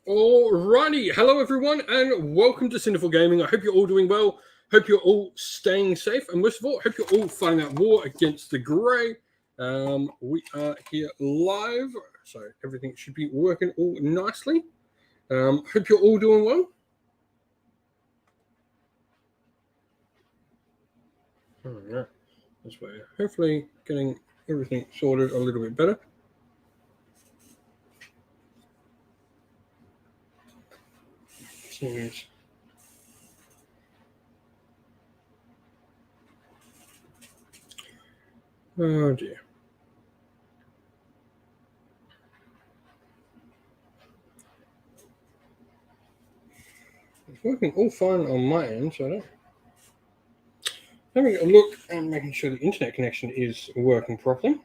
Alrighty, hello everyone, and welcome to Sinful Gaming. I hope you're all doing well. Hope you're all staying safe, and most of all, hope you're all fighting that war against the grey. We are here live, so everything should be working all nicely. Hope you're all doing well. Alright, this way, hopefully getting everything sorted a little bit better. Seems. Oh dear. It's working all fine on my end, so I don't. Having a look and making sure the internet connection is working properly.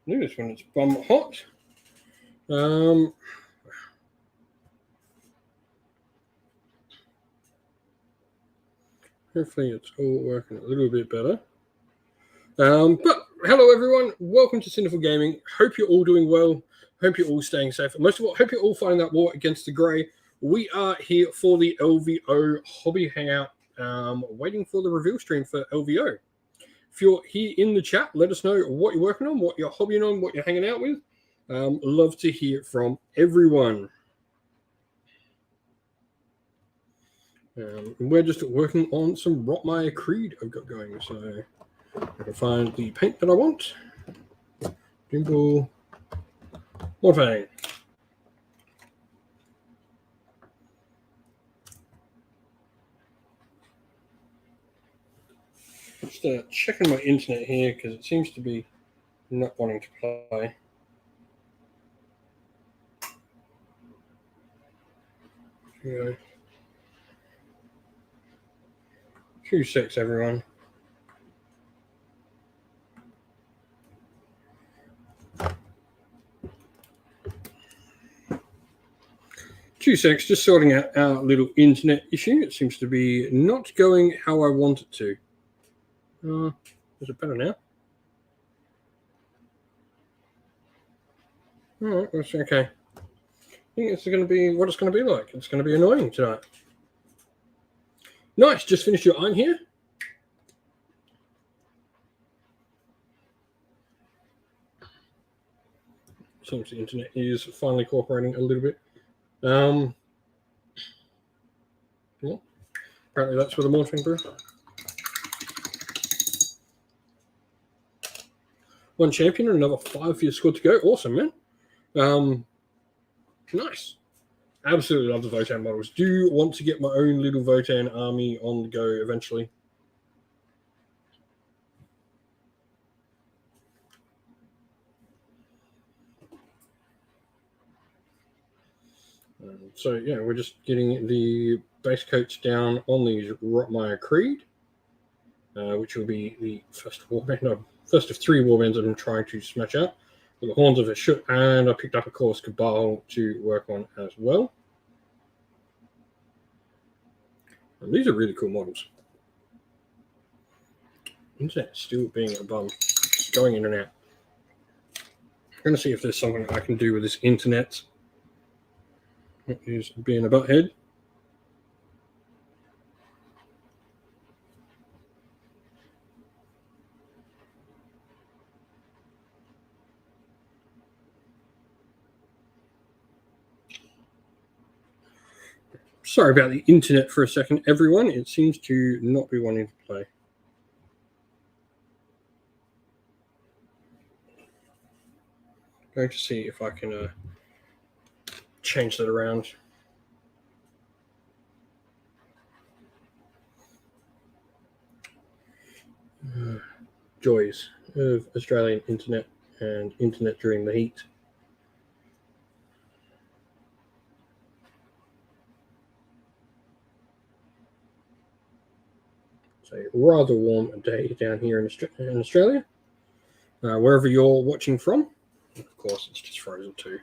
Notice when it's bum hot. Hopefully it's all working a little bit better. But hello everyone, welcome to Sinful Gaming. Hope you're all doing well. Hope you're all staying safe. And most of all, hope you're all fighting that war against the grey. We are here for the LVO hobby hangout, waiting for the reveal stream for LVO. If you're here in the chat, let us know what you're working on, what you're hobbying on, what you're hanging out with. Love to hear from everyone. We're just working on some Rotmire Creed I've got going, so I can find the paint that I want. Dimple. Morphang. Just checking my internet here because it seems to be not wanting to play. Here we go. 2 secs, everyone. Two secs, just sorting out our little internet issue. It seems to be not going how I want it to. Is it better now? All right, that's okay. I think it's going to be what it's going to be like. It's going to be annoying tonight. Nice, just finished your iron here. Seems the internet is finally cooperating a little bit. Well, apparently that's where the morphing brew. 1 champion and another 5 for your squad to go. Awesome, man. Nice. Absolutely love the Votan models. Do want to get my own little Votan army on the go eventually. So yeah, we're just getting the base coats down on these Rotmire Creed, which will be the first warband, first of 3 warbands that I'm trying to smash out. The Horns of Ashut, and I picked up, of course, Cabal to work on as well. And these are really cool models. Internet still being a bum, just going in and out. I'm going to see if there's something I can do with this internet. It is being a butthead. Sorry about the internet for a second, everyone. It seems to not be wanting to play. Going to see if I can change that around. Joys of Australian internet and internet during the heat. It's a rather warm day down here in Australia. Wherever you're watching from. Of course, it's just frozen too.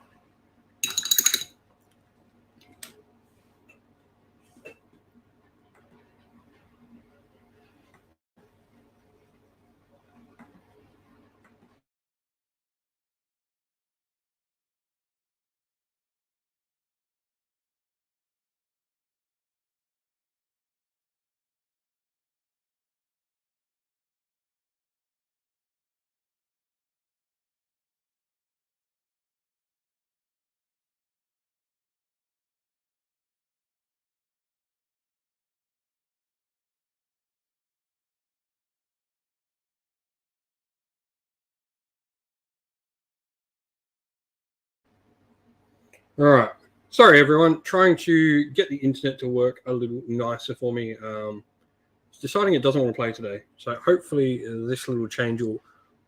All right. Sorry, everyone. Trying to get the internet to work a little nicer for me. It's deciding it doesn't want to play today. So hopefully this little change will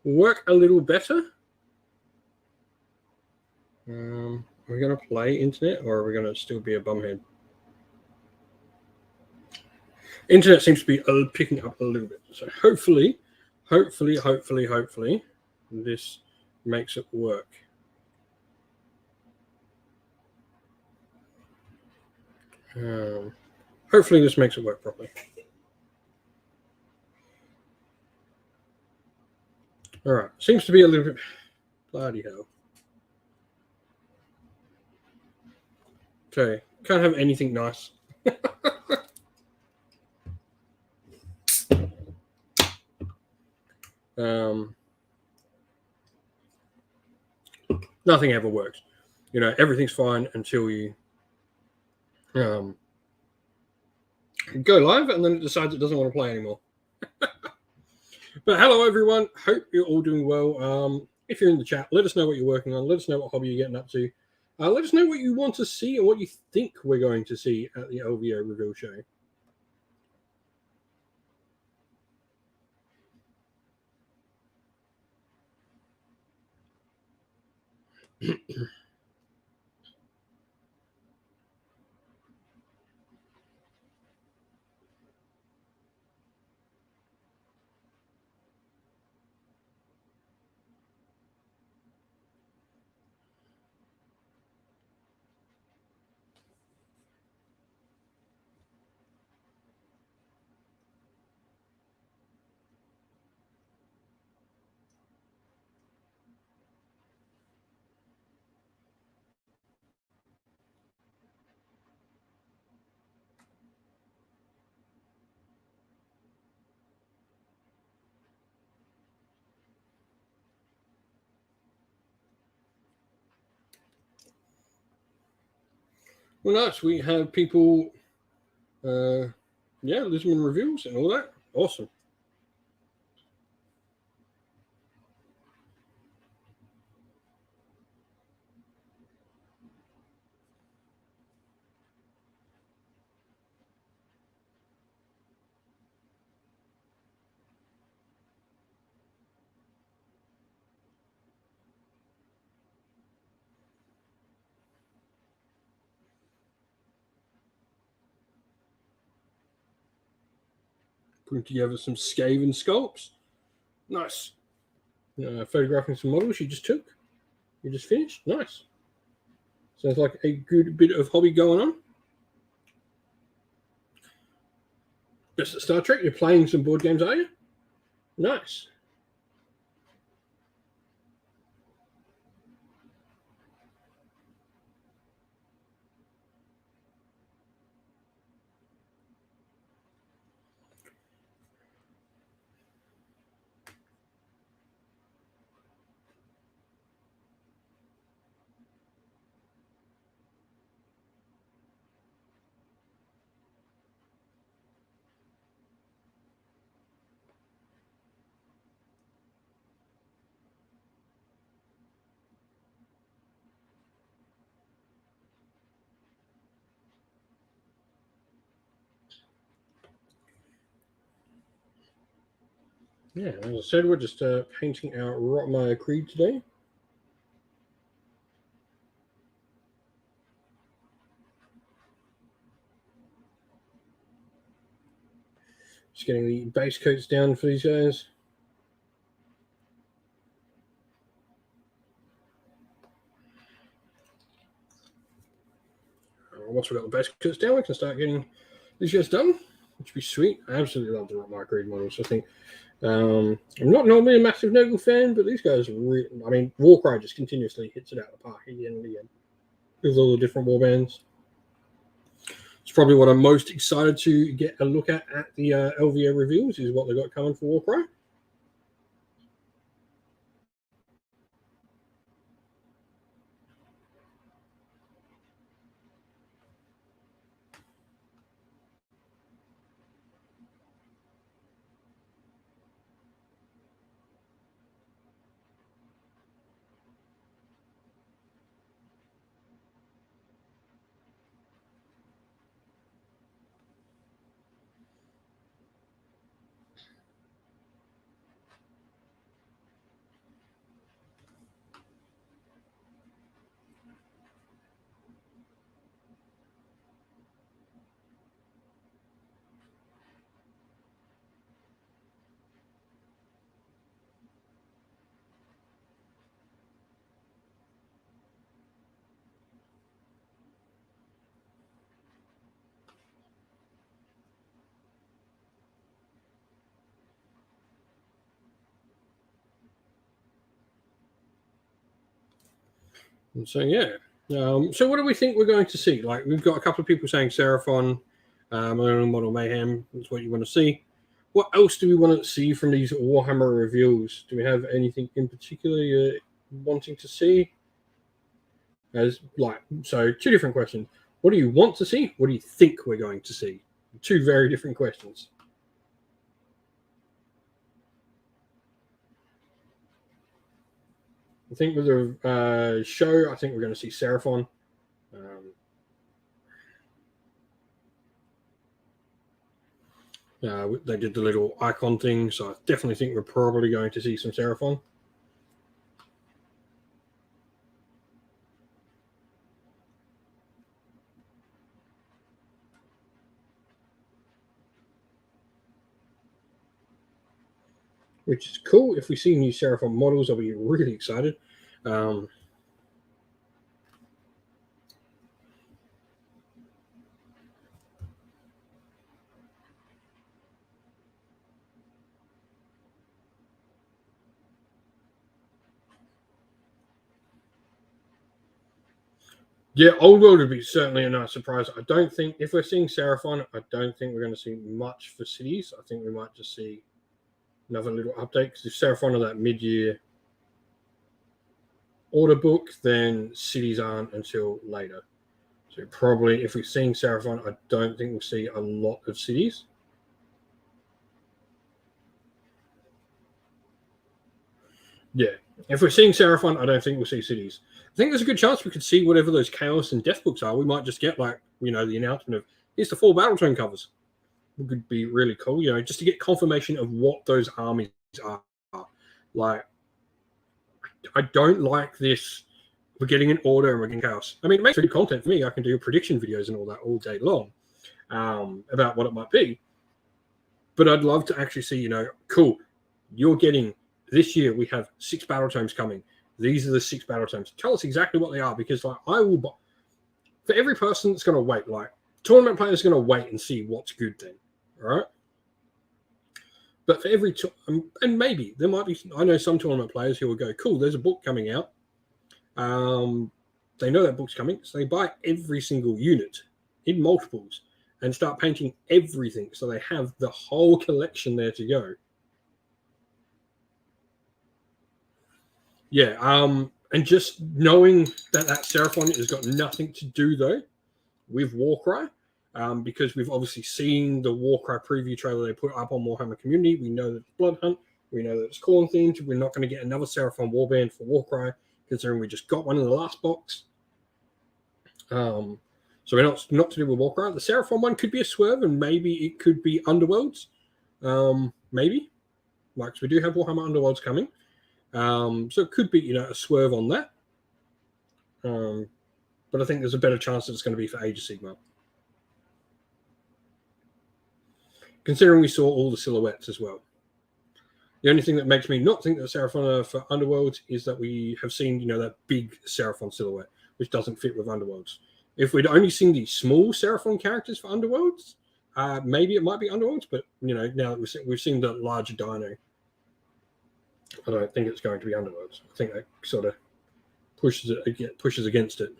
work a little better. Are we going to play internet or are we going to still be a bumhead? Internet seems to be picking up a little bit. So hopefully, this makes it work. Hopefully this makes it work properly. All right. Seems to be a little bit... Bloody hell. Okay. Can't have anything nice. Nothing ever works. You know, everything's fine until you go live and then it decides it doesn't want to play anymore. But hello, everyone. Hope you're all doing well. If you're in the chat, let us know what you're working on. Let us know what hobby you're getting up to. Let us know what you want to see and what you think we're going to see at the LVO reveal show. Well, nice. We have people, Lisbon reviews and all that. Awesome. Putting together some Skaven sculpts. Nice. Photographing some models you just took. You just finished. Nice. Sounds like a good bit of hobby going on. Just at Star Trek, you're playing some board games, are you? Nice. Yeah, as I said, we're just painting our Rotmeyer Creed today. Just getting the base coats down for these guys. Once we've got the base coats down, we can start getting these guys done, which would be sweet. I absolutely love the Rotmeyer Creed models. I think I'm not normally a massive Noggle fan, but these guys are Warcry just continuously hits it out of the park again and again with all the different warbands. It's probably what I'm most excited to get a look at the LVO reveals is what they've got coming for Warcry. And so yeah. So what do we think we're going to see? Like, we've got a couple of people saying Seraphon, Model Mayhem is what you want to see. What else do we want to see from these Warhammer reveals? Do we have anything in particular you're wanting to see? So two different questions. What do you want to see? What do you think we're going to see? Two very different questions. I think with the show, I think we're going to see Seraphon. They did the little icon thing, so I definitely think we're probably going to see some Seraphon. Which is cool. If we see new Seraphon models, I'll be really excited. Yeah, Old World would be certainly a nice surprise. I don't think, if we're seeing Seraphon, I don't think we're going to see much for cities. I think we might just see another little update, because if Seraphon are that mid-year order book, then cities aren't until later. So probably, if we're seeing Seraphon, I don't think we'll see a lot of cities. Yeah, if we're seeing Seraphon, I don't think we'll see cities. I think there's a good chance we could see whatever those Chaos and Death books are. We might just get, like, the announcement of, here's the 4 Battletome covers. It could be really cool, just to get confirmation of what those armies are. Like, I don't like this. We're getting an order and we're getting Chaos. I mean, it makes good content for me. I can do prediction videos and all that all day long about what it might be. But I'd love to actually see, cool, you're getting, this year we have 6 Battletomes coming. These are the 6 Battletomes. Tell us exactly what they are, because I will, for every person that's going to wait, tournament players are going to wait and see what's good then, all right? But for every, and maybe there might be, I know some tournament players who will go, cool, there's a book coming out. They know that book's coming, so they buy every single unit in multiples and start painting everything, so they have the whole collection there to go. Yeah, and just knowing that Seraphon has got nothing to do, though, with Warcry, because we've obviously seen the Warcry preview trailer they put up on Warhammer Community. We know that it's Blood Hunt. We know that it's Khorne themed. We're not going to get another Seraphon warband for Warcry, considering we just got one in the last box. So we're not to do with Warcry. The Seraphon one could be a swerve, and maybe it could be Underworlds. Maybe. Because we do have Warhammer Underworlds coming. So it could be, a swerve on that. But I think there's a better chance that it's going to be for Age of Sigmar. Considering we saw all the silhouettes as well. The only thing that makes me not think that Seraphon are for Underworlds is that we have seen, that big Seraphon silhouette, which doesn't fit with Underworlds. If we'd only seen the small Seraphon characters for Underworlds, maybe it might be Underworlds, but, now that we've seen the larger dino, I don't think it's going to be Underworlds. I think that sort of pushes against it.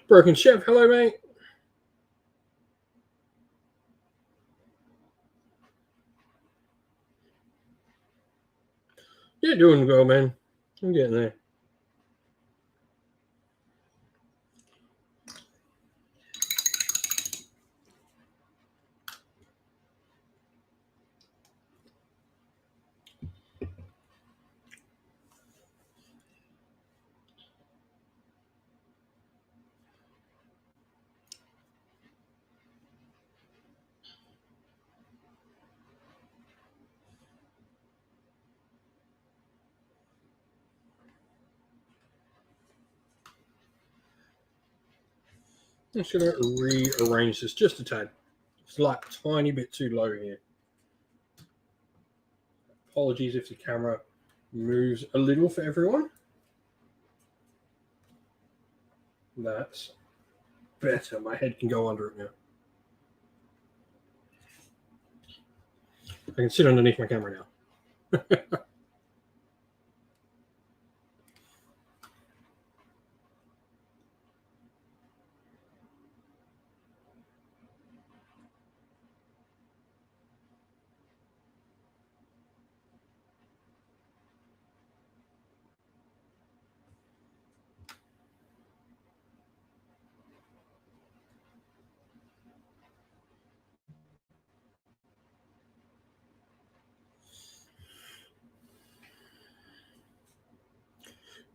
Broken Chef, hello, mate. You're doing well, man. I'm getting there. I'm just going to rearrange this just a tad. It's like a tiny bit too low here. Apologies if the camera moves a little for everyone. That's better. My head can go under it now. I can sit underneath my camera now.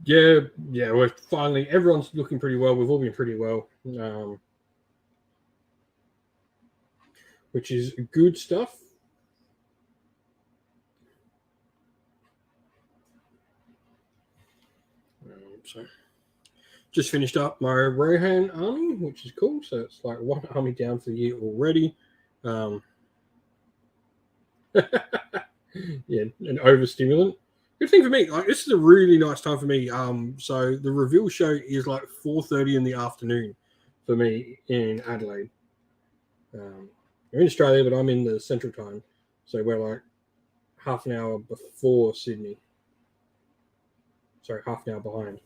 Yeah, we're finally, everyone's looking pretty well. We've all been pretty well, which is good stuff. So, just finished up my Rohan army, which is cool. So it's like one army down for the year already. Yeah, an overstimulant. Good thing for me. Like, this is a really nice time for me. So the reveal show is like 4:30 in the afternoon for me in Adelaide. You're in Australia, but I'm in the Central Time, so we're like half an hour before Sydney. Sorry, half an hour behind.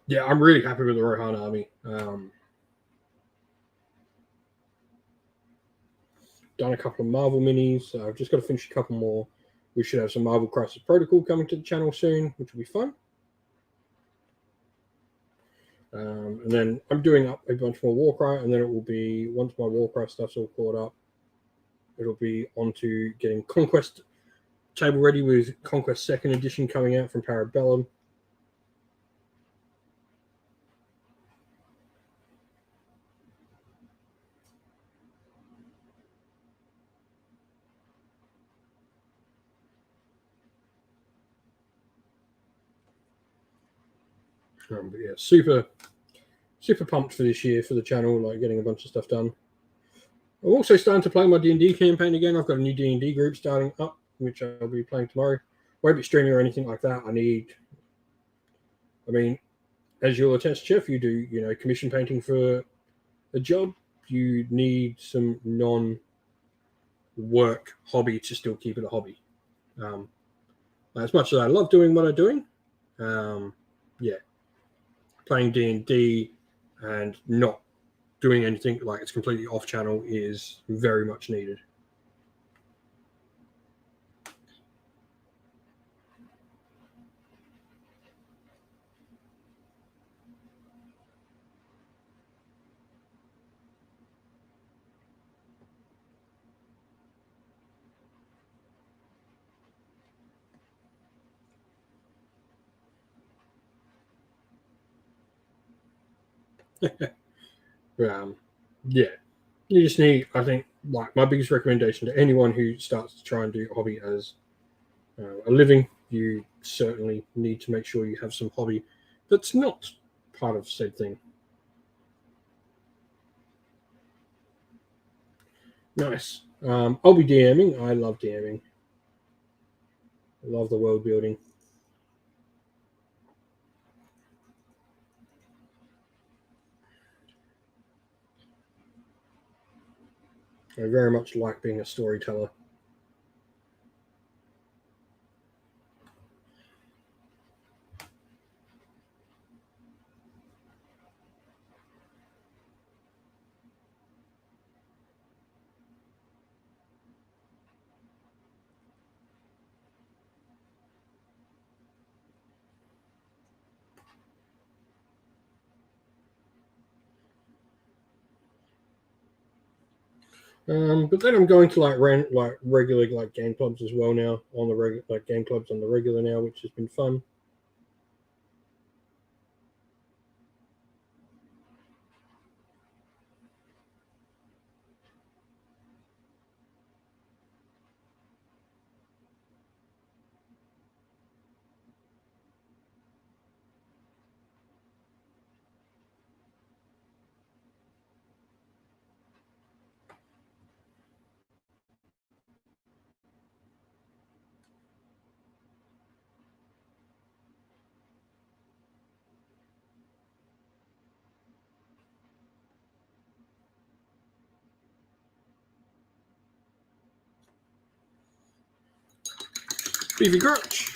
Yeah, I'm really happy with the Rohan army. Done a couple of Marvel minis. So I've just got to finish a couple more. We should have some Marvel Crisis Protocol coming to the channel soon, which will be fun. And then I'm doing up a bunch more Warcry, and then it will be, once my Warcry stuff's all caught up, it'll be on to getting Conquest table ready with Conquest 2nd Edition coming out from Parabellum. But yeah, super pumped for this year for the channel, like getting a bunch of stuff done. I'm also starting to play my D&D campaign again. I've got a new D&D group starting up, which I'll be playing tomorrow. Won't be streaming or anything like that. I mean, as you'll attest, Jeff, you do, commission painting for a job. You need some non-work hobby to still keep it a hobby. As much as I love doing what I'm doing, yeah, playing D&D and not doing anything like it's completely off channel is very much needed. Yeah, you just need, I think, like my biggest recommendation to anyone who starts to try and do hobby as a living, you certainly need to make sure you have some hobby that's not part of said thing. Nice. I'll be DMing. I love DMing. I love the world building. I very much like being a storyteller. But then I'm going to like regular like game clubs as well now on the game clubs on the regular now, which has been fun. Beefy Crunch.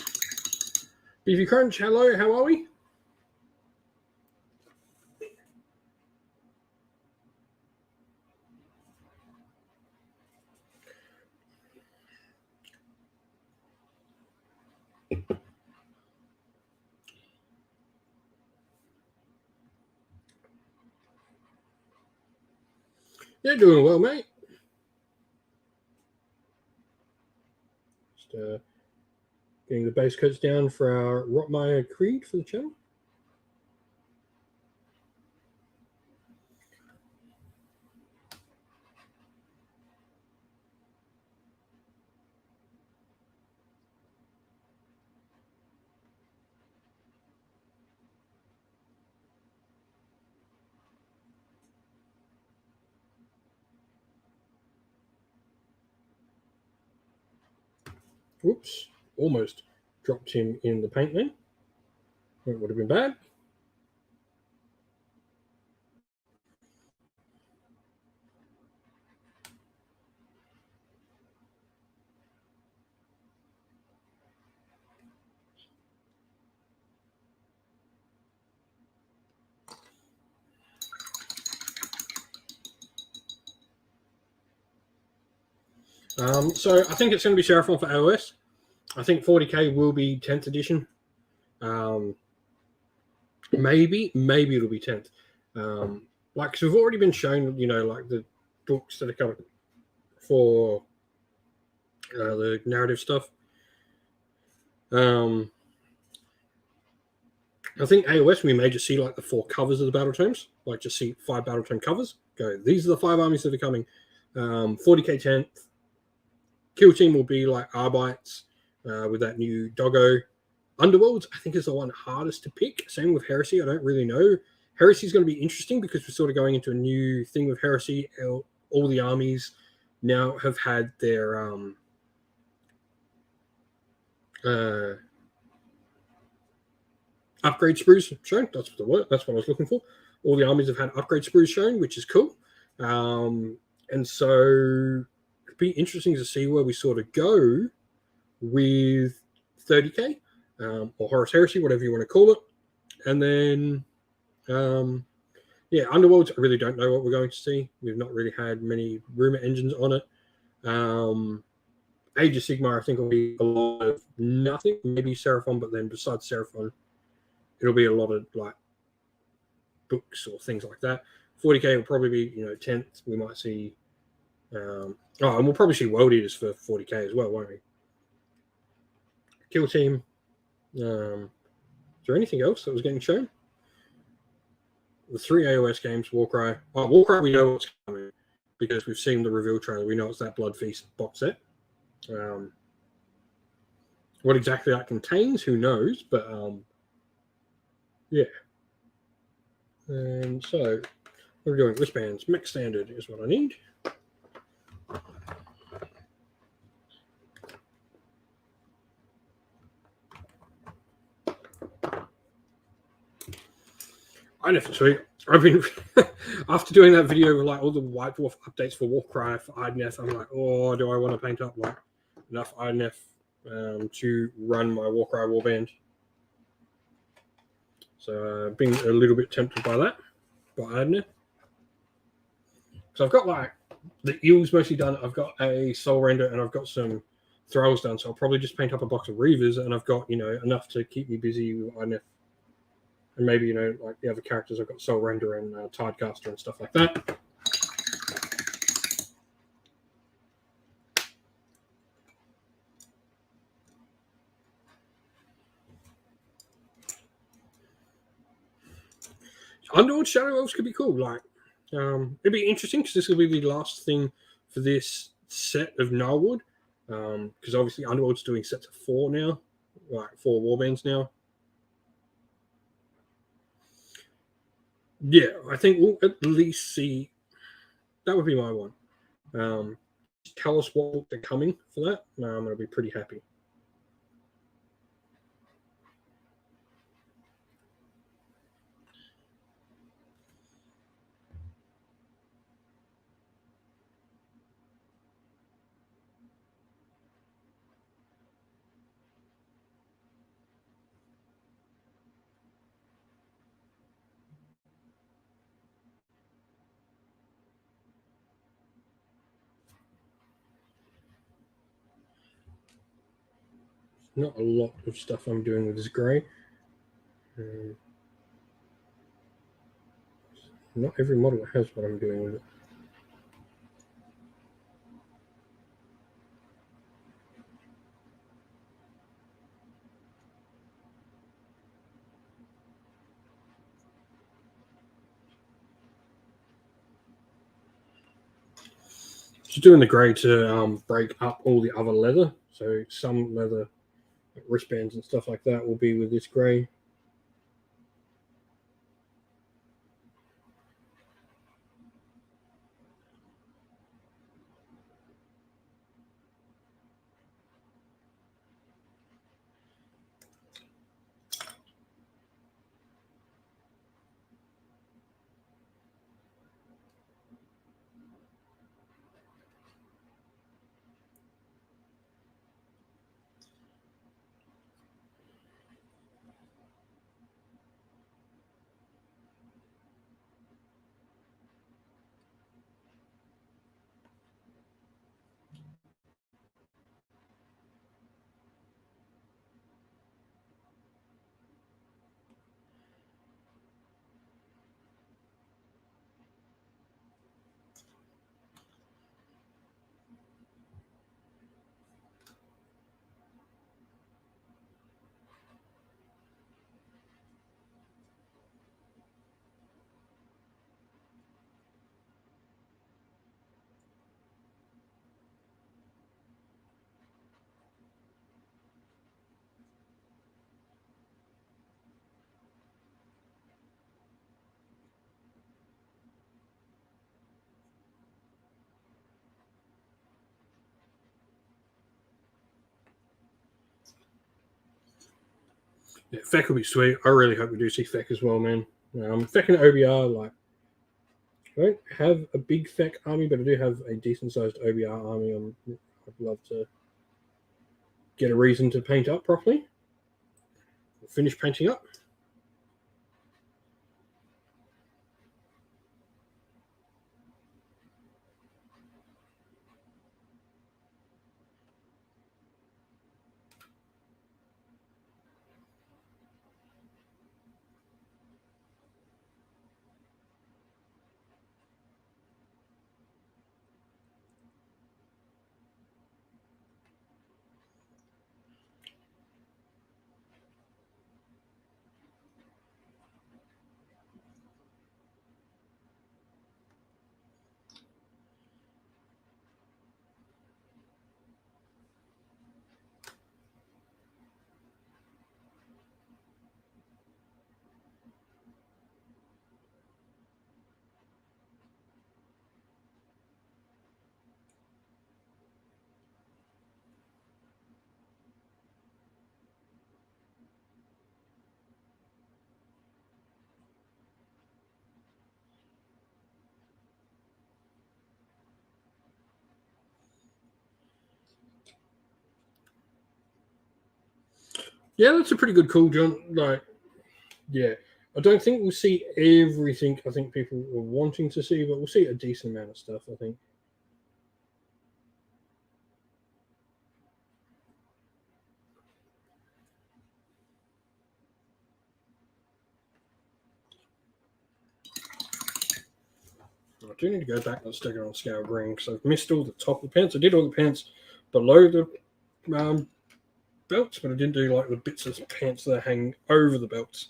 Beefy Crunch, hello, how are we? Yeah, doing well, mate. Just getting the base coats down for our Rotmeyer Creed for the channel. Whoops, almost dropped him in the paint then. That would have been bad. So I think it's going to be Seraphon for iOS. I think 40k will be 10th edition. Maybe it'll be 10th. Like, because we've already been shown, like the books that are coming for the narrative stuff. I think AOS, we may just see like the 4 covers of the battle tomes, like just see 5 battle tome covers. Go, these are the 5 armies that are coming. 40k 10th. Kill team will be like Arbites with that new doggo. Underworlds, I think, is the one hardest to pick. Same with Heresy. I don't really know. Heresy is going to be interesting because we're sort of going into a new thing with Heresy. All the armies now have had their upgrade sprues shown. That's the word. That's what I was looking for. All the armies have had upgrade sprues shown, which is cool. And so it'd be interesting to see where we sort of go with 30k or Horus Heresy, whatever you want to call it. And then, Underworlds, I really don't know what we're going to see. We've not really had many rumor engines on it. Age of Sigmar, I think, will be a lot of nothing. Maybe Seraphon, but then besides Seraphon, it'll be a lot of like books or things like that. 40k will probably be 10th. We might see and we'll probably see World Eaters for 40k as well, won't we? Kill team. Is there anything else that was getting shown? The 3 AOS games, Warcry. Warcry, we know what's coming because we've seen the reveal trailer. We know it's that Blood Feast box set. What exactly that contains, who knows? But yeah. And so we're doing wristbands. Mech standard is what I need. I know, sweet. I've been after doing that video with like all the White Dwarf updates for Warcry for Idneth. I'm like, oh, do I want to paint up like enough Idneth to run my Warcry warband? So being a little bit tempted by that, by Idneth. So I've got like the eels mostly done. I've got a soul render and I've got some thralls done. So I'll probably just paint up a box of Reavers and I've got enough to keep me busy with Idneth. And maybe, like the other characters, I've got Soul Render and Tidecaster and stuff like that. Underworld Shadow Elves could be cool. Like, it'd be interesting because this will be the last thing for this set of Gnarlwood. Because obviously Underworld's doing sets of 4 now, like 4 warbands now. Yeah, I think we'll at least see. That would be my one. Tell us what they're coming for that. I'm going to be pretty happy. Not a lot of stuff I'm doing with this grey. Not every model has what I'm doing with it. Just doing the grey to break up all the other leather. So some leather wristbands and stuff like that will be with this grey. Yeah, Feck will be sweet. I really hope we do see Feck as well, man. Feck and OBR, like, I don't have a big Feck army, but I do have a decent sized OBR army. I'd love to get a reason to paint up properly. Finish painting up. Yeah, that's a pretty good call, John. Like, yeah, I don't think we'll see everything I think people were wanting to see, but we'll see a decent amount of stuff, I think. I do need to go back and stick it on scale green because I've missed all the top of the pants. I did all the pants below the belts, but I didn't do like the bits of pants that hang over the belts.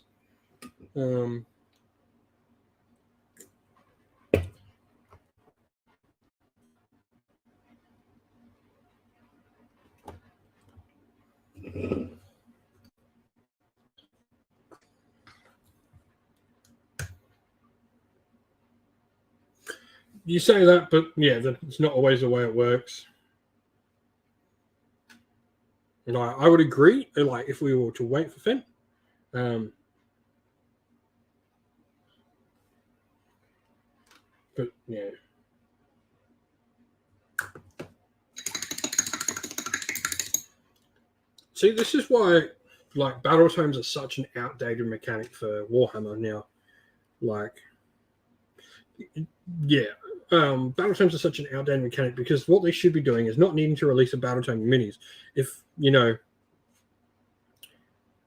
You say that, but yeah, it's not always the way it works. Like, I would agree. Like, if we were to wait for Finn, but yeah. See, this is why, like, battle tomes are such an outdated mechanic for Warhammer now. Like, yeah, battle tomes are such an outdated mechanic because what they should be doing is not needing to release a battle tome minis. If your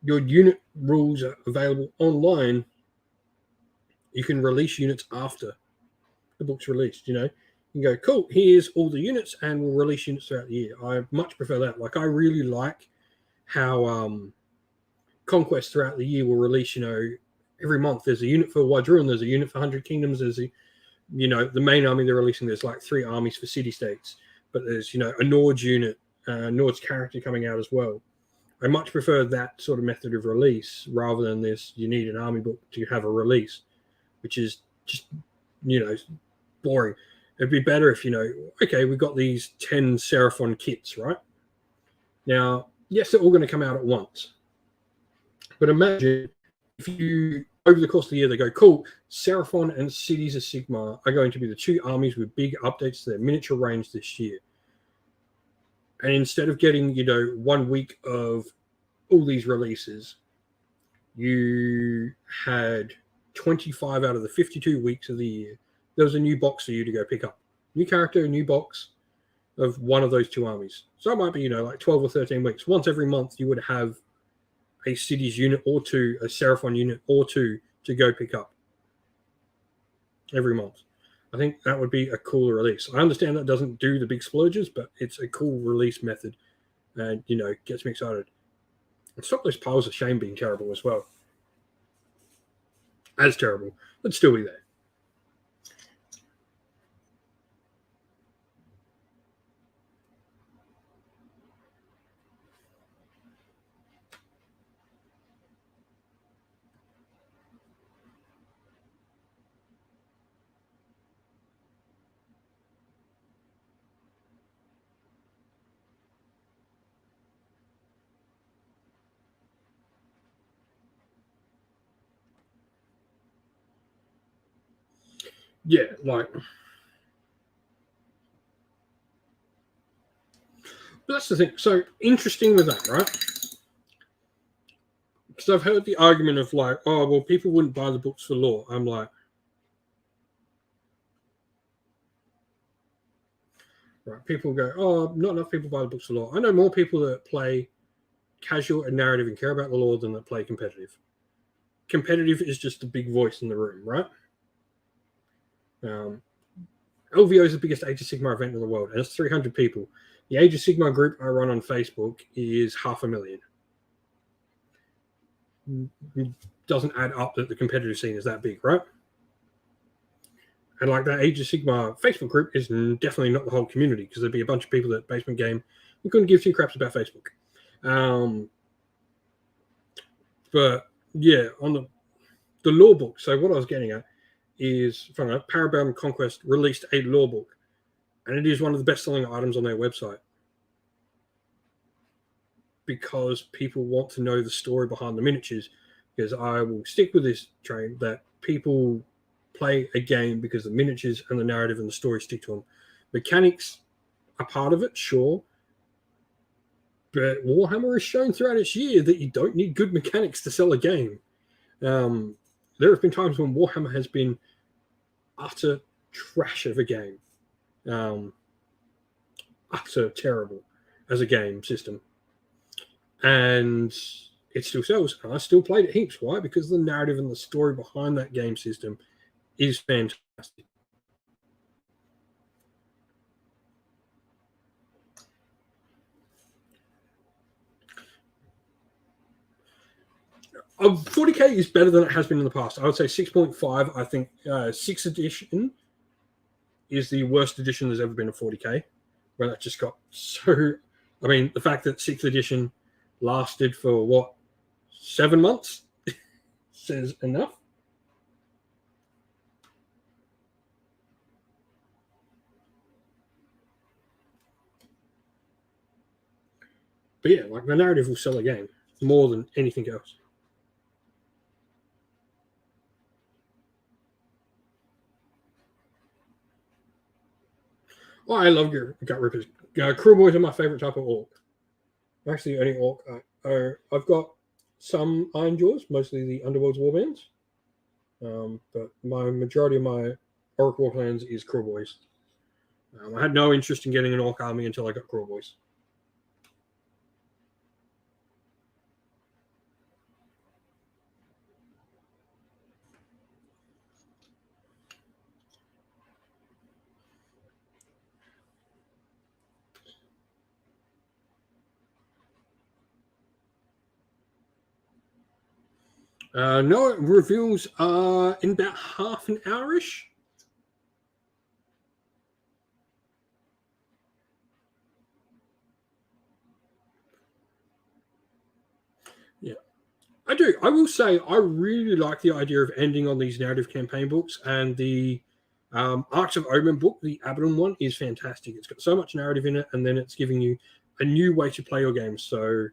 unit rules are available online, you can release units after the book's released. You can go, cool, here's all the units, and we'll release units throughout the year. I much prefer that. Like, I really like how Conquest throughout the year will release, every month there's a unit for Wadrun, there's a unit for 100 Kingdoms, there's the main army they're releasing, there's like 3 armies for city-states, but there's, a Nord's unit, Nord's character coming out as well. I much prefer that sort of method of release rather than this, you need an army book to have a release, which is just, boring. It'd be better if, okay, we've got these 10 Seraphon kits, right? Now, yes, they're all going to come out at once. But imagine if you, over the course of the year, they go, cool, Seraphon and Cities of Sigmar are going to be the 2 armies with big updates to their miniature range this year. And instead of getting, 1 week of all these releases, you had 25 out of the 52 weeks of the year. There was a new box for you to go pick up. New character, a new box of one of those 2 armies. So it might be, like 12 or 13 weeks. Once every month, you would have a Cities unit or 2, a Seraphon unit or 2 to go pick up every month. I think that would be a cool release. I understand that doesn't do the big splurges, but it's a cool release method and, gets me excited. And stop those piles of shame being terrible as well. As terrible, but still be there. Yeah, like, but that's the thing. So interesting with that, right? Because I've heard the argument of like, oh, well, people wouldn't buy the books for lore. I'm like, right, people go, oh, not enough people buy the books for lore. I know more people that play casual and narrative and care about the lore than that play competitive. Competitive is just a big voice in the room, right? LVO is the biggest Age of Sigmar event in the world, and it's 300 people. The Age of Sigmar group I run on Facebook is 500,000. It doesn't add up that the competitive scene is that big, right? And like that Age of Sigmar Facebook group is definitely not the whole community, because there'd be a bunch of people that Basement Game who couldn't give 2 craps about Facebook. But yeah, on the lore book. So what I was getting at is from Parabellum Conquest released a lore book, and it is one of the best-selling items on their website because people want to know the story behind the miniatures. Because I will stick with this train that people play a game because the miniatures and the narrative and the story stick to them. Mechanics are part of it, sure, but Warhammer has shown throughout its year that you don't need good mechanics to sell a game. There have been times when Warhammer has been utter trash of a game. Utter terrible as a game system. And it still sells. And I still played it heaps. Why? Because the narrative and the story behind that game system is fantastic. Oh, 40k is better than it has been in the past. I would say 6.5. I think 6th edition is the worst edition there's ever been of 40k, where that just got so. I mean, the fact that 6th edition lasted for what, 7 months? Says enough. But yeah, like the narrative will sell a game more than anything else. Oh, I love gut rippers. Crew boys are my favorite type of orc. Actually, the only orc I've got some Iron Jaws, mostly the Underworlds warbands. But my majority of my orc war clans is crew boys. I had no interest in getting an orc army until I got crew boys. No, reveals are in about half an hour-ish. Yeah, I do. I will say I really like the idea of ending on these narrative campaign books, and the Arcs of Omen book, the Abaddon one, is fantastic. It's got so much narrative in it, and then it's giving you a new way to play your game. So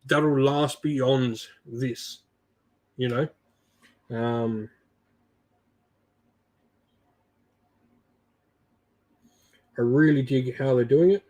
that'll last beyond this, you know. I really dig how they're doing it.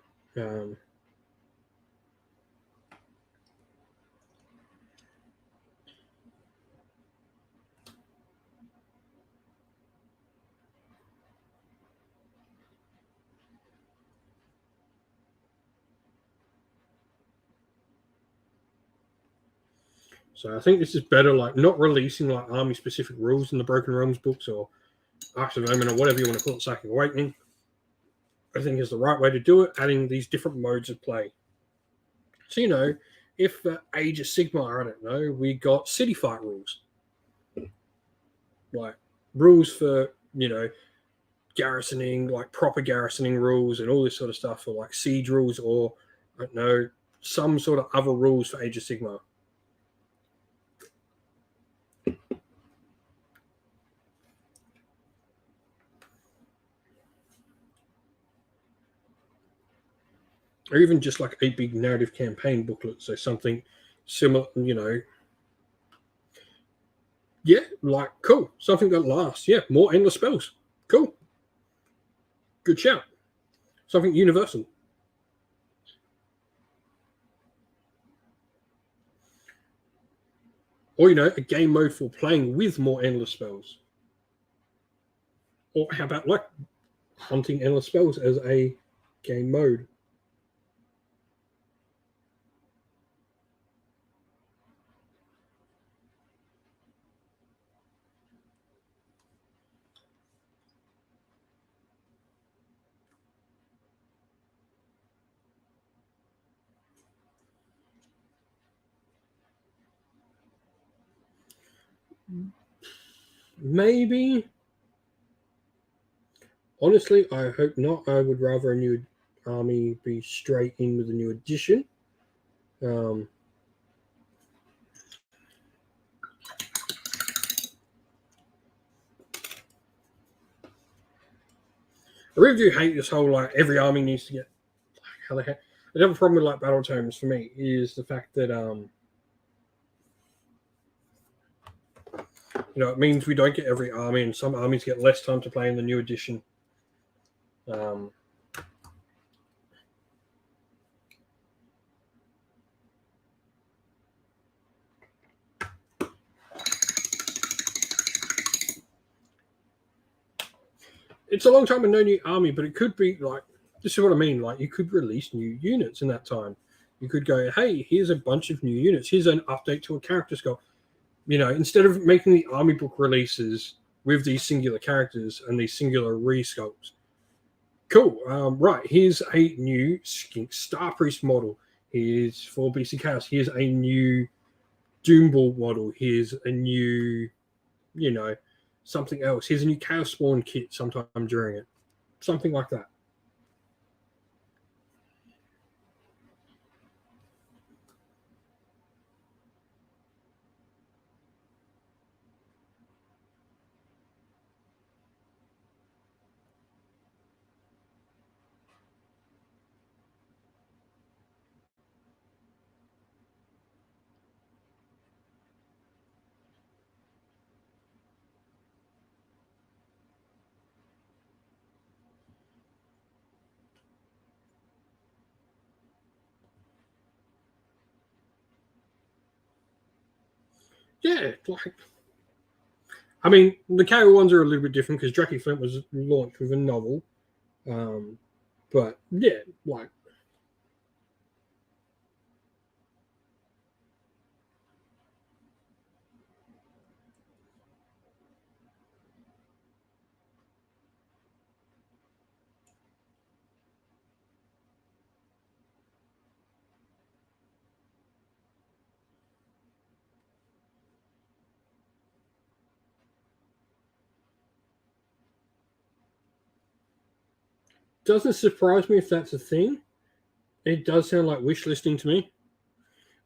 So I think this is better, like not releasing like army specific rules in the Broken Realms books or Arcs of Omen or whatever you want to call it, Psychic Awakening. I think is the right way to do it, adding these different modes of play. So, you know, if Age of Sigmar, I don't know, we got city fight rules. Like rules for, you know, garrisoning, like proper garrisoning rules and all this sort of stuff, or like siege rules, or I don't know, some sort of other rules for Age of Sigmar. Or even just like a big narrative campaign booklet, so something similar, you know. Yeah, like cool, something that lasts. Yeah, more endless spells. Cool, good shout. Something universal. Or, you know, a game mode for playing with more endless spells. Or how about like hunting endless spells as a game mode? Maybe. Honestly, I hope not. I would rather a new army be straight in with a new edition. I really do hate this whole like every army needs to get how the heck. The other problem with like battle tomes for me is the fact that you know, it means we don't get every army, and some armies get less time to play in the new edition. It's a long time with no new army, but it could be like, this is what I mean. Like, you could release new units in that time. You could go, hey, here's a bunch of new units. Here's an update to a character sculpt. You know, instead of making the army book releases with these singular characters and these singular resculpts. Cool. Right. Here's a new Skink Star Priest model. Here's for BC Chaos. Here's a new Doomball model. Here's a new, you know, something else. Here's a new Chaos Spawn kit sometime during it. Something like that. yeah, like, I mean, the KO ones are a little bit different because Draki Flint was launched with a novel. But yeah, like, doesn't surprise me if that's a thing. It does sound like wish listing to me.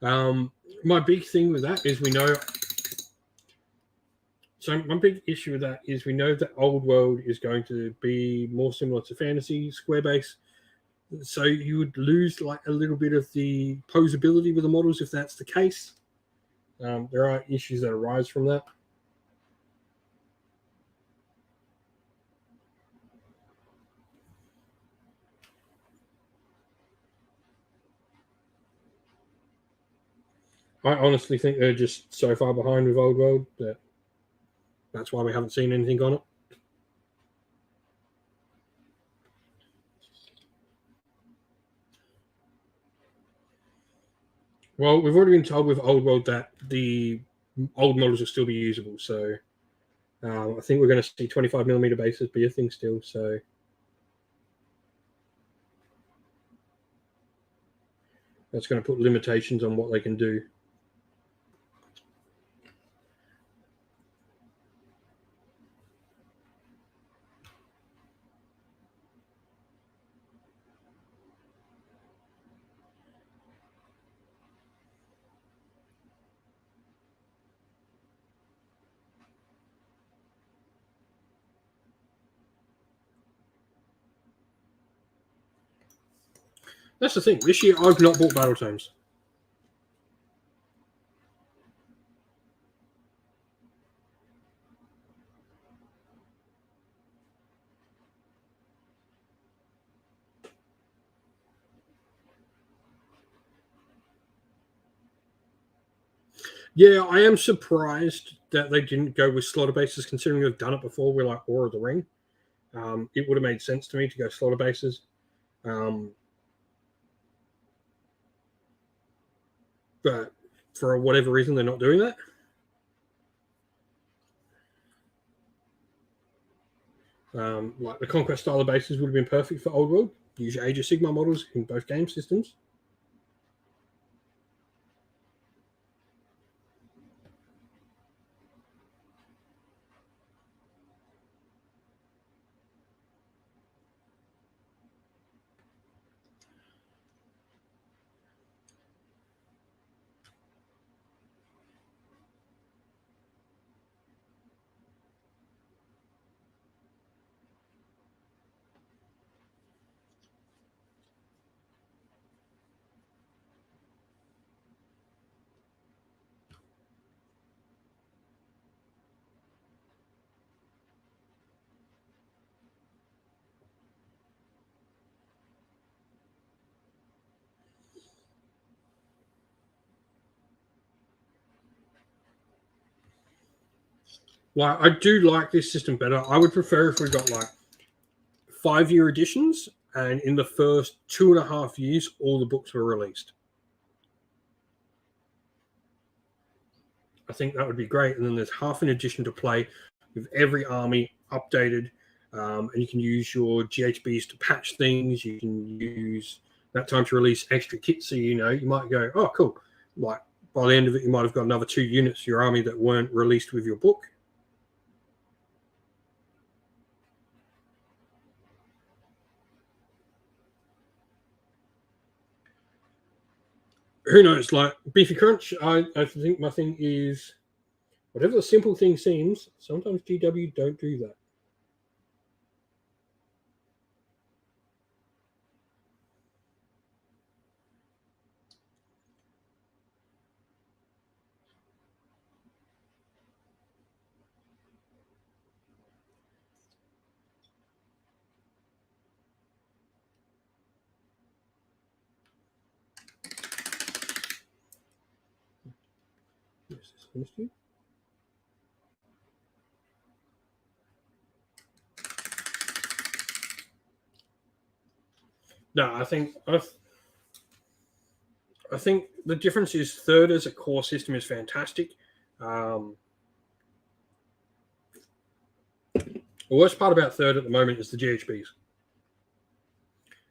My big thing with that is we know. So my big issue with that is we know that Old World is going to be more similar to Fantasy Square Base. So you would lose like a little bit of the posability with the models if that's the case. There are issues that arise from that. I honestly think they're just so far behind with Old World that that's why we haven't seen anything on it. Well, we've already been told with Old World that the old models will still be usable. So I think we're going to see 25mm bases be a thing still. So that's going to put limitations on what they can do. That's the thing. This year, I've not bought Battle Tomes. Yeah, I am surprised that they didn't go with slaughter bases, considering they've done it before with like War of the Ring. It would have made sense to me to go slaughter bases. But for whatever reason, they're not doing that. Like the Conquest style of bases would have been perfect for Old World. Use your Age of Sigmar models in both game systems. Like I do like this system better. I would prefer if we got like 5-year editions, and in the first 2.5 years, all the books were released. I think that would be great. And then there's half an edition to play with every army updated, and you can use your GHBs to patch things. You can use that time to release extra kits. So you might go, oh, cool. Like by the end of it, you might have got another 2 units to your army that weren't released with your book. Who knows? Like Beefy Crunch, I think my thing is whatever the simple thing seems, sometimes GW don't do that. Yes, this finished you. No, I think the difference is third as a core system is fantastic. The worst part about third at the moment is the GHBs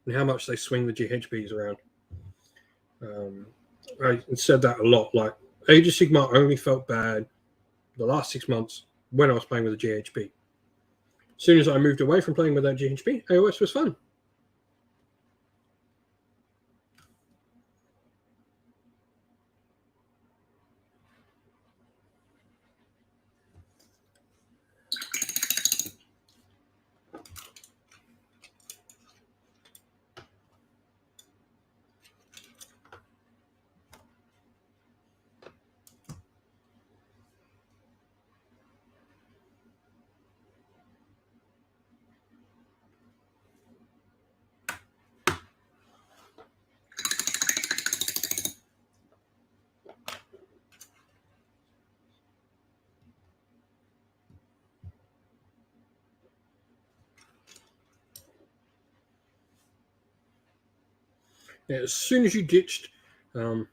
and how much they swing the GHBs around. I said that a lot. Like Age of Sigmar only felt bad the last 6 months when I was playing with a GHB. As soon as I moved away from playing with that GHB, AOS was fun. Yeah, as soon as you ditched the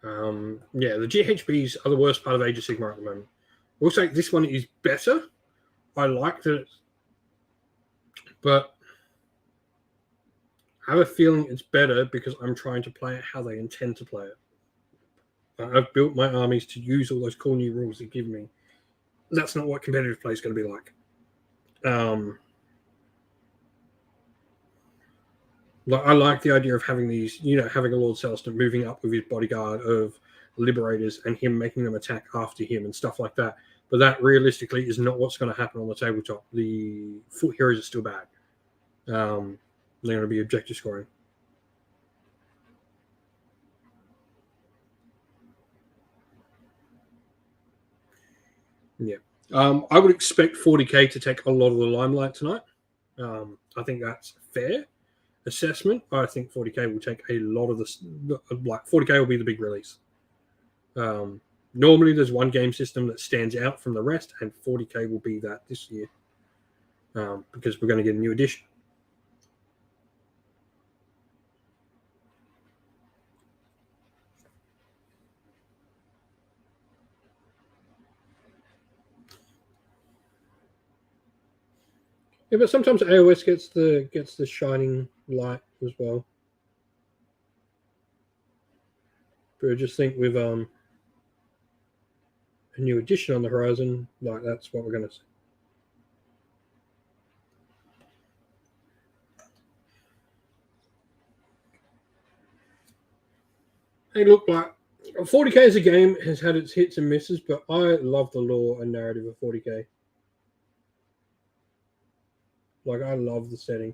GHBs are the worst part of Age of Sigmar at the moment. I will say this one is better. I liked it, but I have a feeling it's better because I'm trying to play it how they intend to play it. I've built my armies to use all those cool new rules they give me. That's not what competitive play is going to be like. I like the idea of having these, having a Lord Celestin moving up with his bodyguard of Liberators and him making them attack after him and stuff like that. But that realistically is not what's going to happen on the tabletop. The foot heroes are still bad. They're going to be objective scoring. Yeah. I would expect 40k to take a lot of the limelight tonight. I think that's fair assessment. I think 40k will take a lot of this. Like 40k will be the big release. Normally, there's one game system that stands out from the rest, and 40k will be that this year because we're going to get a new edition. Yeah, but sometimes AOS gets the shining light as well. But I just think with a new edition on the horizon, like that's what we're going to see. Hey, look, like 40k as a game has had its hits and misses, but I love the lore and narrative of 40k. Like I love the setting.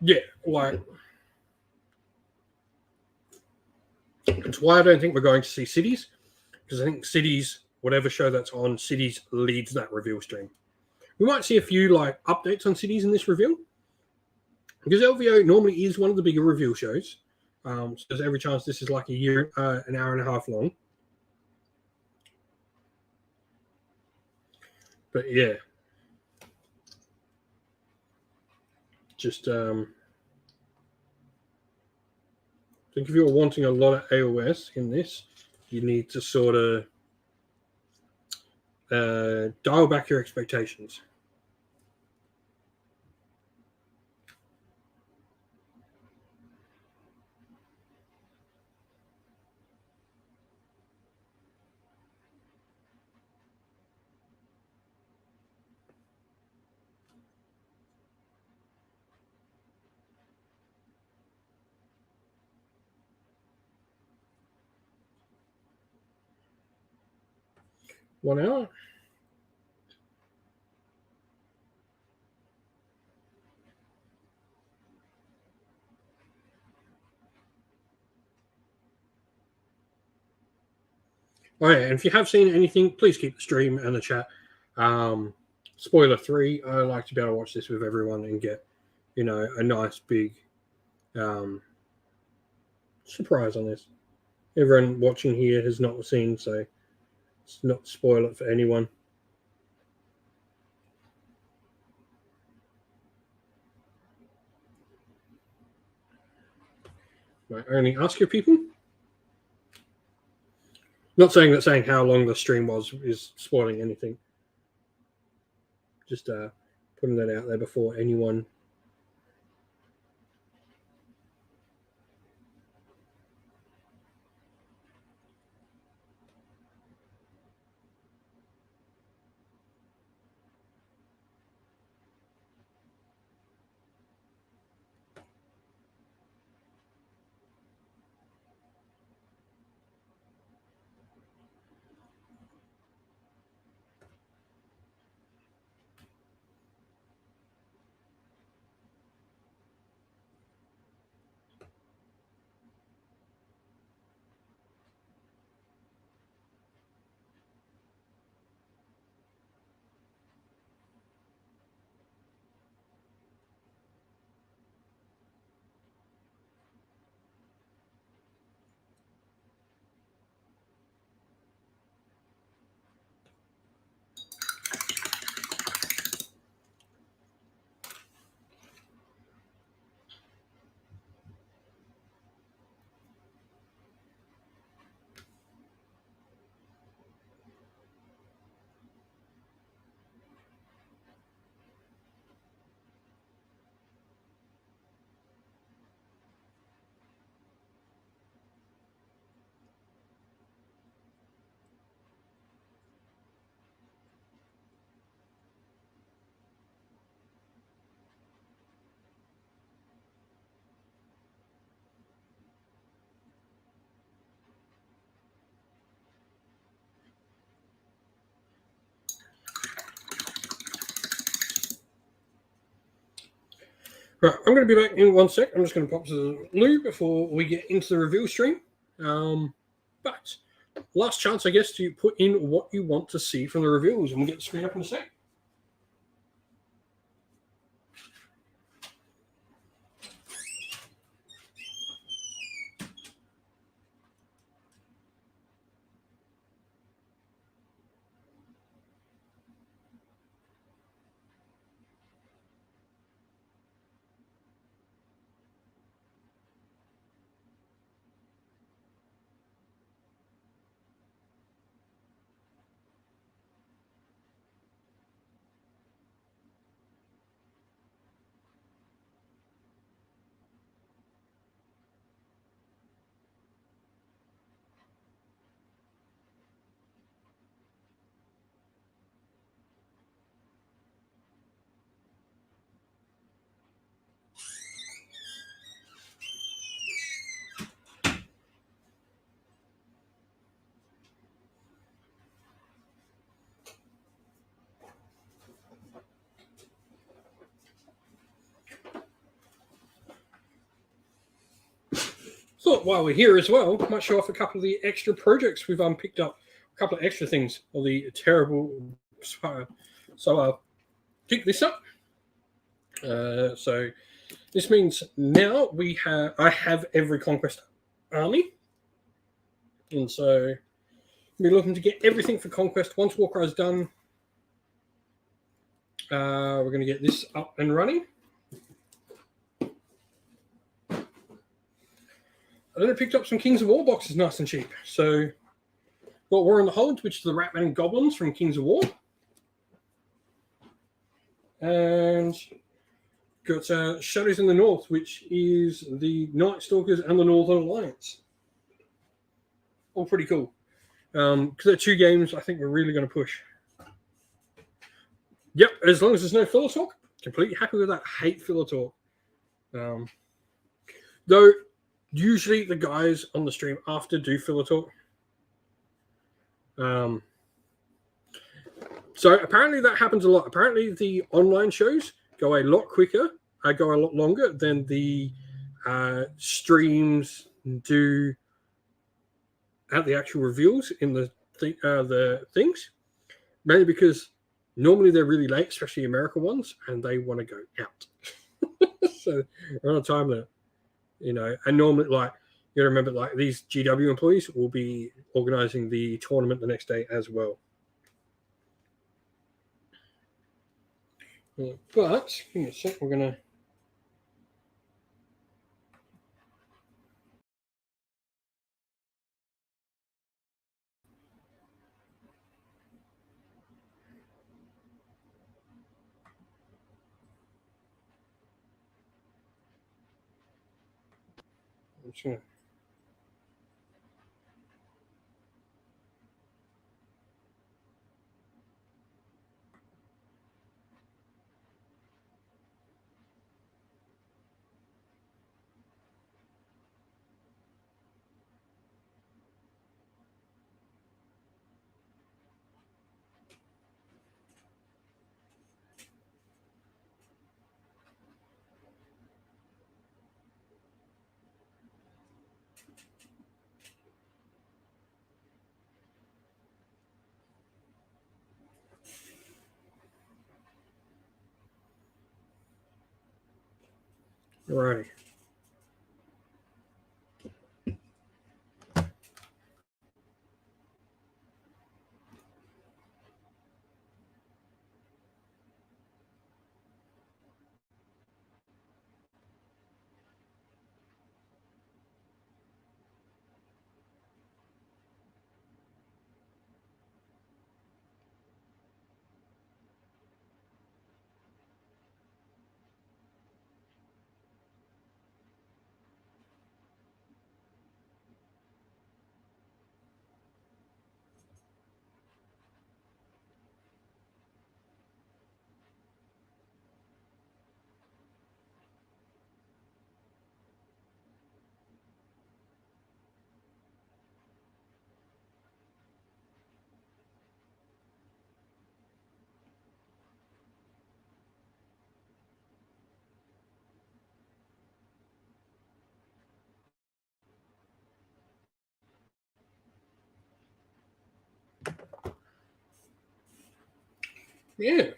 Yeah, like it's why I don't think we're going to see Cities, because I think Cities, whatever show that's on, Cities leads that reveal stream. We might see a few like updates on Cities in this reveal, because LVO normally is one of the bigger reveal shows. So there's every chance this is like an hour and a half long. But yeah, just I think if you're wanting a lot of AOS in this, you need to sort of dial back your expectations. 1 hour. Oh yeah, and if you have seen anything, please keep the stream and the chat. Spoiler 3, I like to be able to watch this with everyone and get, you know, a nice big surprise on this. Everyone watching here has not seen, so it's not spoil it for anyone. Might only ask your people. Not saying that saying how long the stream was is spoiling anything. Just putting that out there before anyone. Right, I'm going to be back in 1 sec. I'm just going to pop to the loo before we get into the reveal stream. But last chance, I guess, to put in what you want to see from the reveals, and we'll get the screen up in a sec. Thought while we're here as well, might show off a couple of the extra projects we've picked up, a couple of extra things, or the terrible. So pick this up. So this means now I have every conquest army, and so we're looking to get everything for conquest. Once Warcry is done, we're going to get this up and running. And then I picked up some Kings of War boxes nice and cheap. So got War in the Hold, which is the Ratman and Goblins from Kings of War. And got Shadows in the North, which is the Night Stalkers and the Northern Alliance. All pretty cool. Because they're 2 games I think we're really going to push. Yep, as long as there's no filler talk, completely happy with that. Hate filler talk. Though, usually the guys on the stream after do filler talk. So apparently that happens a lot. Apparently the online shows go a lot quicker, go a lot longer than the streams do at the actual reveals in the things. Mainly because normally they're really late, especially American ones, and they want to go out. So they're on a time limit, you know. And normally, like, you remember, like, these GW employees will be organizing the tournament the next day as well. But give me a sec, we're gonna. Sure. Alrighty. Yeah.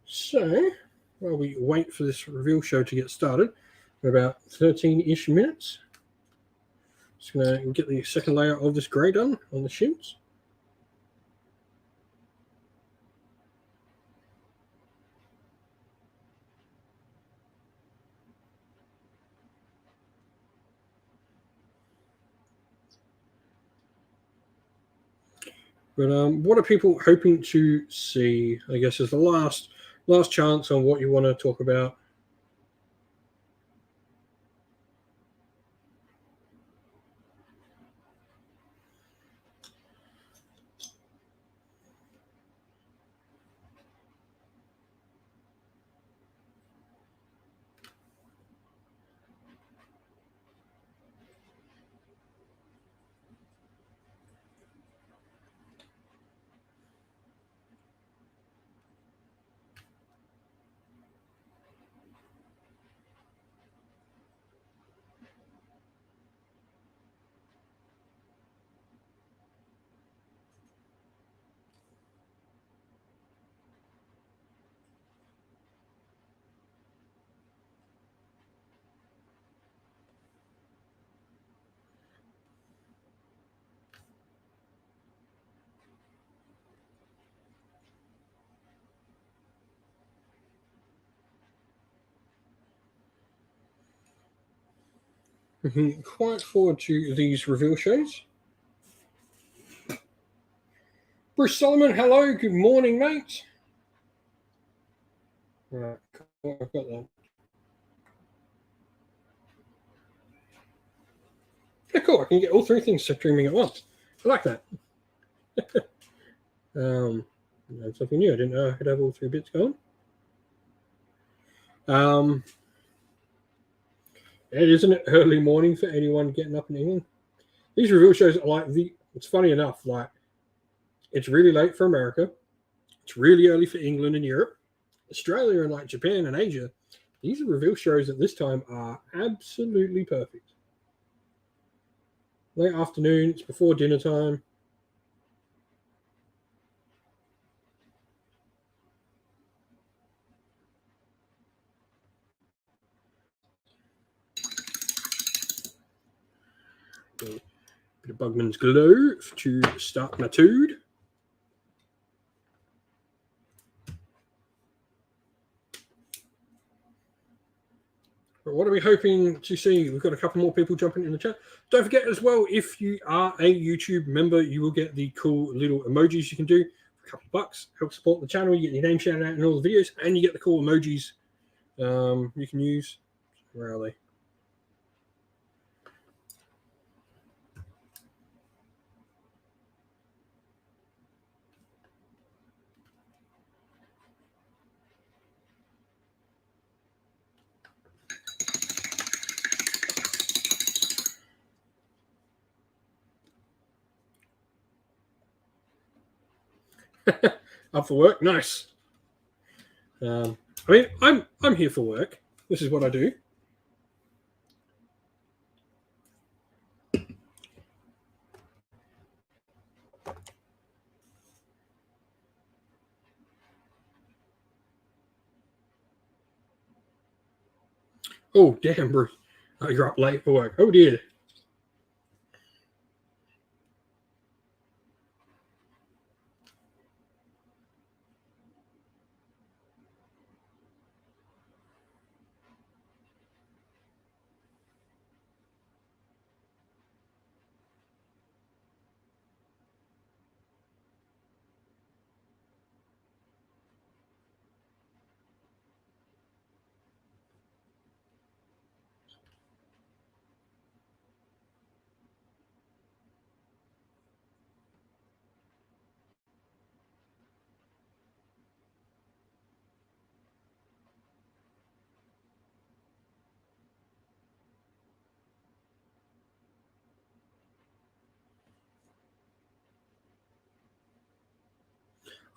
So while we wait for this reveal show to get started, in about 13-ish minutes. Just going to get the second layer of this grey done on the shields. But what are people hoping to see? I guess is the last chance on what you want to talk about. Quite forward to these reveal shows. Bruce Solomon, hello, good morning, mate. All right, cool, I've got that. Yeah, cool. I can get all three things streaming at once. I like that. That's something new. I didn't know I could have all three bits going. It isn't it early morning for anyone getting up in England. These reveal shows are like it's funny enough, like It's really late for America. It's really early for England and Europe. Australia and like Japan and Asia, these reveal shows at this time are absolutely perfect. Late afternoon, it's before dinner time. A bit of Bugman's Glow to start my tood. But what are we hoping to see? We've got a couple more people jumping in the chat. Don't forget as well, if you are a YouTube member, you will get the cool little emojis you can do for a couple of bucks. Help support the channel. You get your name shouted out in all the videos, and you get the cool emojis you can use. Where are they? Up for work, nice. I mean, I'm here for work. This is what I do. Oh damn, Bruce! Oh, you're up late for work. Oh dear.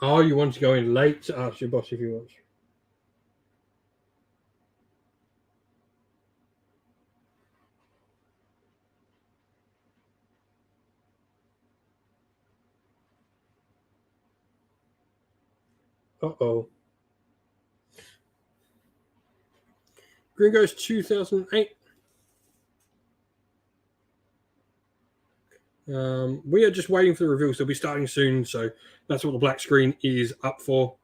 Oh, you want to go in late to ask your boss if you want. Uh-oh. Gringo's 2008. We are just waiting for the reveals. They'll be starting soon, so that's what the black screen is up for.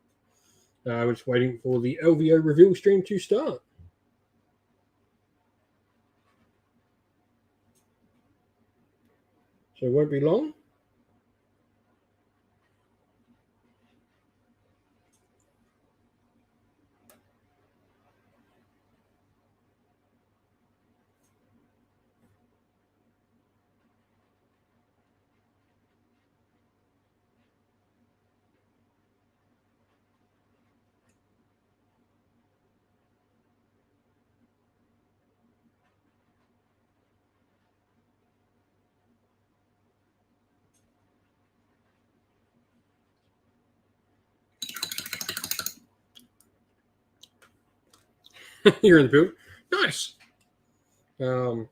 We're just waiting for the LVO reveal stream to start. So it won't be long. You're in the build. Nice. Yeah,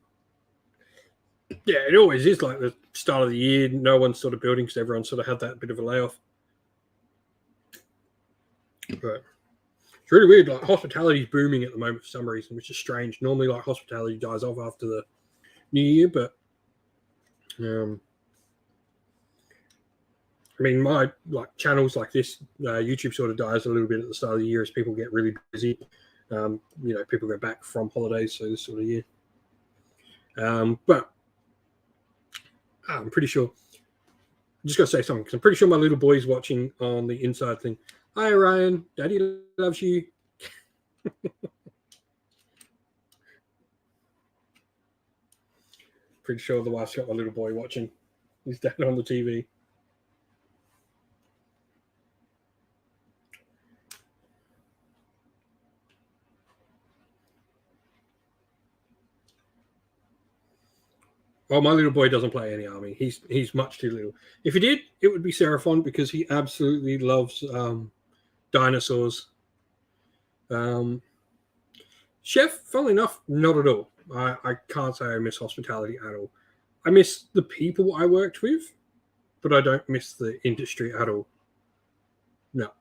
it always is like the start of the year. No one's sort of building because everyone sort of had that bit of a layoff. But it's really weird. Like hospitality's booming at the moment for some reason, which is strange. Normally, like hospitality dies off after the new year, but I mean, my like channels like this, YouTube sort of dies a little bit at the start of the year as people get really busy. People go back from holidays, so this sort of year. But I'm pretty sure. I'm just gonna say something because I'm pretty sure my little boy's watching on the inside thing. Hi, Ryan. Daddy loves you. Pretty sure the wife's got my little boy watching his dad on the TV. Well, my little boy doesn't play any army. He's much too little. If he did, it would be Seraphon because he absolutely loves dinosaurs. Chef, funnily enough, not at all. I can't say I miss hospitality at all. I miss the people I worked with, but I don't miss the industry at all. No.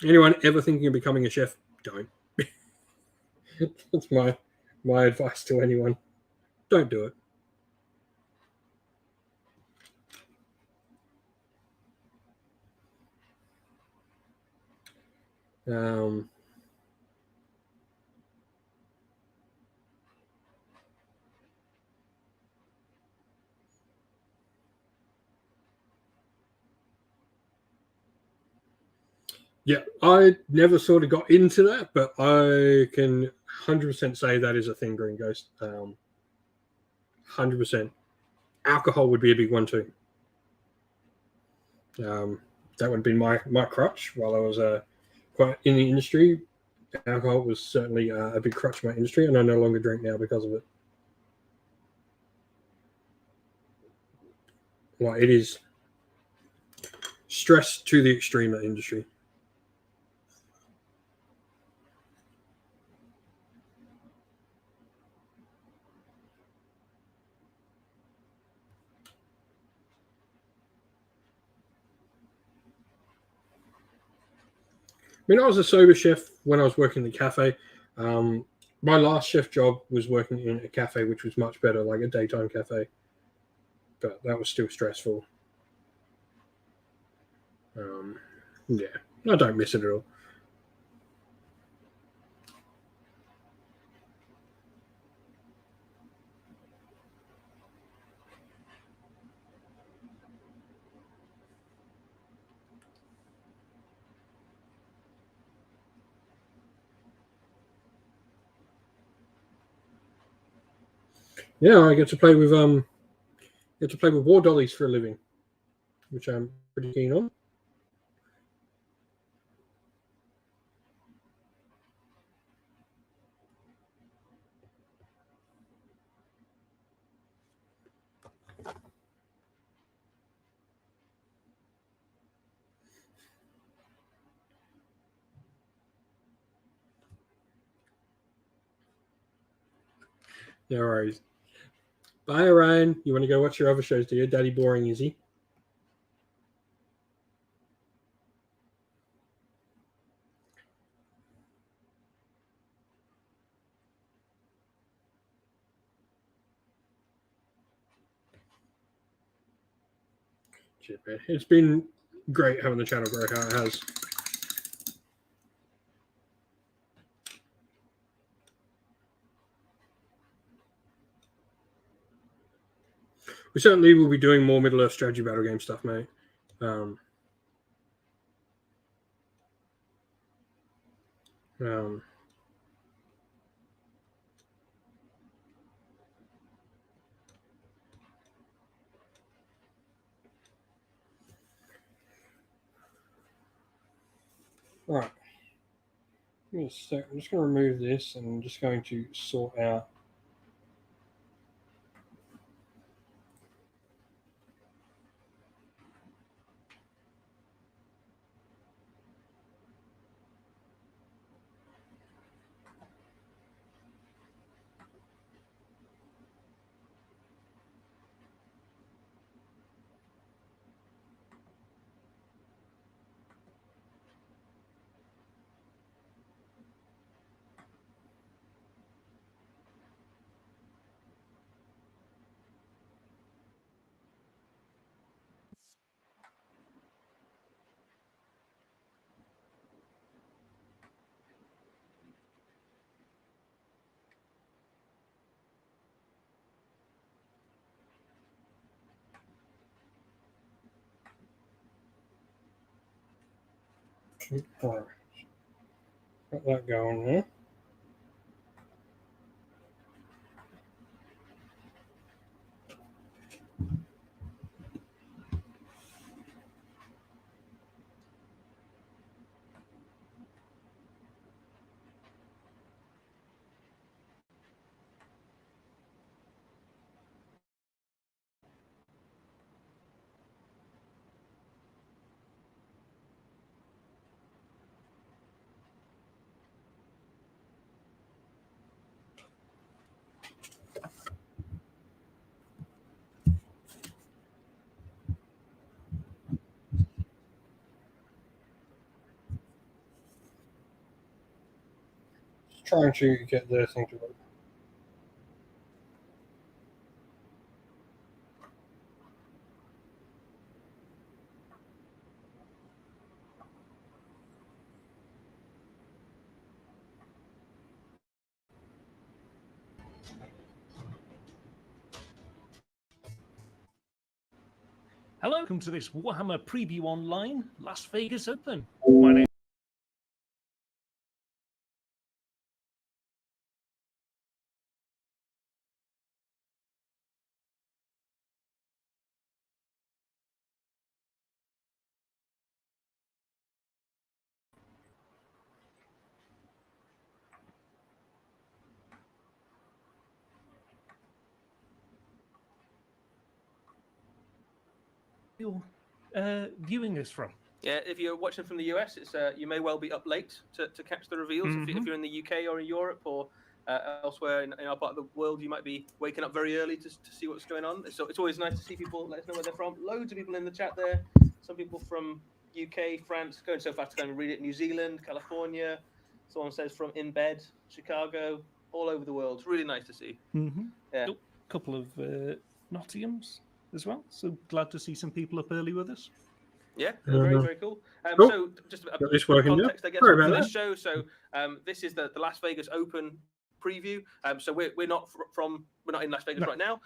Anyone ever thinking of becoming a chef, don't. That's my advice to anyone. Don't do it. Yeah, I never sort of got into that, but I can 100% say that is a thing, Green Ghost. 100%. Alcohol would be a big one too. That would have been my crutch while I was quite in the industry. Alcohol was certainly a big crutch in my industry, and I no longer drink now because of it. Well, it is stress to the extreme, that industry. I mean, I was a sober chef when I was working in the cafe. My last chef job was working in a cafe, which was much better, like a daytime cafe. But that was still stressful. Yeah, I don't miss it at all. Yeah, I get to play with war dollies for a living, which I'm pretty keen on. No worries. Bye, Ryan. You want to go watch your other shows, do you? Daddy boring, is he? Shit, man. It's been great having the channel grow how it has. We certainly will be doing more Middle Earth strategy battle game stuff, mate. Um, um, right. I'm just going to remove this and I'm just going to sort out. All right. Got that going there. trying to get their thing to work. Hello, welcome to this Warhammer Preview Online Las Vegas Open. My name you're viewing this from. Yeah, if you're watching from the US, it's you may well be up late to catch the reveals. If you're in the UK or in Europe or elsewhere in our part of the world, you might be waking up very early to see what's going on. So it's always nice to see people let us know where they're from. Loads of people in the chat there. Some people from UK, France, going so fast to kind of read it. New Zealand, California. Someone says from in bed, Chicago, all over the world. It's really nice to see. Yeah. A couple of Nottinghams as well. So glad to see some people up early with us. Yeah, very, very cool. Cool. So just a Got this bit of working now. context, I guess, Sorry for about this show. So this is the Las Vegas Open preview. So we're not we're not in Las Vegas right now.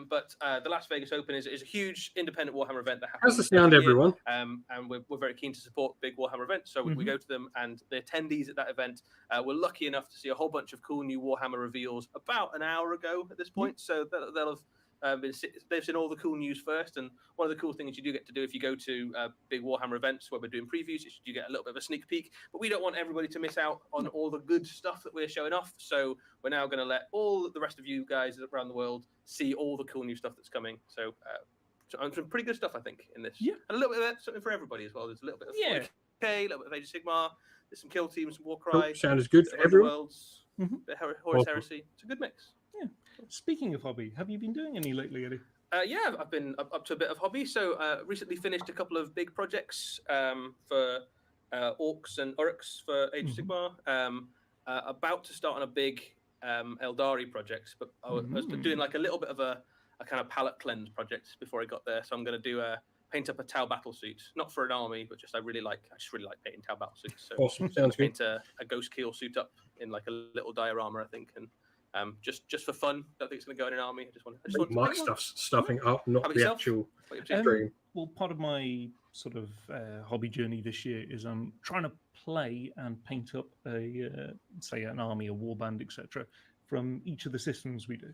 But the Las Vegas Open is a huge independent Warhammer event that happens. How's the sound, every year. everyone? And we're very keen to support big Warhammer events. So we go to them, and the attendees at that event were lucky enough to see a whole bunch of cool new Warhammer reveals about an hour ago at this point. So they'll have they've seen all the cool news first, and one of the cool things you do get to do if you go to big Warhammer events where we're doing previews is you get a little bit of a sneak peek, but we don't want everybody to miss out on all the good stuff that we're showing off, so we're now going to let all the rest of you guys around the world see all the cool new stuff that's coming. So some pretty good stuff, I think, in this. Yeah. And a little bit of something for everybody as well. There's a little bit of 40K, a little bit of Age of Sigmar, there's some Kill Teams, some Warcry. Cool. Sound is good for everyone. Underworlds, Horus Heresy. It's a good mix. Yeah. Speaking of hobby, have you been doing any lately, Eddie? Yeah, I've been up to a bit of hobby. So recently finished a couple of big projects for Orcs and Uruks for Age of Sigmar. About to start on a big Eldari project, but I was doing like a little bit of a kind of palette cleanse project before I got there. So I'm going to do paint up a Tau battle suit, not for an army, but just I just really like painting Tau battle suits. So Awesome, sounds good. paint a Ghost Keel suit up in like a little diorama, I think, and just for fun. Don't think it's going to go in an army. I just want Mark stuffing up, not the actual dream. Well, part of my sort of hobby journey this year is I'm trying to play and paint up say an army, a warband, etc. from each of the systems we do.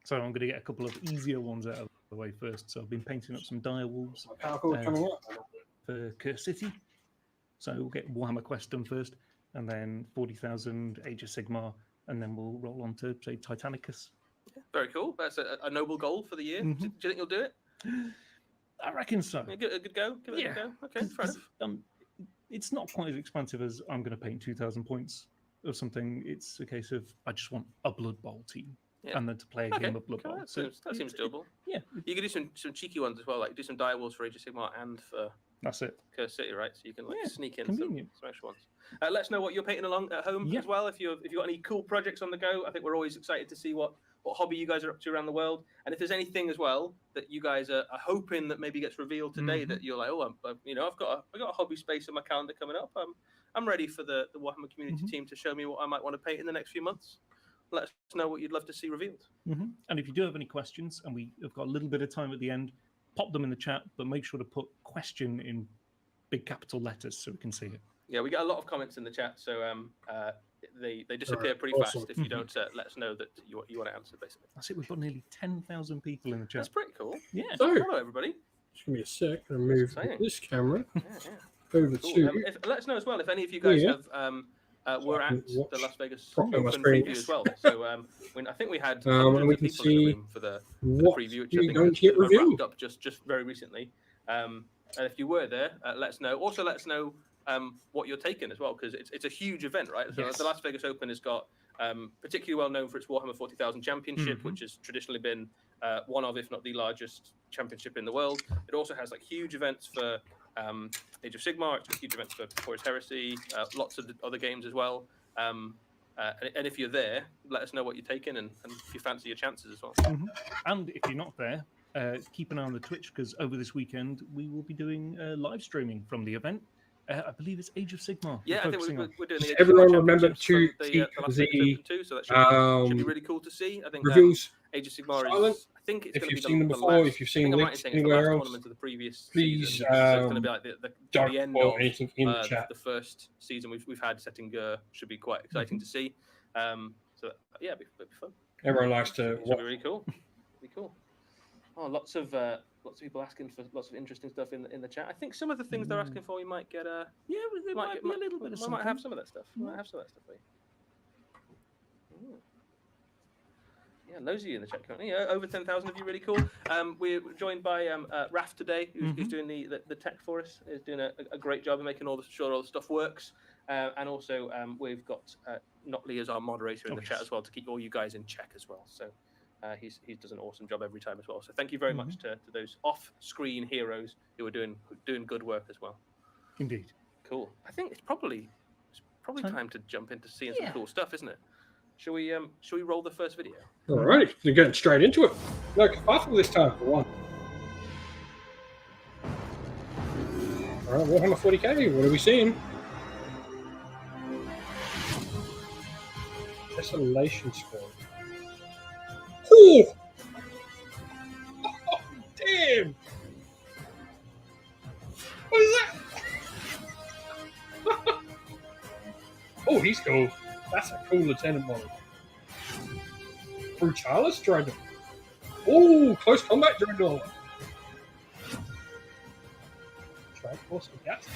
So I'm going to get a couple of easier ones out of the way first. So I've been painting up some direwolves coming up for Curse City. So we'll get Warhammer Quest done first, and then 40,000 Age of Sigmar, and then we'll roll on to, say, Titanicus. Yeah, very cool. That's a noble goal for the year. Do you think you'll do it? I reckon so. A good go? Give it a go? Okay, fair enough. It's not quite as expansive as I'm going to paint 2,000 points or something. It's a case of I just want a Blood Bowl team. Yeah. And then to play a game of Blood Bowl. That seems doable. Yeah. You could do some cheeky ones as well, like do some direwolves for Age of Sigmar and for That's it. Curse City, right? So you can sneak in some extra ones. Let us know what you're painting along at home as well. If you've got any cool projects on the go, I think we're always excited to see what hobby you guys are up to around the world. And if there's anything as well that you guys are hoping that maybe gets revealed today that you're like, I've got a hobby space in my calendar coming up. I'm ready for the Warhammer community team to show me what I might want to paint in the next few months. Let us know what you'd love to see revealed. And if you do have any questions, and we have got a little bit of time at the end, pop them in the chat, but make sure to put question in big capital letters so we can see it. Yeah, we get a lot of comments in the chat, so they disappear pretty fast if you don't let us know that you want to answer, basically. That's it. We've got nearly 10,000 people in the chat. That's pretty cool. Yeah. So, hello, everybody. Just give me a sec. I'm going to move this camera over cool. to... let us know as well if any of you guys have... we're at the Las Vegas Open preview as well. So I think we had and we can people see in the room for the preview, which I think going to get revealed. wrapped up just very recently. And if you were there, let us know. Also, let us know what you're taking as well, because it's a huge event, right? So the Las Vegas Open has got particularly well known for its Warhammer 40,000 championship, which has traditionally been one of, if not the largest championship in the world. It also has like huge events for Age of Sigmar. It's got huge events for Horus Heresy, lots of other games as well. And if you're there, let us know what you're taking and if you fancy your chances as well. And if you're not there, keep an eye on the Twitch, because over this weekend we will be doing live streaming from the event. I believe it's Age of Sigmar. Yeah, I think we're doing the everyone remember to the keep last open too, so that should be really cool to see. I think reviews Age of Sigmar silent. is. I think it's If going to you've be seen them the before, last, if you've seen links links the anywhere last else, tournament of the previous please season. So it's going to be like the end of anything in the chat. the first season we've had setting Ger. Should be quite exciting to see. So yeah, it'll be fun. Everyone likes to. Should be really cool. Be cool. Oh, lots of people asking for lots of interesting stuff in the chat. I think some of the things they're asking for, we might get a there might be a little bit of something. We might have some of that stuff. We might have some of that stuff for you. Yeah, loads of you in the chat currently. Over 10,000 of you, really cool. We're joined by Raf today, who's doing the tech for us. Is doing a great job of making sure all the stuff works. And also we've got Notley as our moderator in the chat as well to keep all you guys in check as well. So he does an awesome job every time as well. So thank you very much to those off-screen heroes who are doing good work as well. Indeed. Cool. I think it's probably time to jump into seeing some cool stuff, isn't it? Shall we roll the first video? All right, we're getting straight into it. No kerfuffle this time for one. All right, Warhammer 40k. What are we seeing? Desolation Squad. Oh! Oh, damn! What is that? Oh, he's cool. That's a cool lieutenant model. Brutalis Dreadnought. Oh, close combat Dreadnought. Triforce Aghast.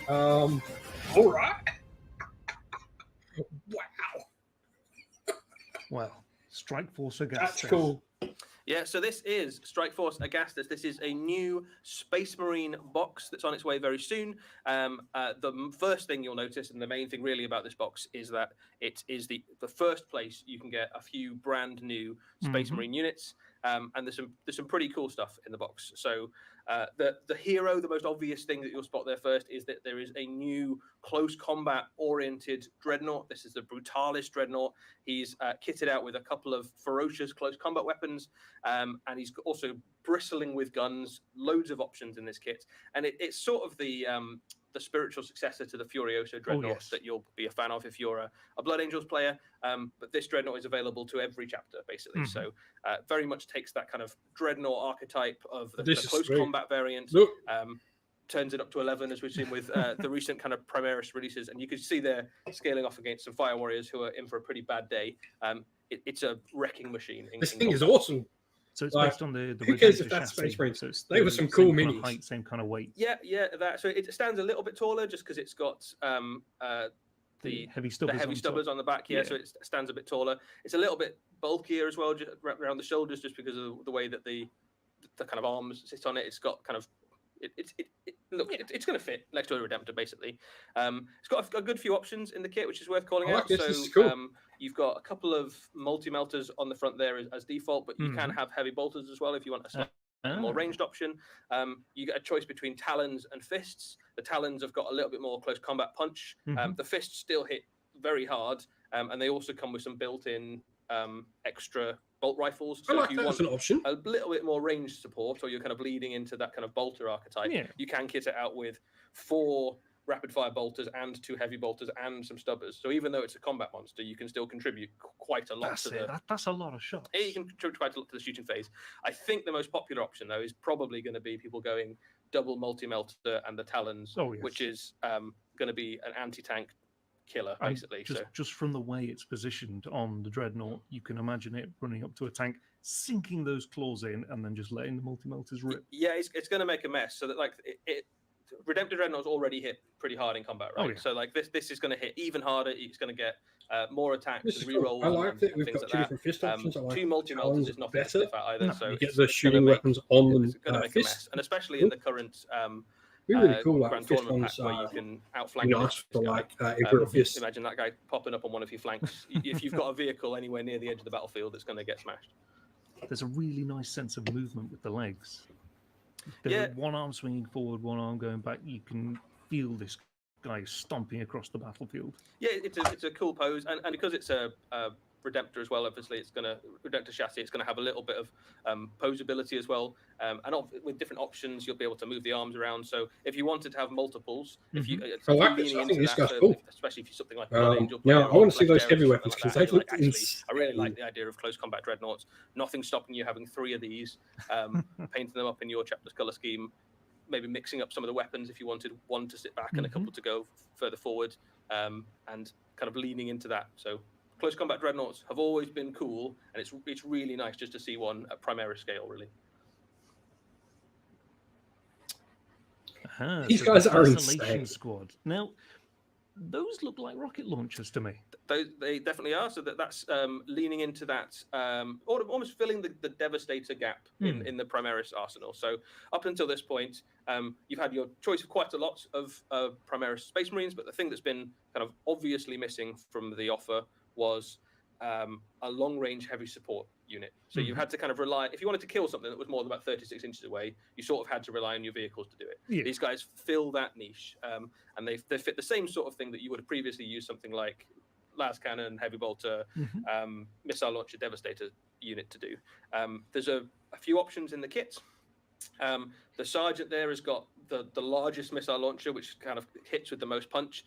All right. Wow. Strike Force Aghast. That's cool. Yeah, so this is Strike Force Aghastus. This is a new Space Marine box that's on its way very soon. The first thing you'll notice, and the main thing really about this box, is that it is the first place you can get a few brand new Space Marine units. And there's some pretty cool stuff in the box. So the hero, the most obvious thing that you'll spot there first is that there is a new close combat oriented Dreadnought. This is the Brutalis Dreadnought. He's kitted out with a couple of ferocious close combat weapons, and he's also bristling with guns. Loads of options in this kit, and it's sort of the spiritual successor to the Furioso Dreadnought that you'll be a fan of if you're a Blood Angels player. But this Dreadnought is available to every chapter, basically. So very much takes that kind of Dreadnought archetype of the close combat variant, turns it up to 11, as we've seen with the recent kind of Primaris releases. And you can see they're scaling off against some Fire Warriors who are in for a pretty bad day. It's a wrecking machine. This thing is awesome. So it's based on the who cares if that's Space Marine? So it's they were some cool minis. minis. Height, same kind of weight. Yeah, that. So it stands a little bit taller just because it's got the heavy stubbers on the back. Yeah, so it stands a bit taller. It's a little bit bulkier as well, just around the shoulders, just because of the way that the kind of arms sit on it. It's got kind of it's going to fit next to a Redemptor, basically. It's got a good few options in the kit, which is worth calling out. This is cool. You've got a couple of multi-melters on the front there as default, but you can have heavy bolters as well if you want a slightly more ranged option. You get a choice between Talons and Fists. The Talons have got a little bit more close combat punch. The Fists still hit very hard, and they also come with some built-in extra bolt rifles. So if you want an option. A little bit more range support, or you're kind of bleeding into that kind of bolter archetype, you can kit it out with 4 rapid fire bolters and 2 heavy bolters and some stubbers. So even though it's a combat monster, you can still contribute quite a lot that's a lot of shots. Yeah, you can contribute quite a lot to the shooting phase. I think the most popular option though is probably going to be people going double multi-melter and the Talons, which is going to be an anti-tank killer, basically. Just from the way it's positioned on the Dreadnought, you can imagine it running up to a tank, sinking those claws in, and then just letting the multi-melters rip. Yeah, it's going to make a mess. So that Redemptor Dreadnought's already hit pretty hard in combat, right? So like this is going to hit even harder. It's going to get more attacks and rerolls. I like it. We've got 2 different fist options. I like 2 multi-melters is not better either. No. So you get the shooting weapons on them. It's going to make a mess, and especially in the current really cool Grand Tournament pack where you can outflank Imperial Fist. Imagine that guy popping up on one of your flanks. If you've got a vehicle anywhere near the edge of the battlefield, it's going to get smashed. There's a really nice sense of movement with the legs. One arm swinging forward, one arm going back. You can feel this guy stomping across the battlefield. Yeah, it's a cool pose, and because it's a Redemptor as well, obviously it's going to Redemptor chassis. It's going to have a little bit of posability as well, and with different options, you'll be able to move the arms around. So if you wanted to have multiples, if you I like this. I think this guy's cool. Especially if you're something like Blood Angel, yeah, I want to see those Legendary heavy or weapons something because like they that, look actually, insane. I really like the idea of close combat dreadnoughts. Nothing stopping you having 3 of these, painting them up in your chapter's color scheme. Maybe mixing up some of the weapons if you wanted one to sit back and a couple to go further forward, and kind of leaning into that. So close combat dreadnoughts have always been cool, and it's really nice just to see one at Primaris scale, really. These so guys the are Isolation insane. Squad. Now, those look like rocket launchers to me. They definitely are. So that's leaning into that, almost filling the Devastator gap in the Primaris arsenal. So up until this point, you've had your choice of quite a lot of Primaris Space Marines, but the thing that's been kind of obviously missing from the offer was a long-range heavy support unit. So you had to kind of rely, if you wanted to kill something that was more than about 36 inches away, you sort of had to rely on your vehicles to do it. Yeah. These guys fill that niche, and they fit the same sort of thing that you would have previously used something like las cannon, heavy bolter, missile launcher, devastator unit to do. There's a few options in the kit. The sergeant there has got the largest missile launcher, which kind of hits with the most punch,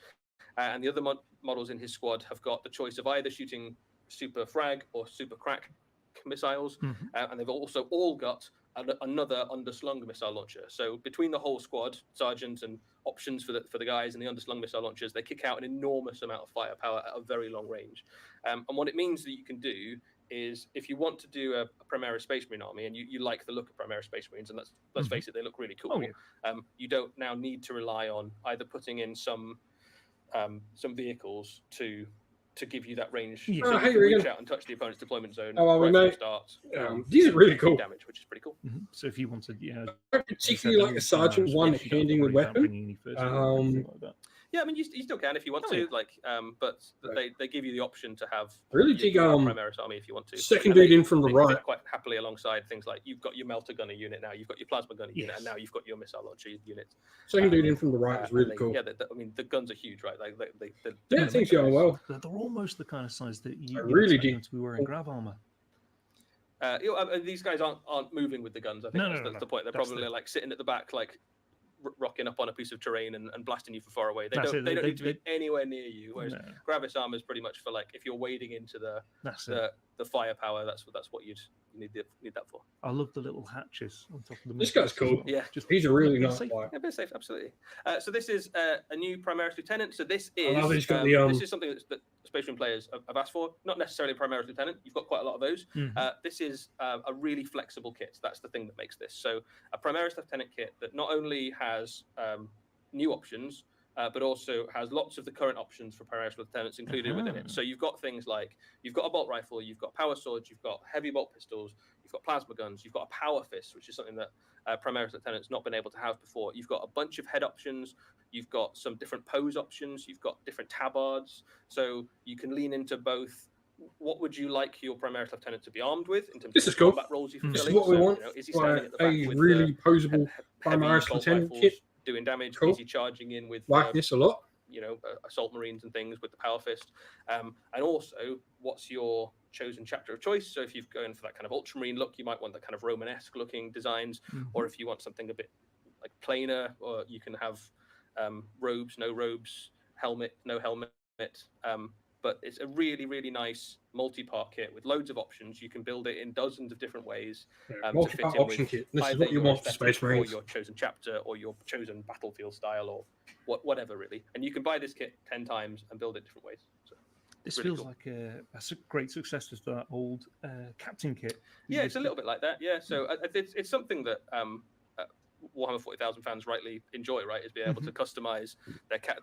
and the other models in his squad have got the choice of either shooting super frag or super crack missiles, and they've also all got another underslung missile launcher. So between the whole squad, sergeants and options for the guys and the underslung missile launchers, they kick out an enormous amount of firepower at a very long range. And what it means that you can do is, if you want to do a Primaris Space Marine army and you like the look of Primaris Space Marines, and let's face it, they look really cool. You don't now need to rely on either putting in some vehicles to give you that range. So you can reach out and touch the opponent's deployment zone right from the start. These are really cool. Damage, which is pretty cool. So if you wanted, I particularly like the sergeant one handing the weapon. Yeah, I mean, you still can if you want to, but they give you the option to have really dig Primaris army if you want to. Second dude in from the right, quite happily alongside things like you've got your melter gunner unit now, you've got your plasma gunner unit, and now you've got your missile launcher unit. Second dude in from the right is really cool. Yeah, I mean, the guns are huge, right? Things going well. They're almost the kind of size that you really expect them to be wearing grav armor. These guys aren't moving with the guns. I think that's the point. They're probably like sitting at the back, like rocking up on a piece of terrain and blasting you from far away. They don't need to be anywhere near you. Whereas Gravis armor is pretty much for like if you're wading into the firepower. That's what you'd need that for. I love the little hatches on top of the. This guy's cool. Yeah, he's a really nice guy. Yeah, bit safe, absolutely. So this is a new Primaris Lieutenant. So this is this is something that Space Marine players have asked for. Not necessarily Primaris Lieutenant. You've got quite a lot of those. This is a really flexible kit. That's the thing that makes this. So a Primaris Lieutenant kit that not only has new options, but also has lots of the current options for Primaris Lieutenants included within it. So you've got things like, you've got a bolt rifle, you've got power swords, you've got heavy bolt pistols, you've got plasma guns, you've got a power fist, which is something that Primaris Lieutenants not been able to have before. You've got a bunch of head options, you've got some different pose options, you've got different tabards, so you can lean into both. What would you like your Primaris Lieutenant to be armed with in terms of combat roles you fulfill? This is what we want. Is he standing at the back with really posable Primaris Lieutenant kit? Doing damage, cool. Is he charging in with like this a lot? Assault Marines and things with the Power Fist, and also what's your chosen chapter of choice? So if you're going for that kind of Ultramarine look, you might want that kind of Romanesque looking designs, or if you want something a bit like plainer, or you can have robes, no robes, helmet, no helmet. But it's a really, really nice multi-part kit with loads of options. You can build it in dozens of different ways. Multi-part option kit. This is what you want for Space Marines. Or your chosen chapter, or your chosen battlefield style, or whatever, really. And you can buy this kit 10 times and build it different ways. So this feels like a great successor to that old Captain kit. Yeah, it's a little bit like that. Yeah, so it's something that Warhammer 40,000 fans rightly enjoy, right? Is being able to customize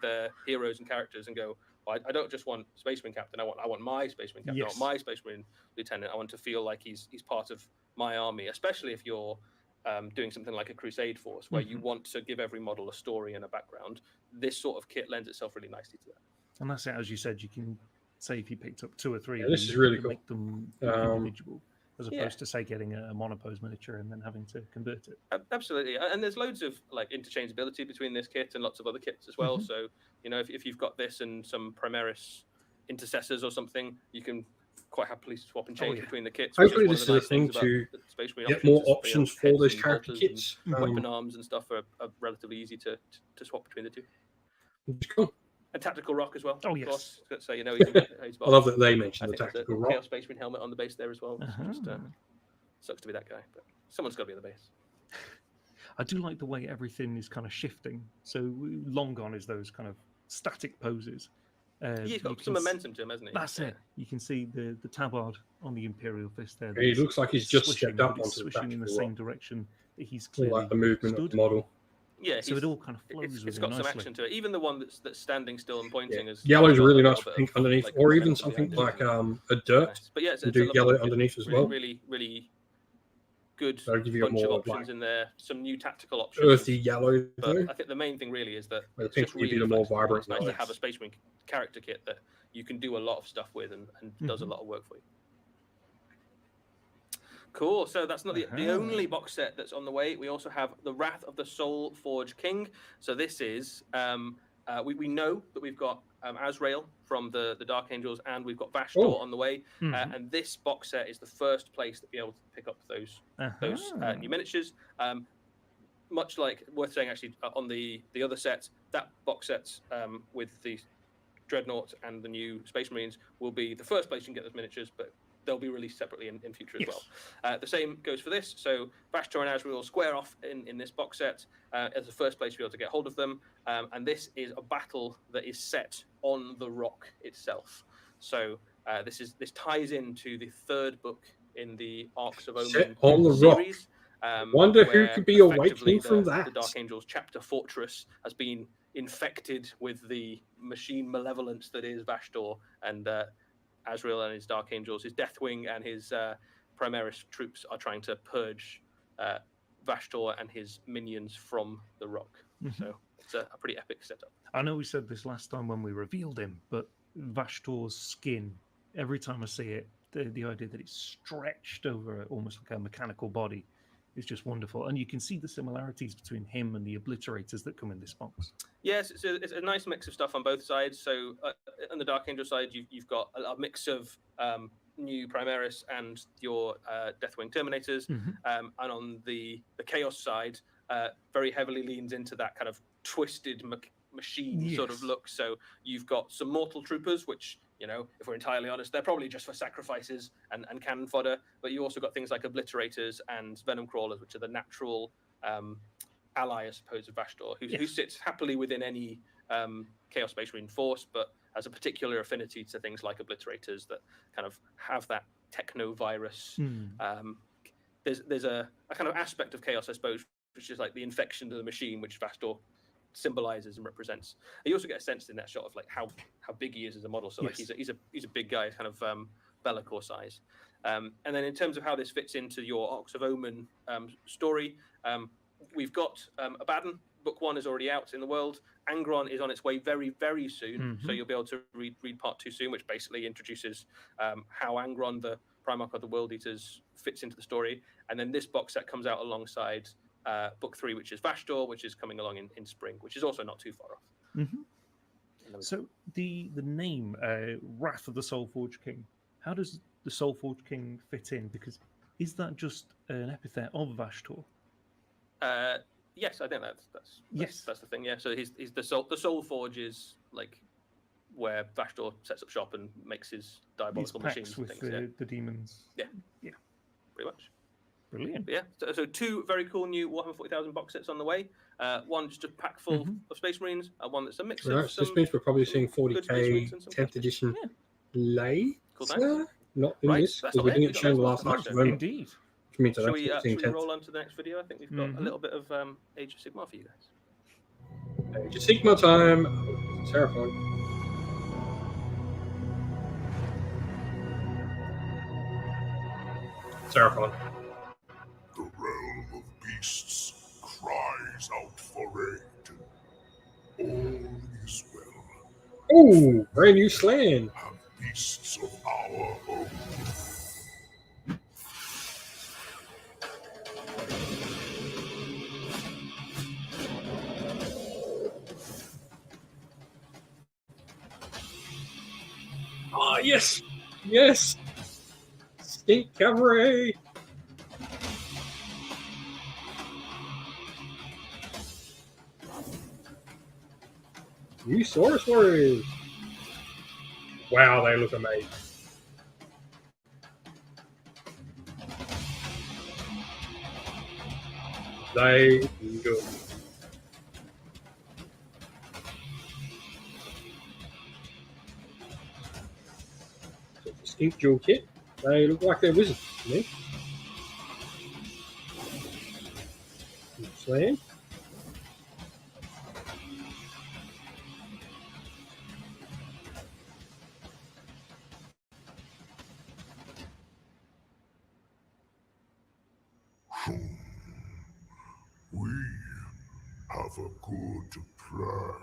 their heroes and characters and go, I don't just want Space Marine Captain. I want my Space Marine Captain. I want my Space Marine Lieutenant. I want to feel like he's part of my army, especially if you're doing something like a Crusade Force, where you want to give every model a story and a background. This sort of kit lends itself really nicely to that. And that's it, as you said. You can say if you picked up 2 or 3, this is really cool. Make them individual. as opposed to say getting a monopose miniature and then having to convert it. Absolutely, and there's loads of like interchangeability between this kit and lots of other kits as well. So you know, if you've got this and some Primaris intercessors or something, you can quite happily swap and change between the kits. Hopefully this is a thing to get more options for those character kits. Weapon arms and stuff are relatively easy to swap between the two. Cool. And tactical rock as well. Oh, yes. So you know, you can, I love that they mentioned the tactical rock. Chaos Space Marine helmet on the base there as well. Just sucks to be that guy, but someone's got to be at the base. I do like the way everything is kind of shifting. So long gone is those kind of static poses. He's got some momentum to him, hasn't he? That's it. You can see the tabard on the Imperial Fist there. He looks like he's just stepped up onto the swishing in the same direction. He's clearly like the movement of the model. Yeah, so it all kind of flows. It's got some action to it. Even the one that's standing still and pointing is yellow's really nice pink underneath, like, or even something like a dirt. Nice. But yeah, it's do yellow underneath as well. Really good. That'll give you bunch more of options like in there. Some new tactical options. Earthy yellow. But I think the main thing really is that the pink will give you the more vibrant. It's nice to have a Space Marine character kit that you can do a lot of stuff with and does a lot of work for you. Cool. So that's not the only box set that's on the way. We also have the Wrath of the Soul Forge King. So this is we know that we've got Azrael from the Dark Angels, and we've got Vashtor on the way. And this box set is the first place to be able to pick up those new miniatures. Much like worth saying actually on the other set, that box set with the Dreadnought and the new Space Marines will be the first place you can get those miniatures, but they'll be released separately in future as well. The same goes for this. So Vashtor and Azrael square off in this box set as the first place to be able to get hold of them. And this is a battle that is set on the rock itself. So this ties into the third book in the Arcs of Omen set on the series. Wonder who could be awakening from that. The Dark Angels chapter Fortress has been infected with the machine malevolence that is Vashtor, and Azrael and his Dark Angels, his Deathwing and his Primaris troops are trying to purge Vashtor and his minions from the rock. So it's a pretty epic setup. I know we said this last time when we revealed him, but Vashtor's skin, every time I see it, the idea that it's stretched over almost like a mechanical body is just wonderful. And you can see the similarities between him and the obliterators that come in this box. Yes, it's a nice mix of stuff on both sides. So on the Dark Angel side, you've got a mix of new Primaris and your Deathwing Terminators. And on the Chaos side, very heavily leans into that kind of twisted machine sort of look. So you've got some Mortal Troopers, which, you know, if we're entirely honest, they're probably just for sacrifices and cannon fodder. But you also got things like Obliterators and Venom Crawlers, which are the natural ally, I suppose, of Vashtor, who sits happily within any Chaos Space Marine force, but has a particular affinity to things like Obliterators that kind of have that techno virus. There's a kind of aspect of Chaos, I suppose, which is like the infection to the machine, which Vashtor symbolizes and represents. You also get a sense in that shot of like how big he is as a model. So like he's a big guy, kind of Be'lakor size. And then in terms of how this fits into your Arcs of Omen story, we've got Abaddon. Book 1 is already out in the world. Angron is on its way very, very soon. So you'll be able to read part 2 soon, which basically introduces how Angron, the Primarch of the World Eaters, fits into the story. And then this box set comes out alongside Book 3, which is Vashtor, which is coming along in spring, which is also not too far off. So the name Wrath of the Soulforge King, how does the Soulforge King fit in? Because is that just an epithet of Vashtor? Yes, I think that's the thing. Yeah, so he's the Soulforge is like where Vashtor sets up shop and makes his diabolical machines with and things. The demons. Yeah, pretty much. Brilliant. But yeah, so 2 very cool new Warhammer 40,000 box sets on the way. One just a pack full of Space Marines, and one that's a mix of some. This means we're probably seeing 40k 10th edition later. Cool, not in this, because we didn't get shown the last Arcs of Omen. Indeed. Which means Shall we roll on to the next video? I think we've got a little bit of Age of Sigmar for you guys. Age of Sigmar time. Seraphon. Seraphon. The realm of beasts cries out for aid. All is well. Oh, brand new Slan. Have beasts of our own. yes! Yes! Skink Cavalry! New Horus Warriors! Wow, they look amazing. They look. So the Skink Dual Kit, they look like they're wizards to me. Slam. We have a good plan.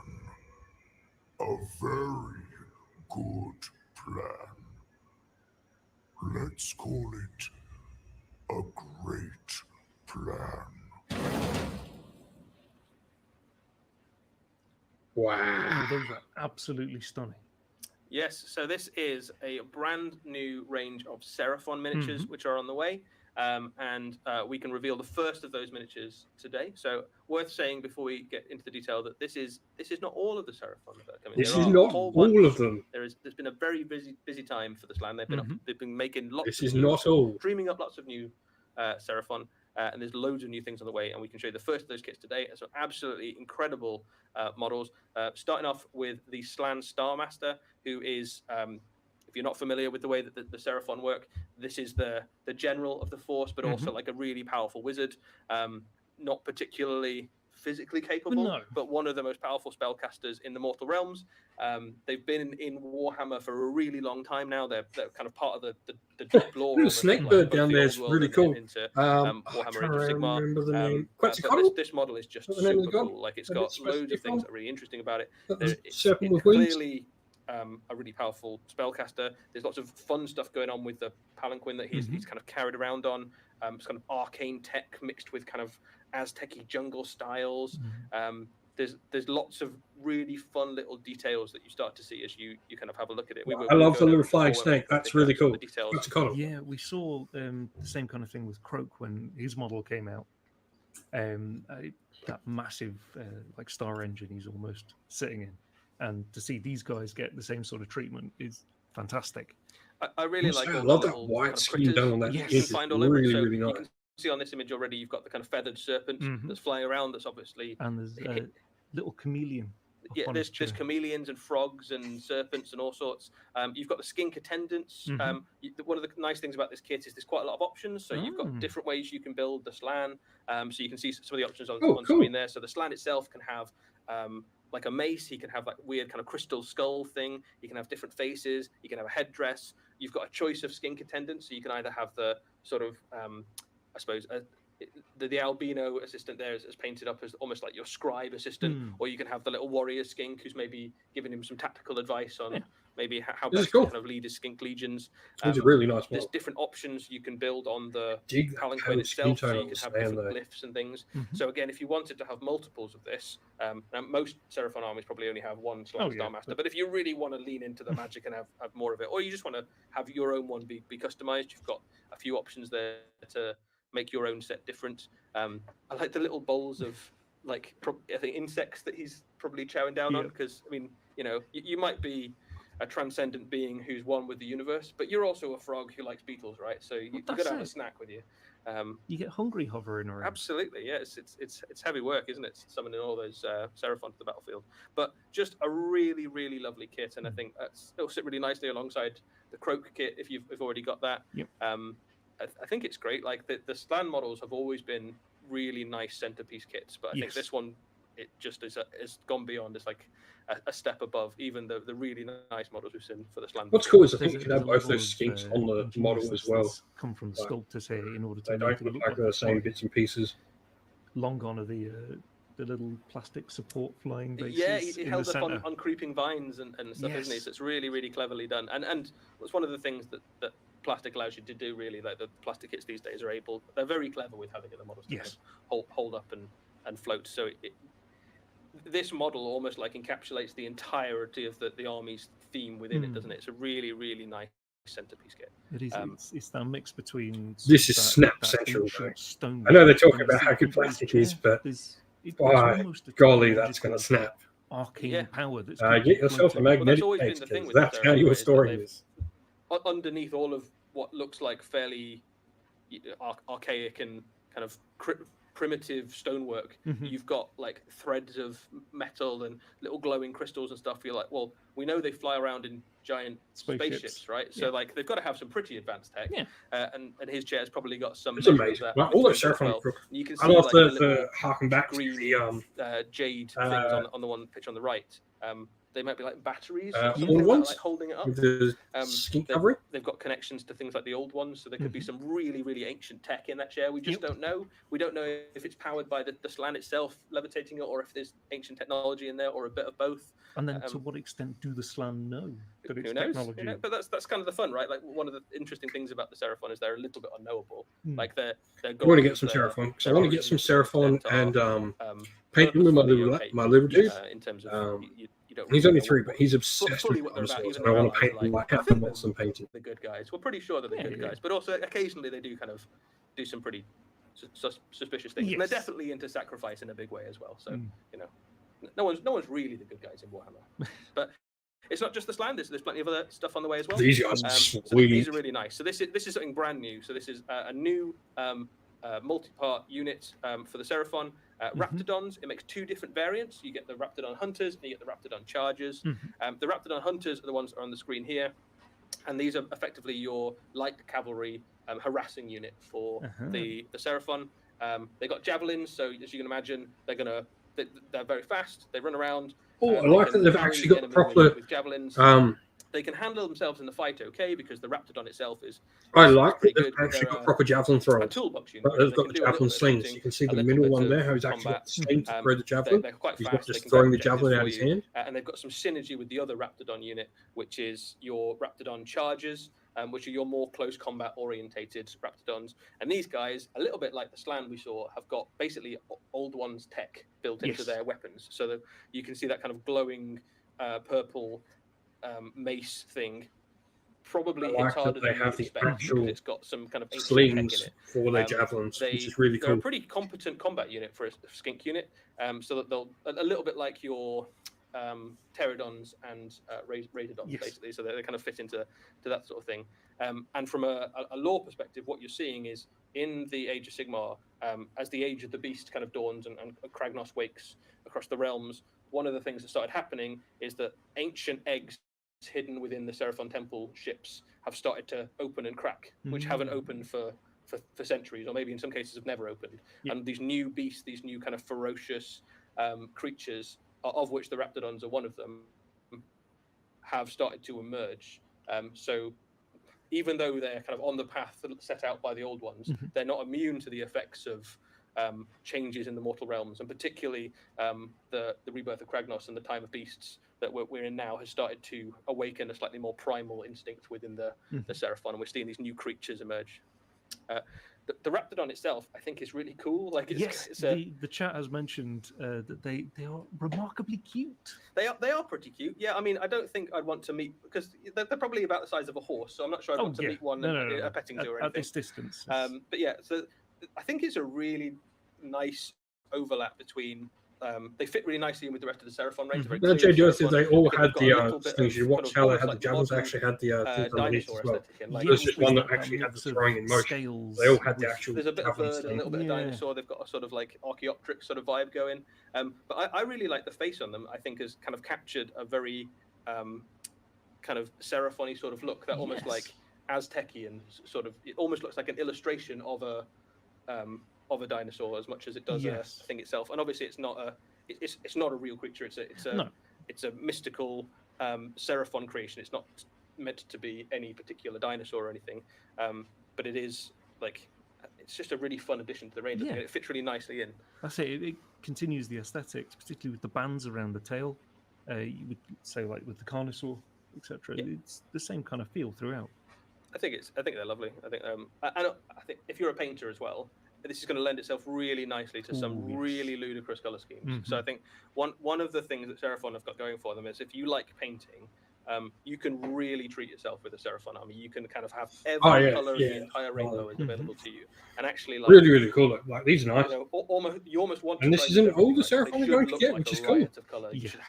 A very good plan. Let's call it a great plan. Wow. Those are absolutely stunning. Yes, so this is a brand new range of Seraphon miniatures which are on the way. And we can reveal the first of those miniatures today. So worth saying before we get into the detail that this is not all of the Seraphon that are coming. This There is are a not whole all bunch. of them. There's been a very busy time for this land. They've been making lots. This of is new, not all. dreaming up lots of new Seraphon, and there's loads of new things on the way. And we can show you the first of those kits today. So absolutely incredible models. Starting off with the Slan Starmaster, who is. If you're not familiar with the way that the Seraphon work, this is the general of the force, but also like a really powerful wizard. Not particularly physically capable, but one of the most powerful spellcasters in the mortal realms. They've been in Warhammer for a really long time now. They're kind of part of the deep lore. Little snake bird down there is really cool. Into I Warhammer can't Age of Sigmar. remember the name. But this model is just super cool. Like it's got loads of things that are really interesting about it. It's clearly a really powerful spellcaster. There's lots of fun stuff going on with the palanquin that he's kind of carried around on. It's kind of arcane tech mixed with kind of Aztec-y jungle styles. There's lots of really fun little details that you start to see as you kind of have a look at it. I love the little flying snake. That's really cool. Yeah, we saw the same kind of thing with Croak when his model came out. That massive like star engine he's almost sitting in. And to see these guys get the same sort of treatment is fantastic. I really like. I love that white skin done on that. Yes. It's really, so really nice. You can see on this image already. You've got the kind of feathered serpent that's flying around. That's obviously and there's a little chameleon. Yeah, there's chameleons and frogs and serpents and all sorts. You've got the skink attendants. One of the nice things about this kit is there's quite a lot of options. So you've got different ways you can build the slan. So you can see some of the options on screen there. So the slan itself can have like a mace. He can have like weird kind of crystal skull thing. You can have different faces. You can have a headdress. You've got a choice of skink attendants. So you can either have the sort of, I suppose, the albino assistant there is painted up as almost like your scribe assistant, or you can have the little warrior skink who's maybe giving him some tactical advice on maybe how best to kind of lead his skink legions. It's a really nice model. There's different options you can build on the palanquin itself, so you can have different glyphs and things. So again, if you wanted to have multiples of this, now most Seraphon armies probably only have one Starmaster, but if you really want to lean into the magic and have more of it, or you just want to have your own one be customized, you've got a few options there to make your own set different. I like the little bowls of like I think insects that he's probably chowing down on, because I mean, you know, you might be a transcendent being who's one with the universe, but you're also a frog who likes beetles, right? So you've got to have a snack with you. You get hungry hovering around. Absolutely, yeah. It's heavy work, isn't it? Summoning all those Seraphon to the battlefield. But just a really, really lovely kit, and I think it'll sit really nicely alongside the Croak kit if you've already got that. I think it's great. Like the Slan models have always been really nice centerpiece kits, but I think this one, it just is gone beyond. It's like a step above even the really nice models we've seen for the Slan. What's cool is I think you can have both those skinks on the model as well. Come from the sculptors here in order to they don't look like the same bits and pieces. Long gone are the little plastic support flying bases. Yeah, he held up on creeping vines and stuff, isn't he? So it's really, really cleverly done. And it's one of the things that plastic allows you to do, really. Like the plastic kits these days they're very clever with how they get the models to hold up and float. So this model almost like encapsulates the entirety of the army's theme within it, doesn't it? It's a really, really nice centerpiece kit. It is. It's that mix between. This is Snap Central, though. I know they're talking about how good plastic is, but by golly, that's going to snap. Arcane power. That's get yourself a magnetic plate, because that's how you're storing this. Underneath all of what looks like fairly archaic and kind of primitive stonework, you've got like threads of metal and little glowing crystals and stuff. You're like, well, we know they fly around in giant spaceships, right? So like they've got to have some pretty advanced tech. And his chair's probably got some. It's amazing. Well, all those Seraphon. You can see I love the harken back green, to the jade things on the one picture on the right. They might be like batteries, old ones, like holding it up. Skin covering. They've got connections to things like the old ones, so there could be some really, really ancient tech in that chair. We just don't know. We don't know if it's powered by the slan itself levitating it, or if there's ancient technology in there, or a bit of both. And then, to what extent do the slan know that it's who knows? technology? You know, but that's kind of the fun, right? Like one of the interesting things about the Seraphon is they're a little bit unknowable. Like they're I want to get some Seraphon. I want to get some Seraphon and paint him with my little dude. In terms of he's only 3, but he's obsessed with dinosaurs, and I want to paint him like half the Watson painted. The good guys. We're pretty sure they're the good guys, but also occasionally they do kind of do some pretty suspicious things. And they're definitely into sacrifice in a big way as well. So you know, no one's really the good guys in Warhammer. But it's not just the slan. There's plenty of other stuff on the way as well. These guys are sweet. So these are really nice. So this is something brand new. So this is a new multi-part unit for the Seraphon. Raptidons, it makes 2 different variants. You get the Raptidon Hunters and you get the Raptidon Chargers. The Raptidon Hunters are the ones that are on the screen here. And these are effectively your light cavalry harassing unit for the Seraphon. They got javelins, so as you can imagine, they're very fast. They run around. I like that they've actually got proper with javelins. They can handle themselves in the fight okay, because the Raptidon itself is. I like that they've actually got proper javelin throwers. Toolbox unit. They've got the javelin slings. You can see the middle one there, how he's actually got the sling to throw the javelin. They're quite he's fast. not just throwing the javelin out of his hand. And they've got some synergy with the other Raptidon unit, which is your Raptidon Chargers, which are your more close combat orientated Raptidons. And these guys, a little bit like the slan we saw, have got basically old ones tech built into their weapons. So that you can see that kind of glowing purple mace thing. Probably I like it's harder that they than have you the expect, actual because it's got some kind of slings tech in it. for their javelins, which is really They're cool. a pretty competent combat unit for a skink unit, so that they'll a little bit like your pterodons and raidodons, basically. So they kind of fit into that sort of thing. And from a lore perspective, what you're seeing is in the Age of Sigmar, as the Age of the Beast kind of dawns and Kragnos wakes across the realms, one of the things that started happening is that ancient eggs hidden within the Seraphon Temple ships have started to open and crack, which haven't opened for centuries, or maybe in some cases have never opened. And these new beasts, these new kind of ferocious creatures, of which the Raptidons are one of them, have started to emerge. So even though they're kind of on the path set out by the old ones, they're not immune to the effects of changes in the mortal realms, and particularly the rebirth of Kragnos and the time of beasts that we're in now has started to awaken a slightly more primal instinct within the Seraphon, and we're seeing these new creatures emerge. The Raptidon itself, I think, is really cool. Like, the chat has mentioned that they are remarkably cute. They are pretty cute. Yeah, I mean, I don't think I'd want to meet, because they're probably about the size of a horse, so I'm not sure I'd want to meet one at a petting zoo or anything. At this distance. But yeah, so I think it's a really nice overlap between. They fit really nicely in with the rest of the Seraphon range. No, Jay Joseph, they all had the things. You watch how they had the javelins, actually had the things on the beast as well. There's just one that actually had the throwing in motion. They all had the actual. There's a bit of bird and a little bit of dinosaur. They've got a sort of like Archaeopteryx sort of vibe going. But I really like the face on them. I think has kind of captured a very kind of Seraphon-y sort of look. That almost like Aztecian sort of. It almost looks like an illustration of a dinosaur as much as it does a thing itself. And obviously it's not a real creature. It's a mystical Seraphon creation. It's not meant to be any particular dinosaur or anything. But it is like, it's just a really fun addition to the range. It fits really nicely in. That's it. It continues the aesthetics, particularly with the bands around the tail. You would say like with the Carnosaur, etc. It's the same kind of feel throughout. I think they're lovely. I think if you're a painter as well, this is going to lend itself really nicely to some really ludicrous color schemes. So I think one of the things that Seraphon have got going for them is, if you like painting, you can really treat yourself with a Seraphon army. You can kind of have every color of the entire rainbow is available to you, and actually, like, really cool. Like these are nice. You know, you almost want. And to this try is and an older everything, like, Seraphon they you're going should to get, look which like is a cool. riot of color. You should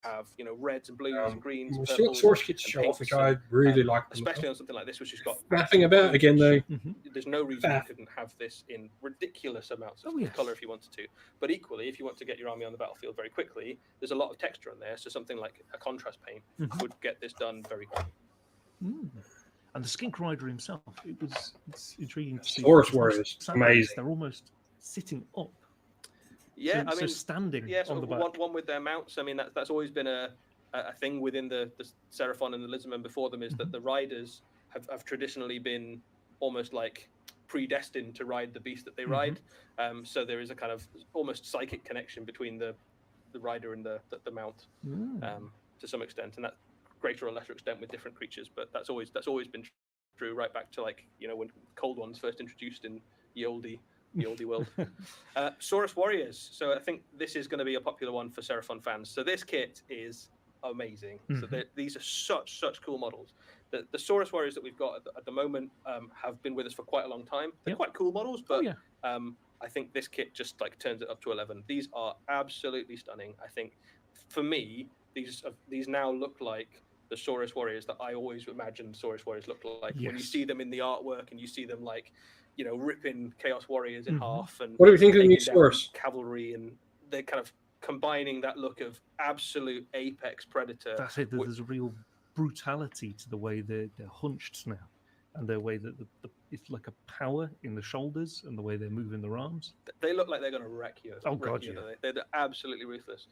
have, you know, reds and blues and greens, purples, Source Kit's show off, which I really like, especially on something like this, which has got faffing about again though. There's no reason you couldn't have this in ridiculous amounts of color if you wanted to. But equally, if you want to get your army on the battlefield very quickly, there's a lot of texture on there. So something like a contrast paint would get this done very quickly. And the Skink Rider himself, it's intriguing to see. Horus Warriors, amazing. They're almost sitting up. Yeah, so, I mean, standing on the back. One with their mounts. I mean, that's always been a thing within the Seraphon and the Lizardmen before them, is that the riders have traditionally been almost like predestined to ride the beast that they ride. So there is a kind of almost psychic connection between the rider and the mount to some extent, and that greater or lesser extent with different creatures. But that's always been true right back to, like, you know, when Cold Ones first introduced in the oldie world. Saurus Warriors. So I think this is going to be a popular one for Seraphon fans. So this kit is amazing. So these are such cool models. The Saurus Warriors that we've got at the moment have been with us for quite a long time. They're quite cool models, but I think this kit just like turns it up to 11. These are absolutely stunning. I think for me, these now look like the Saurus Warriors that I always imagined Saurus Warriors looked like. When you see them in the artwork and you see them, like, you know, ripping Chaos Warriors in half. And what do you think of the new Saurus? Cavalry, and they're kind of combining that look of absolute apex predator. That's it. There's a real brutality to the way they're hunched now, and the way that it's like a power in the shoulders and the way they're moving their arms. They look like they're going to wreck you. They're absolutely ruthless.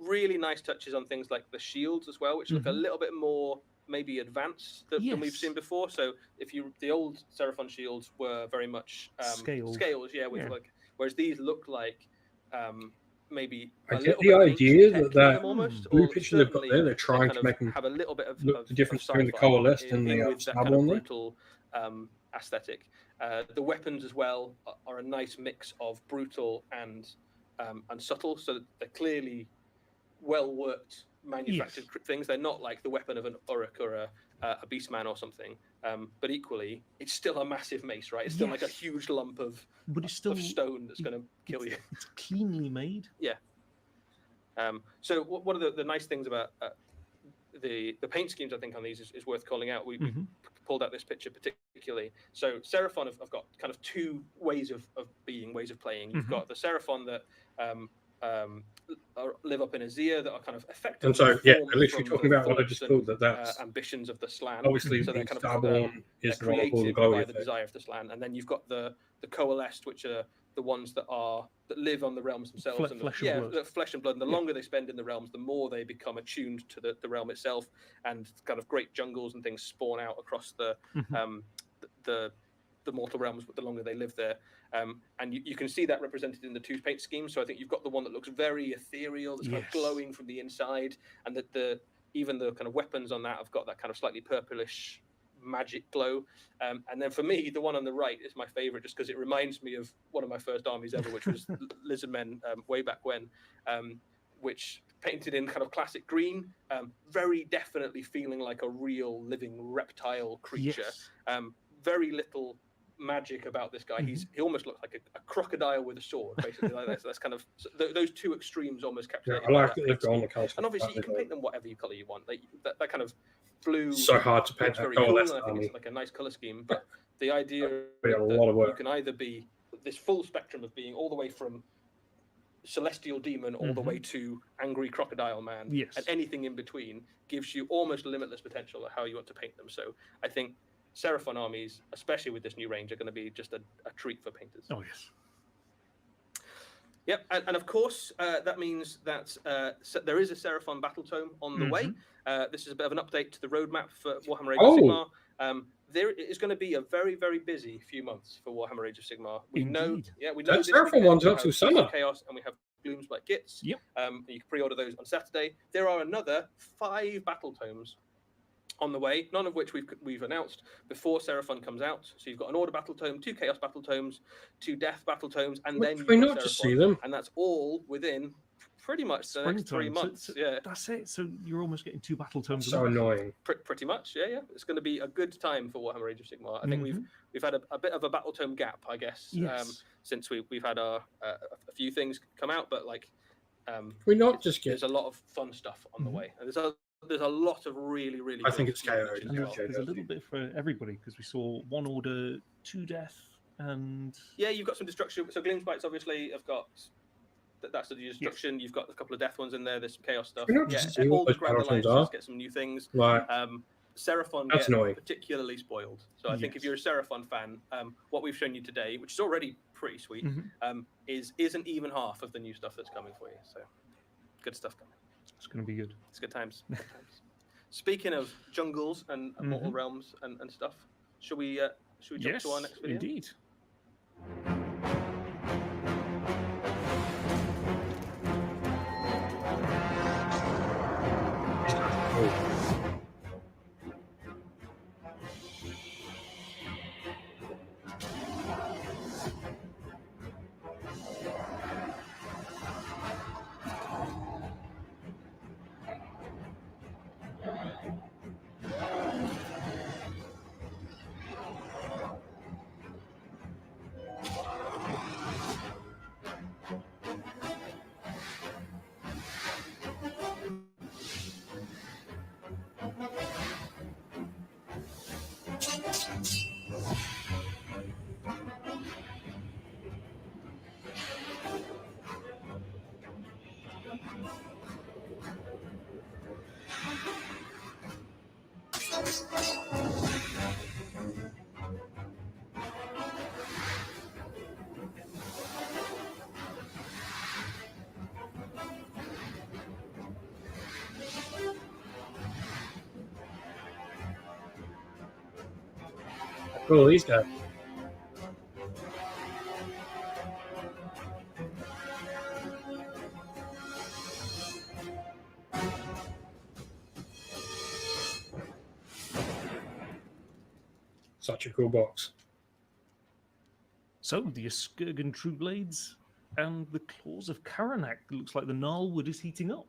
Really nice touches on things like the shields as well, which look a little bit more maybe advanced than we've seen before. So the old Seraphon shields were very much scales, like, whereas these look like maybe I get the idea that blue picture they've got there, they're trying to make them have a little bit of the difference between the coalesced and the stable on brutal aesthetic. The weapons as well are a nice mix of brutal and subtle, so they're clearly well worked manufactured things. They're not like the weapon of an Uruk or a Beastman or something, but equally it's still a massive mace, right? It's still like a huge lump of stone that's going to kill you. It's cleanly made. So one of the nice things about the paint schemes, I think, on these is worth calling out. We pulled out this picture particularly. So Seraphon have got kind of two ways of playing. You've got the Seraphon that live up in Azir, that are kind of effective. I'm sorry, literally talking about what I just called that's ambitions of the Slan. Obviously, so they're kind Starborn is created by the desire of the Slan, and then you've got the coalesced, which are the ones that live on the realms themselves, flesh and blood. And the longer they spend in the realms, the more they become attuned to the realm itself, and kind of great jungles and things spawn out across the mortal realms. But the longer they live there, and you can see that represented in the two paint schemes. So I think you've got the one that looks very ethereal, that's kind of glowing from the inside, and that even the kind of weapons on that have got that kind of slightly purplish magic glow. And then for me, the one on the right is my favorite, just because it reminds me of one of my first armies ever, which was Lizardmen way back when, which painted in kind of classic green, very definitely feeling like a real living reptile creature. Very little magic about this guy. He almost looks like a crocodile with a sword, basically. Like that. So that's kind of those two extremes almost capture. I like that they've gone the colors. And obviously, you can paint them whatever color you want. That kind of blue. So hard to paint that color. Cool, I think it's like a nice color scheme. But the idea a lot of work. You can either be this full spectrum of being all the way from celestial demon all the way to angry crocodile man, and anything in between gives you almost limitless potential of how you want to paint them. So I think Seraphon armies, especially with this new range, are going to be just a treat for painters. Oh, yes. Yep, and of course, that means that there is a Seraphon battle tome on the way. This is a bit of an update to the roadmap for Warhammer Age of Sigmar. There is going to be a very, very busy few months for Warhammer Age of Sigmar. We know that Seraphon one's up to summer. Chaos, and we have Glooms like Gits. Yep. You can pre-order those on Saturday. There are another 5 battle tomes on the way, none of which we've announced before Seraphon comes out. So you've got an Order battle tome, 2 Chaos battle tomes, 2 Death battle tomes, and then we not just see them, and that's all within pretty much the next 3 Springtime. months. Yeah, That's it. So you're almost getting 2 battle tomes. So annoying. pretty much. Yeah. It's going to be a good time for Warhammer Age of Sigmar. I think we've had a bit of a battle tome gap, I guess, Yes. since we've had a few things come out, but like We not just get. there's a lot of fun stuff on the way, and there's a lot of really I good think it's KO. movement as And well. there's a little bit for everybody because we saw 1 order, 2 death, and Yeah, you've got some destruction. So Gloomspites obviously have got that's the destruction. You've got a couple of death ones in there. There's some chaos stuff. Can we not Yeah, just see all what the those Grand battle tomes Alliances are? get some new things. Like, Seraphon That's get annoying. particularly spoiled. So I think if you're a Seraphon fan, what we've shown you today, which is already pretty sweet, isn't even half of the new stuff that's coming for you. So good stuff coming. it's going to be good. It's good times. Good times. Speaking of jungles and mortal realms and stuff, should we jump to our next video? Indeed. cool, these guys. Such a cool box. So the Eskurgan True Blades and the Claws of Karanak. Looks like the Gnarlwood is heating up.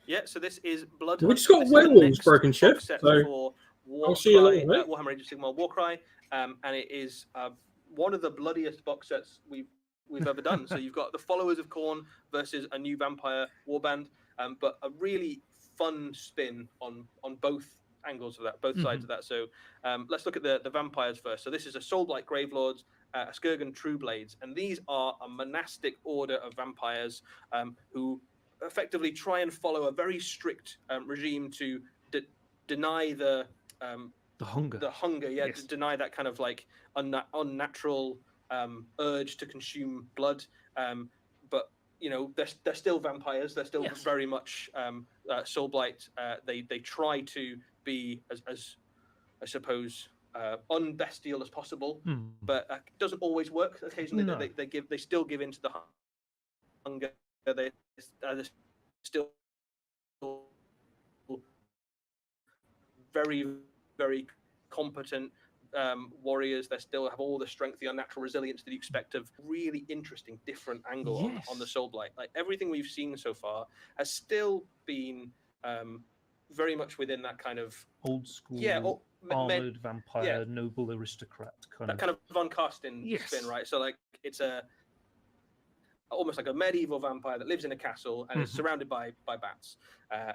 Yeah, so this is Blood. We just got werewolves broken shift, Set so for I'll see you Warcry, later, mate. Warhammer Age of Sigmar Warcry, and it is one of the bloodiest box sets we've ever done. So you've got the Followers of Khorne versus a new vampire warband, but a really fun spin on both angles of that, both sides of that. So let's look at the vampires first. So this is a Soulblight Gravelords, a Skurgan True Blades, and these are a monastic order of vampires who effectively try and follow a very strict regime to deny the hunger. To deny that kind of like unnatural urge to consume blood. But you know, they're still vampires. They're still very much Soulblight. They try to be as I suppose unbestial as possible, but it doesn't always work. Occasionally, they still give in to the hunger. They're still very, very competent warriors. They still have all the strength, the unnatural resilience that you expect of really interesting, different angle on the Soulblight. Like everything we've seen so far has still been very much within that kind of old school, armored vampire, noble aristocrat kind of Von Carsten spin, right? So like it's almost like a medieval vampire that lives in a castle and is surrounded by bats,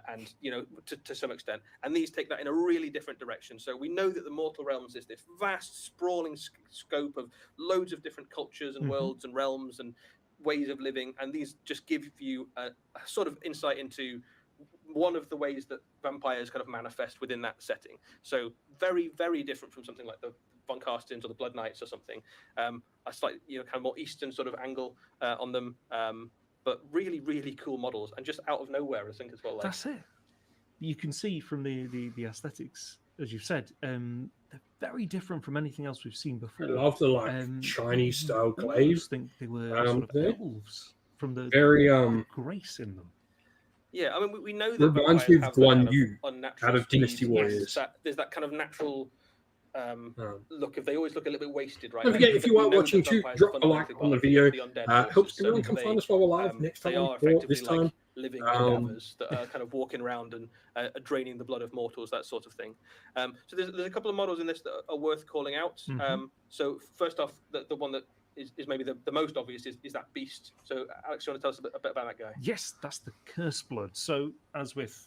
and you know, to some extent. And these take that in a really different direction. So we know that the mortal realms is this vast, sprawling scope of loads of different cultures and worlds and realms and ways of living. And these just give you a sort of insight into one of the ways that vampires kind of manifest within that setting. So very, very different from something like the Von Carstens or the Blood Knights or something. A slightly, kind of more Eastern sort of angle on them, but really, really cool models, and just out of nowhere, I think as well. That's it. You can see from the aesthetics, as you've said, they're very different from anything else we've seen before. I love the Chinese style glaives. I think they were sort of elves from the very grace in them. Yeah, I mean, we know that reminds me of Guan Yu out of Dynasty Warriors. There's that kind of natural look, if they always look a little bit wasted, right? Don't forget, if you We are know watching, that to vampires drop are a like fundamentally on the part video. of the undead forces, Helps so everyone come they, find us while we're live next they time are or effectively this time. like living cadavers that are kind of walking around and draining the blood of mortals, that sort of thing. So there's a couple of models in this that are worth calling out. So first off, the one that is maybe the most obvious is that beast. So Alex, you want to tell us a bit about that guy? Yes, that's the curse blood. So as with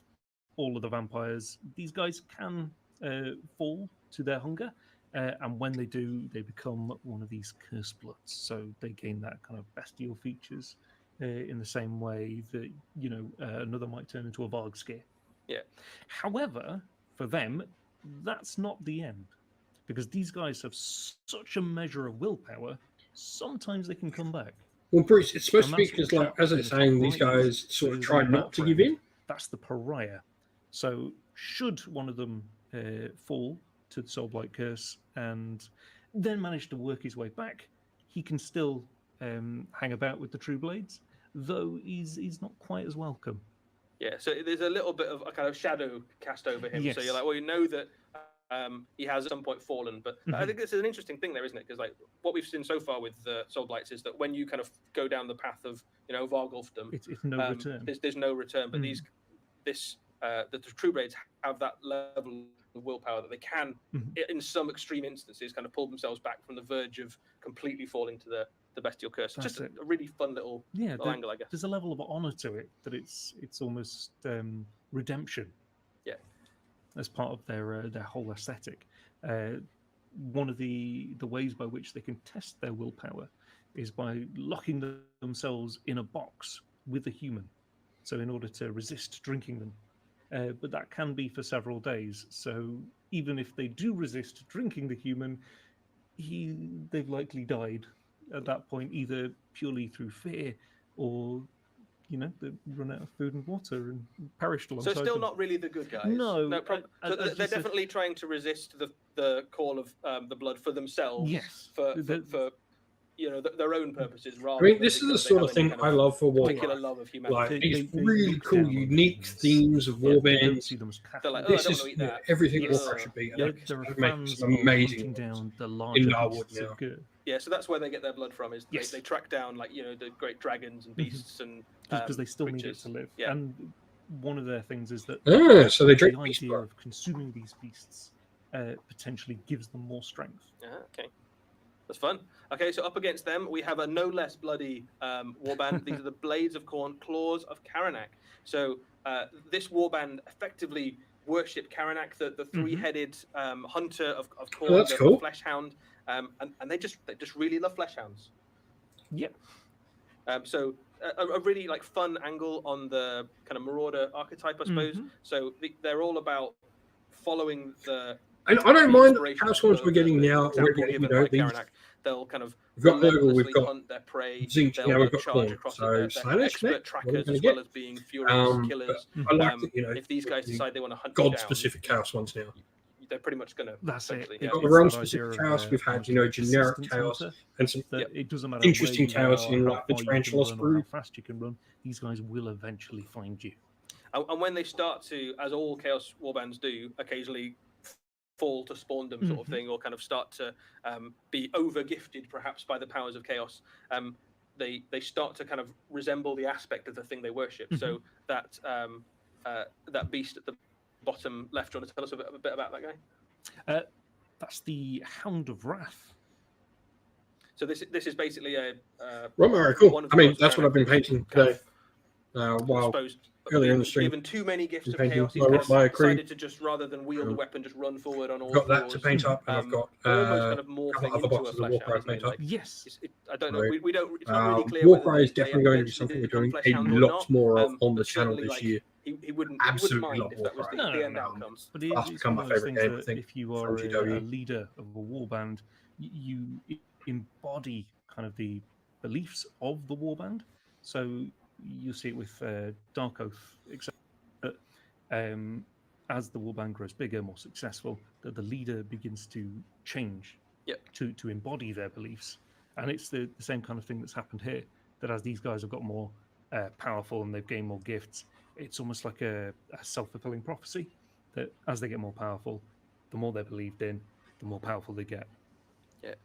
all of the vampires, these guys can fall to their hunger. And when they do, they become one of these curse bloods. So they gain that kind of bestial features in the same way that, another might turn into a Vargskir. Yeah. However, for them, that's not the end. Because these guys have such a measure of willpower, sometimes they can come back. Well, Bruce, it's supposed to be And that's because, what like, as it's saying, these guys sort of try not to give in. That's the pariah. So should one of them fall to the Soulblight Curse and then manage to work his way back, he can still hang about with the True Blades, though he's not quite as welcome. Yeah, so there's a little bit of a kind of shadow cast over him. Yes. So you're like, well, you know that he has at some point fallen, but I think this is an interesting thing there, isn't it? Because like what we've seen so far with the Soulblights is that when you kind of go down the path of Vargulfdom, it's no return. There's no return. But the True Blades have that level of willpower that they can, in some extreme instances, kind of pull themselves back from the verge of completely falling to the bestial curse. Just a really fun little angle, I guess. There's a level of honor to it that it's almost redemption. Yeah, as part of their whole aesthetic. One of the ways by which they can test their willpower is by locking themselves in a box with a human. So in order to resist drinking them. But that can be for several days. So even if they do resist drinking the human, they've likely died at that point, either purely through fear or they run out of food and water and perished alongside So still them. not really the good guys. No. So they're definitely trying to resist the call of the blood for themselves. Yes. For their own purposes, rather. I mean, this is the sort of thing I love for Warcry. Particular love of humanity. Like these really cool, unique themes of warbands. They're like, This is everything Warcry should be. There are fans amazing down the in larger Narwood beasts of good. Yeah, so that's where they get their blood from. Is Yes. they track down the great dragons and beasts and Because they still need it creatures. to live. Yeah. And one of their things is that so they drink the beast idea blood. of consuming these beasts potentially gives them more strength. Okay. That's fun. Okay, so up against them, we have a no less bloody warband. These are the Blades of Claws of Karanak. So this warband effectively worship Karanak, the three-headed hunter of Khorne, that's the cool. flesh hound, and they just really love flesh hounds. Yep. So a really like fun angle on the kind of marauder archetype, I suppose. So they're all about following the. I don't mind the house ones we're getting now. We're getting, these. Karanak. They'll kind of We've got Burgle, we've got hunt their prey. Zinc, They'll now we've got charge Khorne. across So it. They're expert trackers as well as being furious killers. I like that, if these guys decide they want to hunt God-specific chaos ones now. They're pretty much going to. That's it. We've got the realm-specific chaos. We've had, generic chaos and some it doesn't matter interesting where you chaos are, in how like the far you can Tarantula run or Sprue. how fast you can run. These guys will eventually find you. And when they start to, as all Chaos Warbands do, occasionally fall to spawndom sort of thing, or kind of start to be over-gifted perhaps by the powers of Chaos, they start to kind of resemble the aspect of the thing they worship. So that that beast at the bottom left, do you want to tell us a bit about that guy? That's the Hound of Wrath. So this is basically a Romero, cool. I mean, that's what I've been painting today. Earlier in the stream, given too many gifts of painting chaos, he's kind of decided to just, rather than wield the weapon, just run forward on all I've got that fours. to paint up, and I've got almost kind of a morphing couple other into a boxes of flesh Warcry hound, to paint up. Yes. I don't know. We don't. It's Um, not really clear. Warcry is definitely going to be something we're doing a lot more of on the but channel certainly, this like, year. He wouldn't Absolutely mind love if that was Warcry. the end outcome. But That's it's become one my of those favourite things game, I that think, if you from are a GW. leader of a warband, you embody kind of the beliefs of the warband. So you see it with Dark Oath, etc. As the warband grows bigger, more successful, that the leader begins to change to embody their beliefs. And it's the same kind of thing that's happened here, that as these guys have got more powerful and they've gained more gifts, it's almost like a self-fulfilling prophecy, that as they get more powerful, the more they're believed in, the more powerful they get. Yeah,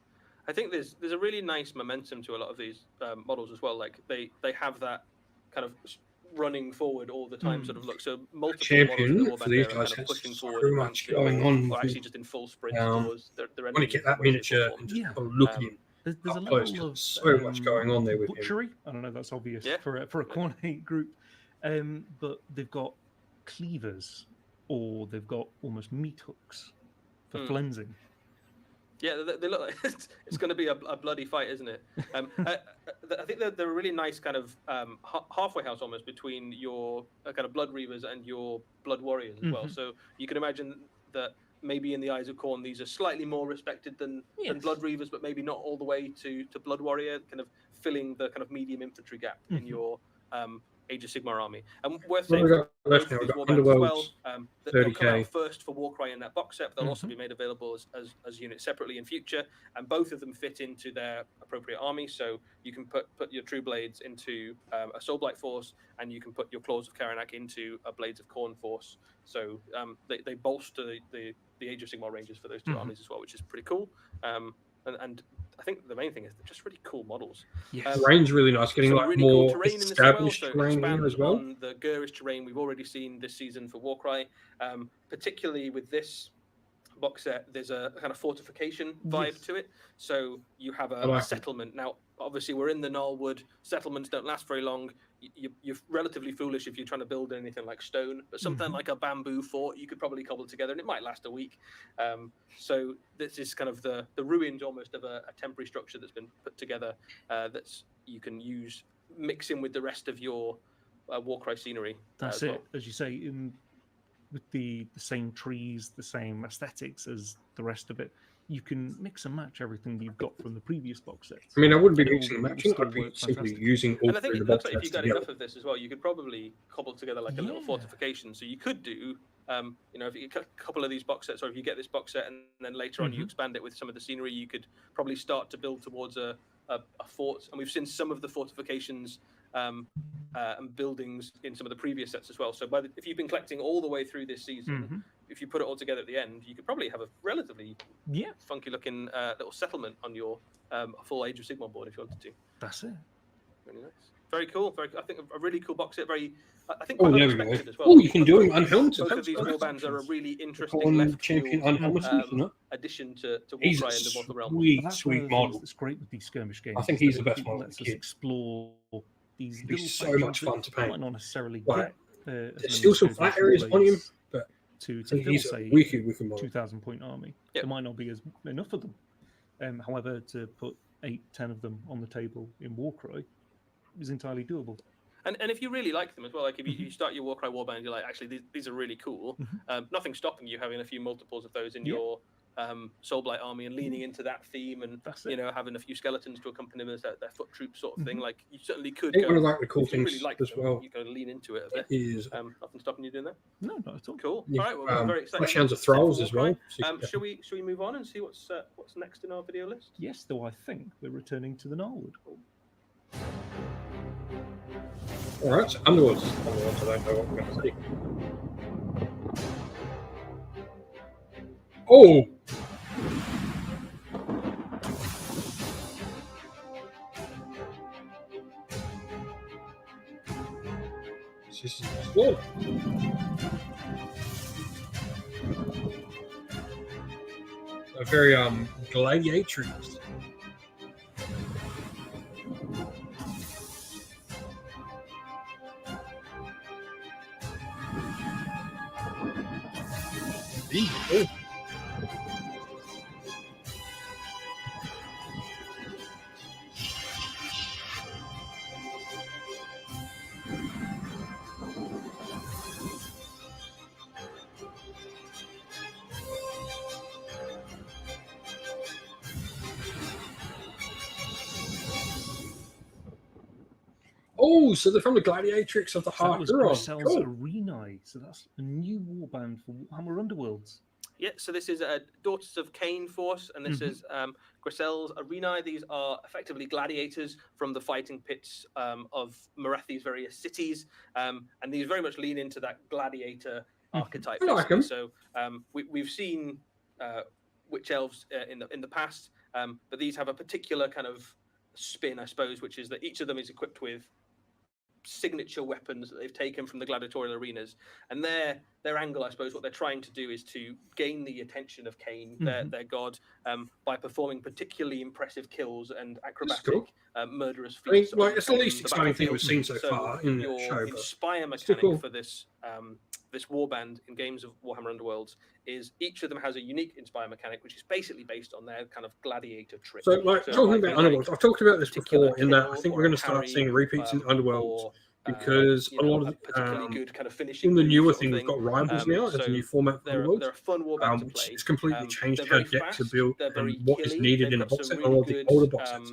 I think there's a really nice momentum to a lot of these models as well. Like they have that kind of running forward all the time sort of look. So multiple models in the Champion for warband these there are guys kind of has pushing so forward, much advancing, going on. or actually just in full sprint towards their I want enemy. to get that in way, shape, or miniature form. and just Yeah. look at him. There's a Up close, level 'cause of so much going on there with him. butchery. I don't know if that's obvious Yeah. for a Corn 8 group, but they've got cleavers, or they've got almost meat hooks for flensing. Yeah, they look like it's going to be a bloody fight, isn't it? I think they're a really nice kind of halfway house almost between your kind of blood reavers and your blood warriors as well. So you can imagine that maybe in the eyes of Khorne, these are slightly more respected than blood reavers, but maybe not all the way to blood warrior, kind of filling the kind of medium infantry gap in your Age of Sigmar army. And worth saying, both of these warbands as well, they'll come out first for Warcry in that box set, but they'll also be made available as units separately in future, and both of them fit into their appropriate army. So you can put your True Blades into a Soulblight force, and you can put your Claws of Karanak into a Blades of Khorne force. So they bolster the Age of Sigmar ranges for those two armies as well, which is pretty cool. And I think the main thing is they're just really cool models. The range really nice, getting like really more cool terrain established in this terrain here as well. On the Gurish terrain we've already seen this season for Warcry, particularly with this box set, there's a kind of fortification vibe to it. So you have a settlement. Now, obviously, we're in the Gnarlwood. Settlements don't last very long. You're relatively foolish if you're trying to build anything like stone, but something like a bamboo fort, you could probably cobble together, and it might last a week. So this is kind of the ruins almost of a temporary structure that's been put together that's you can use, mix in with the rest of your Warcry scenery. That's it, as you say, with the same trees, the same aesthetics as the rest of it. You can mix and match everything you've got from the previous box sets. I mean, I wouldn't be mixing and matching. I'd be simply using all and I think three it of the looks box like if you sets got together. enough of this as well, you could probably cobble together like a little fortification. So you could do, if you get a couple of these box sets, or if you get this box set and then later on you expand it with some of the scenery, you could probably start to build towards a fort. And we've seen some of the fortifications and buildings in some of the previous sets as well. So if you've been collecting all the way through this season, if you put it all together at the end, you could probably have a relatively funky looking little settlement on your full Age of Sigmar board if you wanted to. That's it. Really nice. Very cool. I think a really cool box set. I think Oh, quite there we go. unexpected as well. Oh, you can do them unhelmeted. Both of these warbands are a really interesting Khorne left champion field unhelmeted, isn't it? addition to He's Warcry a and the Mortal Realms. sweet model. It's great with these skirmish games. I think he's the best one. Lets us explore these It'd be little so much fun to paint. might not necessarily Like, get. There's still some flat areas on him, but to I think fill, he's a say, wicked model. 2,000 point army. There might not be enough of them. However, to put 8-10 of them on the table in Warcry is entirely doable. And if you really like them as well, like if you start your Warcry warband, you're like, actually, these are really cool. Nothing stopping you having a few multiples of those in your Soulblight army and leaning into that theme and having a few skeletons to accompany them as their foot troop sort of thing. Like you certainly could. I think one of like the cool things really like as well. You can lean into it a bit. Is nothing stopping you doing that? No, not at all. Cool. All right, well, very exciting. Hands of Thralls as well. Shall we move on and see what's next in our video list? Yes, though I think we're returning to the Gnarlwood. All right, so Underworlds. I don't know what we're going to see. Oh! This is slow. A very gladiatrix. Oh. Oh, so they're from the Gladiatrix of the Heart. That was Grisel's Arenae, so that's a new warband for Warhammer Underworlds. Yeah, so this is Daughters of Cain Force, and this is Grisel's Arenae. These are effectively gladiators from the fighting pits of Marathi's various cities, and these very much lean into that gladiator archetype. I like them. So we've seen witch elves in the past, but these have a particular kind of spin, I suppose, which is that each of them is equipped with signature weapons that they've taken from the gladiatorial arenas, and their angle, I suppose, what they're trying to do is to gain the attention of Cain, their god, by performing particularly impressive kills and acrobatic, murderous feats. It's the least exciting thing we've seen so far in the show. Inspire mechanic for this this warband in games of Warhammer Underworlds is each of them has a unique inspire mechanic, which is basically based on their kind of gladiator trick. So, talking about Underworlds, I've talked about this before. In that, I think we're going to start seeing repeats in Underworlds. Because a lot of particularly good kind of finishing in the newer thing, we've got rivals now. It's a new format for Underworlds. They're a fun warband to which play. has completely changed how decks are built and what what is needed in a box set. A lot of the older box sets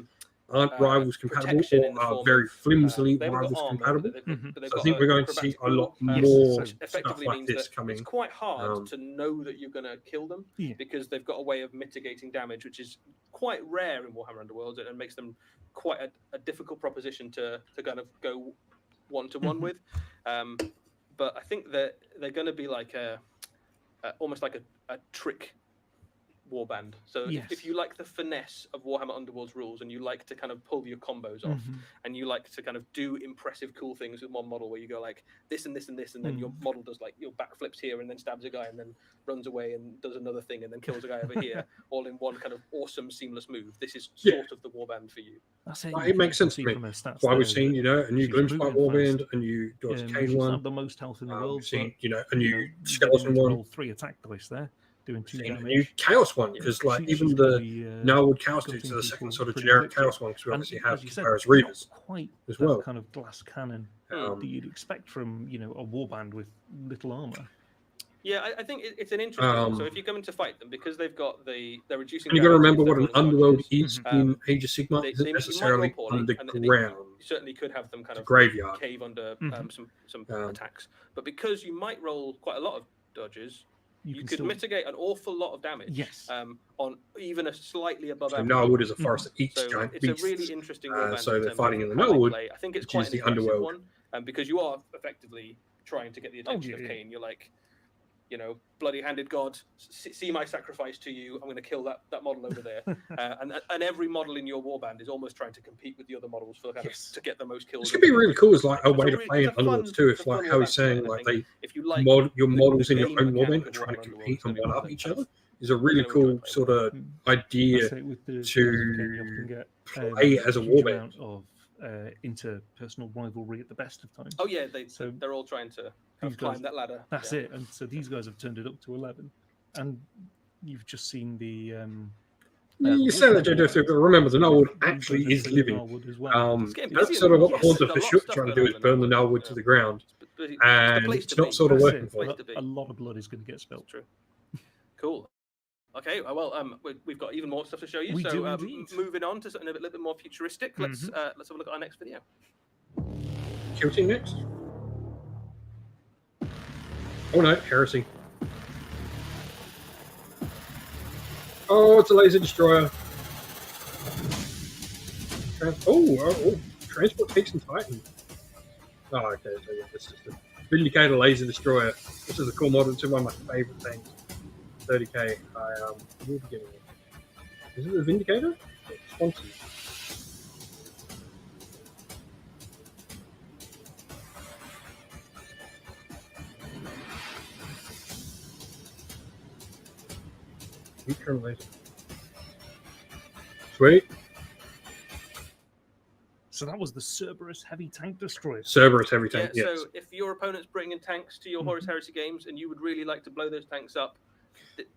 aren't rivals compatible or are very flimsily rivals compatible. So I think we're going to see a lot more stuff like this coming. It's quite hard to know that you're going to kill them because they've got a way of mitigating damage, which is quite rare in Warhammer Underworlds, and makes them quite a difficult proposition to kind of go one-to-one with. But I think that they're going to be like almost like a trick warband. So if you like the finesse of Warhammer Underworld's rules and you like to kind of pull your combos off and you like to kind of do impressive cool things with one model where you go like this and this and this and then your model does like your backflips here and then stabs a guy and then runs away and does another thing and then kills a guy over here all in one kind of awesome seamless move. This is sort of the warband for you. That's it. It makes sense to me. That's why we've seen, a new Gloomspite warband, a new Dodge Kane one. The most health in the world. We've seen, a new Skeleton one. Roll 3 attack dice there. Doing 2 damage. A new Chaos one, because even the Narwood Chaos dudes are the second sort of generic Chaos one, because we obviously have Kipara's Reavers quite as well. Kind of glass cannon that you'd expect from a warband with little armor. Yeah, I think it's an interesting one. So if you come in to fight them, because they're reducing. And you got to remember what an underworld is in Age of Sigma. It isn't necessarily underground. You certainly could have them kind of graveyard cave under some attacks, but because you might roll quite a lot of dodges. You could mitigate an awful lot of damage on even a slightly above average. Narwood is a forest that eats giant beasts. It's a really interesting warband. So they're fighting in the Narwood, I think it's which quite is the Underworld one, because you are effectively trying to get the attention of Cain. You're like, bloody-handed god, see my sacrifice to you. I'm going to kill that model over there. And every model in your warband is almost trying to compete with the other models for to get the most kills. This could be really cool as like a way to play in Underworlds too. If like how he's saying like your models in your own warband are trying to compete and one up each other is a really cool sort of idea to play as a warband. Of interpersonal rivalry at the best of times. Oh yeah, they're all trying to climb that ladder. That's it. And so these guys have turned it up to 11, and you've just seen the. You say that, JJ, but remember the Narwood actually is living. That's sort of what the Haunt of the Shook trying to do is burn the Narwood to the ground, and it's not sort of working for it. A lot of blood is going to get spilled. True. Cool. Okay, well, we've got even more stuff to show you. Moving on to something a little bit more futuristic. Let's have a look at our next video. Kill team next. Oh no, Heresy. Oh, it's a laser destroyer. Transport takes and Titan. Oh, okay. So yeah, this is the Vindicator laser destroyer. This is a cool model. It's one of my favorite things. 30k. I will be getting it. Is it the Vindicator? It's sponsored. Sweet. So that was the Cerberus heavy tank destroyer. Cerberus heavy tank. Yeah, yes. So if your opponent's bringing tanks to your Horus Heresy games and you would really like to blow those tanks up,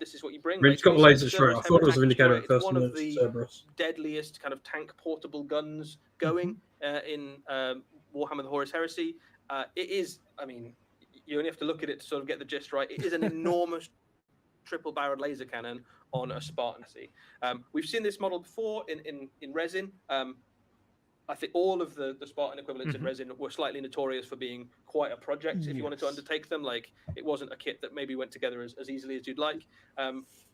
this is what you bring. It's got the laser destroyer. I thought it was a Vindicator at first. It's one of the deadliest kind of tank portable guns going in Warhammer the Horus Heresy. It is, I mean, you only have to look at it to sort of get the gist right. It is an enormous triple-barreled laser cannon on a Spartan. We've seen this model before in resin. I think all of the Spartan equivalents in resin were slightly notorious for being quite a project if you wanted to undertake them. Like, it wasn't a kit that maybe went together as easily as you'd like.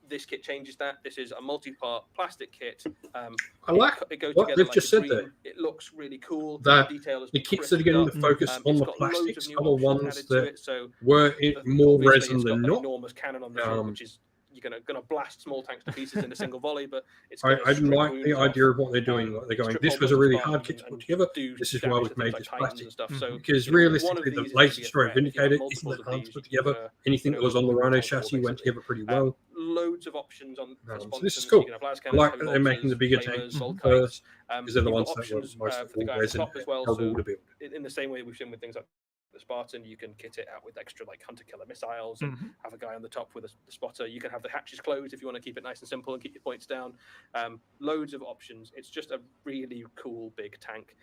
This kit changes that. This is a multi-part plastic kit. I like it goes what together they've just said there. It looks really cool. That the kits that are getting the focus on the plastics are the ones that were more resin than not. Enormous cannon on the front, which is you're gonna blast small tanks to pieces in a single volley, but it's. I like the idea of what they're doing. Like they're going, this was a really hard kit to put together. This is why we've made this plastic. So, because realistically, the laser destroyer Vindicator isn't that hard to put together. Anything that was on the Rhino chassis went together pretty well. Loads of options on. So this is cool. I like that they're making the bigger tanks first, because they're the ones that were most always in to build. In the same way we've seen with things like the Spartan, you can kit it out with extra like hunter killer missiles and have a guy on the top with a spotter. You can have the hatches closed if you want to keep it nice and simple and keep your points down. Loads of options. It's just a really cool big tank.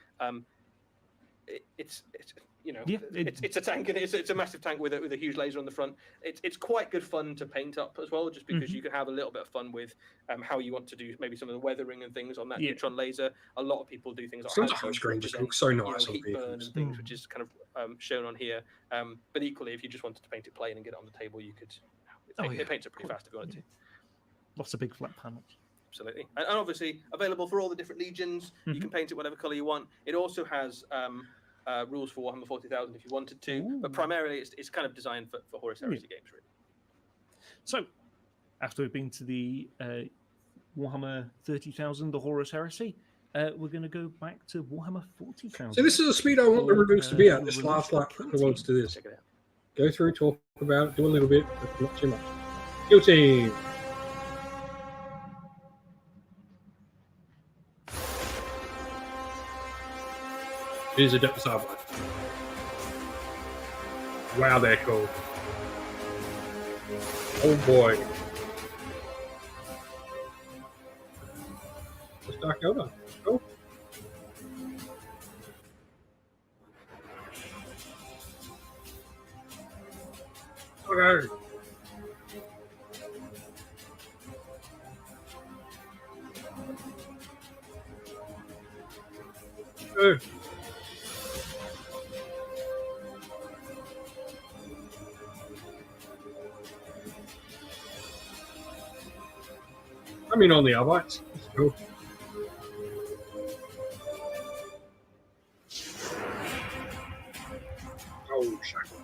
It's it's a tank, and it's a massive tank with a huge laser on the front. It's quite good fun to paint up as well, just because you can have a little bit of fun with how you want to do maybe some of the weathering and things on that neutron laser. A lot of people do things like sometimes the screen just looks so nice on heat burn vehicles and things, which is kind of shown on here. But equally, if you just wanted to paint it plain and get it on the table, you could. It paints it pretty fast if you wanted to. Lots of big flat panels. Absolutely, and obviously available for all the different legions. You can paint it whatever color you want. It also has rules for Warhammer 40,000 if you wanted to, but primarily it's kind of designed for Horus Heresy games, really. So, after we've been to the Warhammer 30,000, the Horus Heresy, we're going to go back to Warhammer 40,000. So this is the speed I want the reviews to be at. This last lap Underworlds to this. Check it out. Go through, talk about it, do a little bit, but not too much. Kill team. Here's a Adeptus Arbiter. Wow, they're cool. Oh boy. Let's Dark Elder. Cool. Okay. Good. I mean, on the Albites. Cool. Oh, shackle.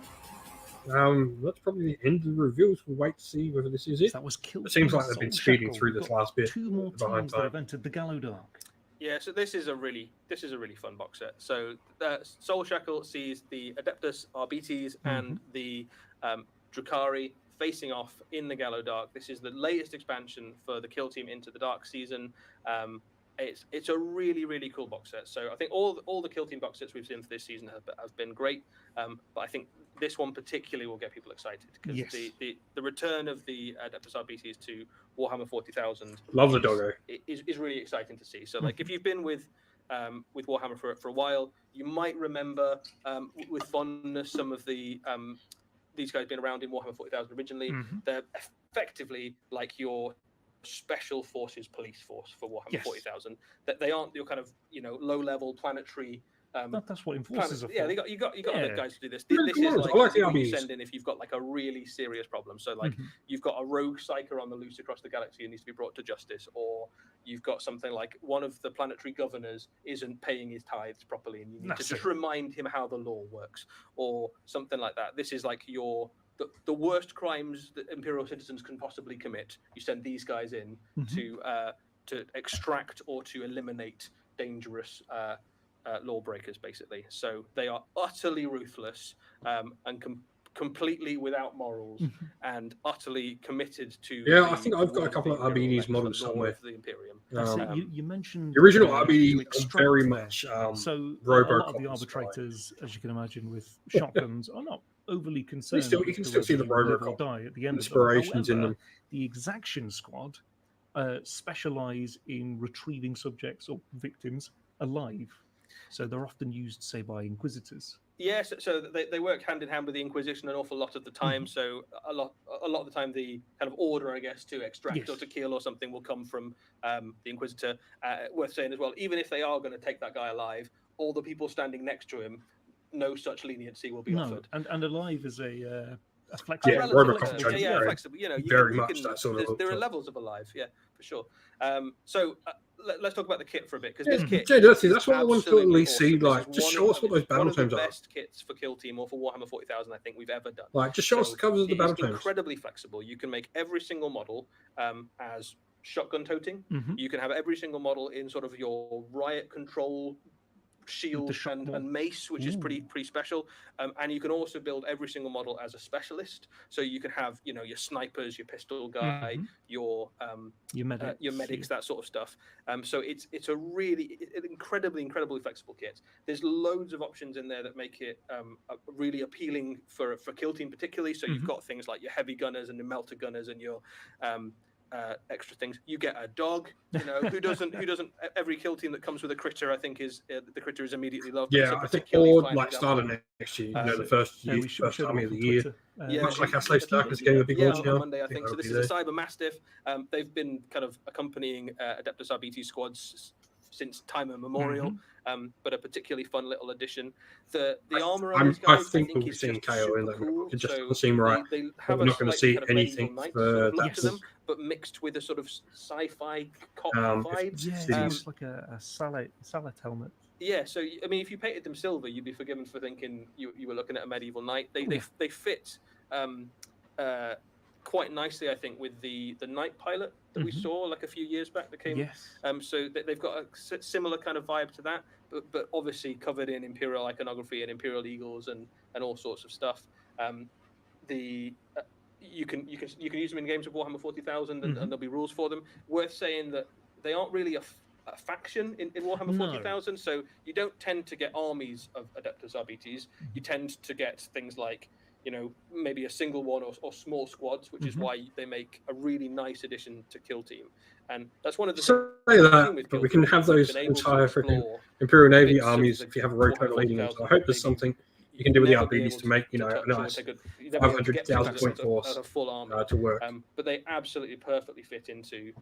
That's probably the end of the reviews. We'll wait to see whether this is it. That was killed. It seems like they've been speeding through this last bit. Two more times that have entered the Gallow Dark. Yeah, so this is a really fun box set. So Soul Shackle sees the Adeptus Arbites and the Drukhari facing off in the Gallow Dark. This is the latest expansion for the Kill Team into the Dark season. It's a really cool box set. So I think all the Kill Team box sets we've seen for this season have been great, but I think this one particularly will get people excited because the return of the Adeptus Arbites to Warhammer 40,000 love the doggo is really exciting to see. So like if you've been with Warhammer for a while, you might remember with fondness some of the these guys been around in Warhammer 40,000 originally. They're effectively like your special forces police force for Warhammer 40,000. That they aren't your kind of low-level planetary. That's what enforcers are for. Yeah, you got other guys to do this. Really This cool. is like the you send in if you've got like a really serious problem. So like you've got a rogue psyker on the loose across the galaxy and needs to be brought to justice, or you've got something like one of the planetary governors isn't paying his tithes properly and you need to just remind him how the law works, or something like that. This is like the worst crimes that Imperial citizens can possibly commit. You send these guys in to extract or to eliminate dangerous lawbreakers, basically. So they are utterly ruthless and completely without morals and utterly committed to. Yeah, I think I've got a couple of Arbites models somewhere. The Imperium. You mentioned the original Arbites are very much so Robocop. A lot of the arbitrators, as you can imagine, with shotguns are not overly concerned. You can still see the Robocop die at the end inspirations of them. in them. The Exaction Squad specialize in retrieving subjects or victims alive. So they're often used, say, by Inquisitors. Yes, so they work hand in hand with the Inquisition an awful lot of the time. So a lot of the time, the kind of order, I guess, to extract or to kill or something will come from the Inquisitor. Worth saying as well, even if they are going to take that guy alive, all the people standing next to him, no such leniency will be offered. And alive is a flexible. Yeah, Robocop. Yeah, flexible. Very much that sort of. There are levels of alive, yeah, for sure. So let's talk about the kit for a bit, because Yeah, this kit. that's what I want to at absolutely least see. awesome. This Like, is just one show us of- what those battle one of the tomes are. best kits for Kill Team or for Warhammer 40,000 I think we've ever done. Like, just show us So the covers of the it battle is tomes. incredibly flexible. You can make every single model as shotgun toting. You can have every single model in sort of your riot control shield and mace, which is pretty special. And you can also build every single model as a specialist. So you can have, you know, your snipers, your pistol guy, your medics, that sort of stuff. So it's a really incredibly flexible kit. There's loads of options in there that make it really appealing for Kill Team particularly. So you've got things like your heavy gunners and your melter gunners and your extra things. You get a dog, you know, who doesn't every Kill Team that comes with a critter, I think is the critter is immediately loved. Yeah, I think or like starting next year, you know, the first army of the year. Much like our Slaves to Darkness game, the big launch on Monday, I think. So this is a Cyber Mastiff. They've been kind of accompanying Adeptus RBT squads since time immemorial, but a particularly fun little addition. The armor on these guys, I think we'll be seeing KO in that. It just doesn't seem right. They have we're not going to see anything for look to them, but mixed with a sort of sci-fi cop vibe. Yeah, it's like a Salet helmet. Yeah, so I mean, if you painted them silver, you'd be forgiven for thinking you were looking at a medieval knight. They fit quite nicely, I think, with the Night Pilot that we saw like a few years back that came. Yes. So they've got a similar kind of vibe to that, but obviously covered in Imperial iconography and Imperial eagles and all sorts of stuff. You can use them in games of Warhammer 40,000 and there'll be rules for them. Worth saying that they aren't really a faction in Warhammer 40,000, so you don't tend to get armies of Adeptus RBTs. You tend to get things like, you know, maybe a single one or small squads, which is why they make a really nice addition to Kill Team. And that's one of the things. But we can have those entire freaking Imperial Navy armies if you have a rogue total leading them. So I hope there's something you can do with the RBs to make, you know, a nice 500,000 point force to work. But they absolutely perfectly fit into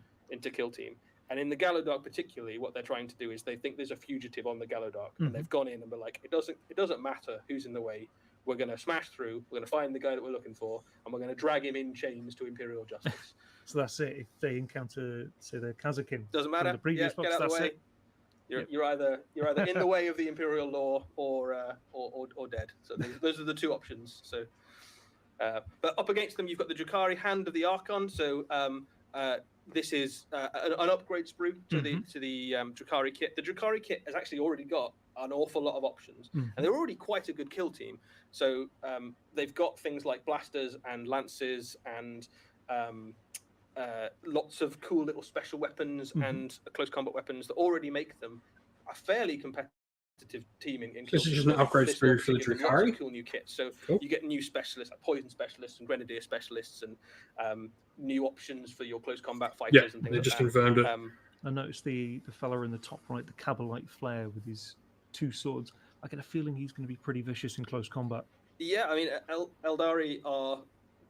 Kill Team. And in the Gallowdark particularly, what they're trying to do is they think there's a fugitive on the Gallowdark, and they've gone in and been like, it doesn't matter who's in the way. We're going to smash through. We're going to find the guy that we're looking for, and we're going to drag him in chains to Imperial justice. So that's it. If they encounter, say, the Kazakin, doesn't matter. The previous box, get out of the way. It. You're either in the way of the Imperial law or dead. So those are the two options. So, but up against them, you've got the Drukhari Hand of the Archon. So this is an upgrade sprue to the Drukhari kit. The Drukhari kit has actually already got an awful lot of options, and they're already quite a good kill team. So they've got things like blasters and lances and lots of cool little special weapons and close combat weapons that already make them a fairly competitive team in this is just an upgrade sprue for the Drukhari. Cool new kits. So you get new specialists like poison specialists and grenadier specialists and new options for your close combat fighters and things they like just that. confirmed it. I noticed the fella in the top right, the Cabalite Flare with his two swords. I get a feeling he's going to be pretty vicious in close combat. Yeah, I mean, Eldari are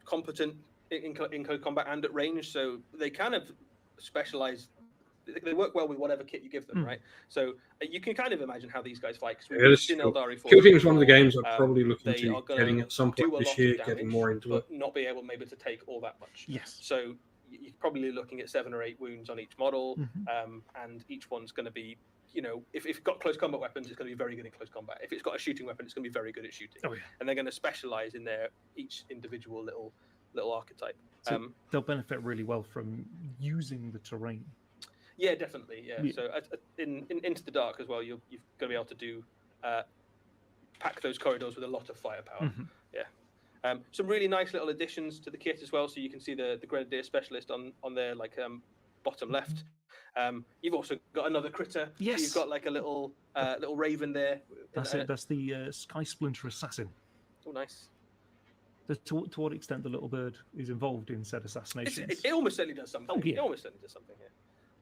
competent in close combat and at range, so they kind of specialize. They work well with whatever kit you give them, right? So you can kind of imagine how these guys fight. Because we've seen Eldari Kill Team is one of the games I'm probably looking to getting at some point this year, getting more into but not be able maybe to take all that much. Yes. So you're probably looking at 7 or 8 wounds on each model, and each one's going to be, you know, if it's got close combat weapons, it's going to be very good in close combat. If it's got a shooting weapon, it's going to be very good at shooting. Oh, yeah. And they're going to specialize in their each individual little archetype. So they'll benefit really well from using the terrain. Yeah, definitely. Yeah. So in Into the Dark as well, you're going to be able to do pack those corridors with a lot of firepower. Yeah. Some really nice little additions to the kit as well. So you can see the Grenadier Specialist on their bottom left. You've also got another critter. Yes. So you've got like a little raven there. That's it. That's the Sky Splinter Assassin. Oh, nice. To what extent the little bird is involved in said assassinations? It almost certainly does something. Oh, yeah. It almost certainly does something here.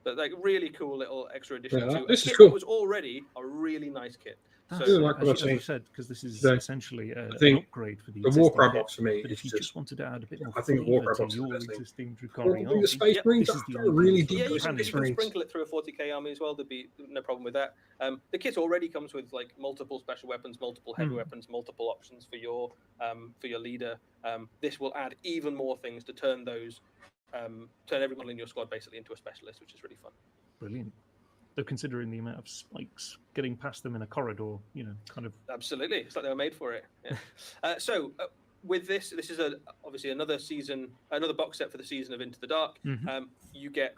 But like really cool little extra addition to this a is kit cool. that was already a really nice kit. That's, So, like what I'm as saying. you said, because this is So, essentially an upgrade for the The existing Warcry kit. box for me But is if you just wanted to add a bit more I think the flavour Warcry to box is the your best thing. existing Drukhari Probably army, the Space Marines. this is the are really ideal deep yeah, for you Space can Marines. sprinkle it through a 40k army as well. There'd be no problem with that. The kit already comes with like multiple special weapons, multiple heavy weapons, multiple options for your leader. This will add even more things to turn every model in your squad basically into a specialist, which is really fun. Brilliant. Though considering the amount of spikes getting past them in a corridor, kind of. Absolutely, it's like they were made for it. Yeah. With this is obviously another box set for the season of Into the Dark. You get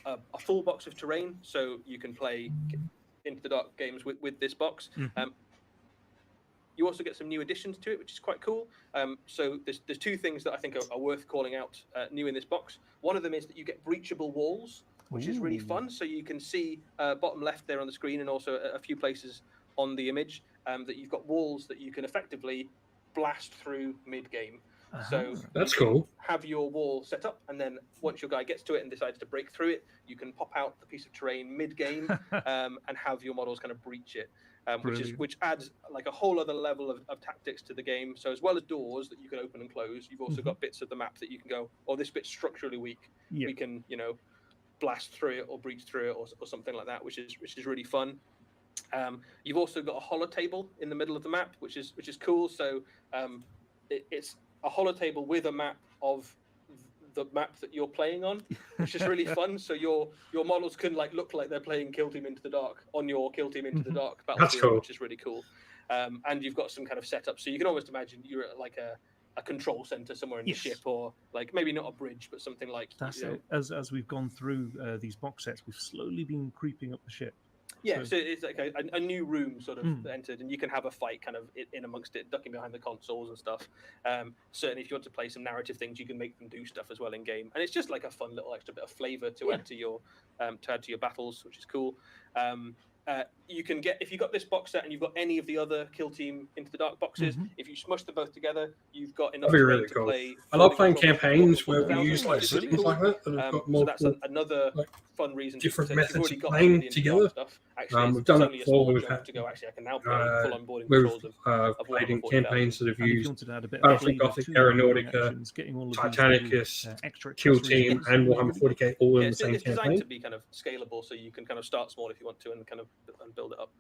a full box of terrain, so you can play Into the Dark games with this box. You also get some new additions to it, which is quite cool. So there's two things that I think are worth calling out new in this box. One of them is that you get breachable walls, which is really fun. So you can see bottom left there on the screen, and also a few places on the image that you've got walls that you can effectively blast through mid-game. So that's cool. Have your wall set up, and then once your guy gets to it and decides to break through it, you can pop out the piece of terrain mid-game and have your models kind of breach it. Which adds like a whole other level of tactics to the game. So as well as doors that you can open and close, you've also got bits of the map that you can go, oh, this bit's structurally weak. Yeah. We can, blast through it or breach through it or something like that, which is really fun. You've also got a holo table in the middle of the map, which is cool. So it's a holo table with a map of the map that you're playing on, which is really fun. So your models can look like they're playing Kill Team Into the Dark on your Kill Team Into the Dark battlefield, cool. Which is really cool. And you've got some kind of setup, so you can almost imagine you're at like a control center somewhere in the ship, or like maybe not a bridge, but something like that's it. As we've gone through these box sets, we've slowly been creeping up the ship. Yeah, so it's like a new room sort of entered, and you can have a fight kind of in amongst it, ducking behind the consoles and stuff. Certainly, if you want to play some narrative things, you can make them do stuff as well in game, and it's just like a fun little extra bit of flavor to add to your battles, which is cool. You can get, if you've got this box set and you've got any of the other Kill Team Into the Dark boxes, if you smush them both together, you've got enough really to cool. play. I love playing campaigns where we use like systems like that. So that's another fun reason. Different methods of playing together. We've done it before. We've had to go. Actually, I can now play full onboarding we've of played in campaigns that have used Battlefield Gothic, Terra Nordica, Titanicus, Kill Team, and Warhammer 40k all in the same it's designed campaign. to be kind of scalable, so you can kind of start small if you want to, and kind of build it up.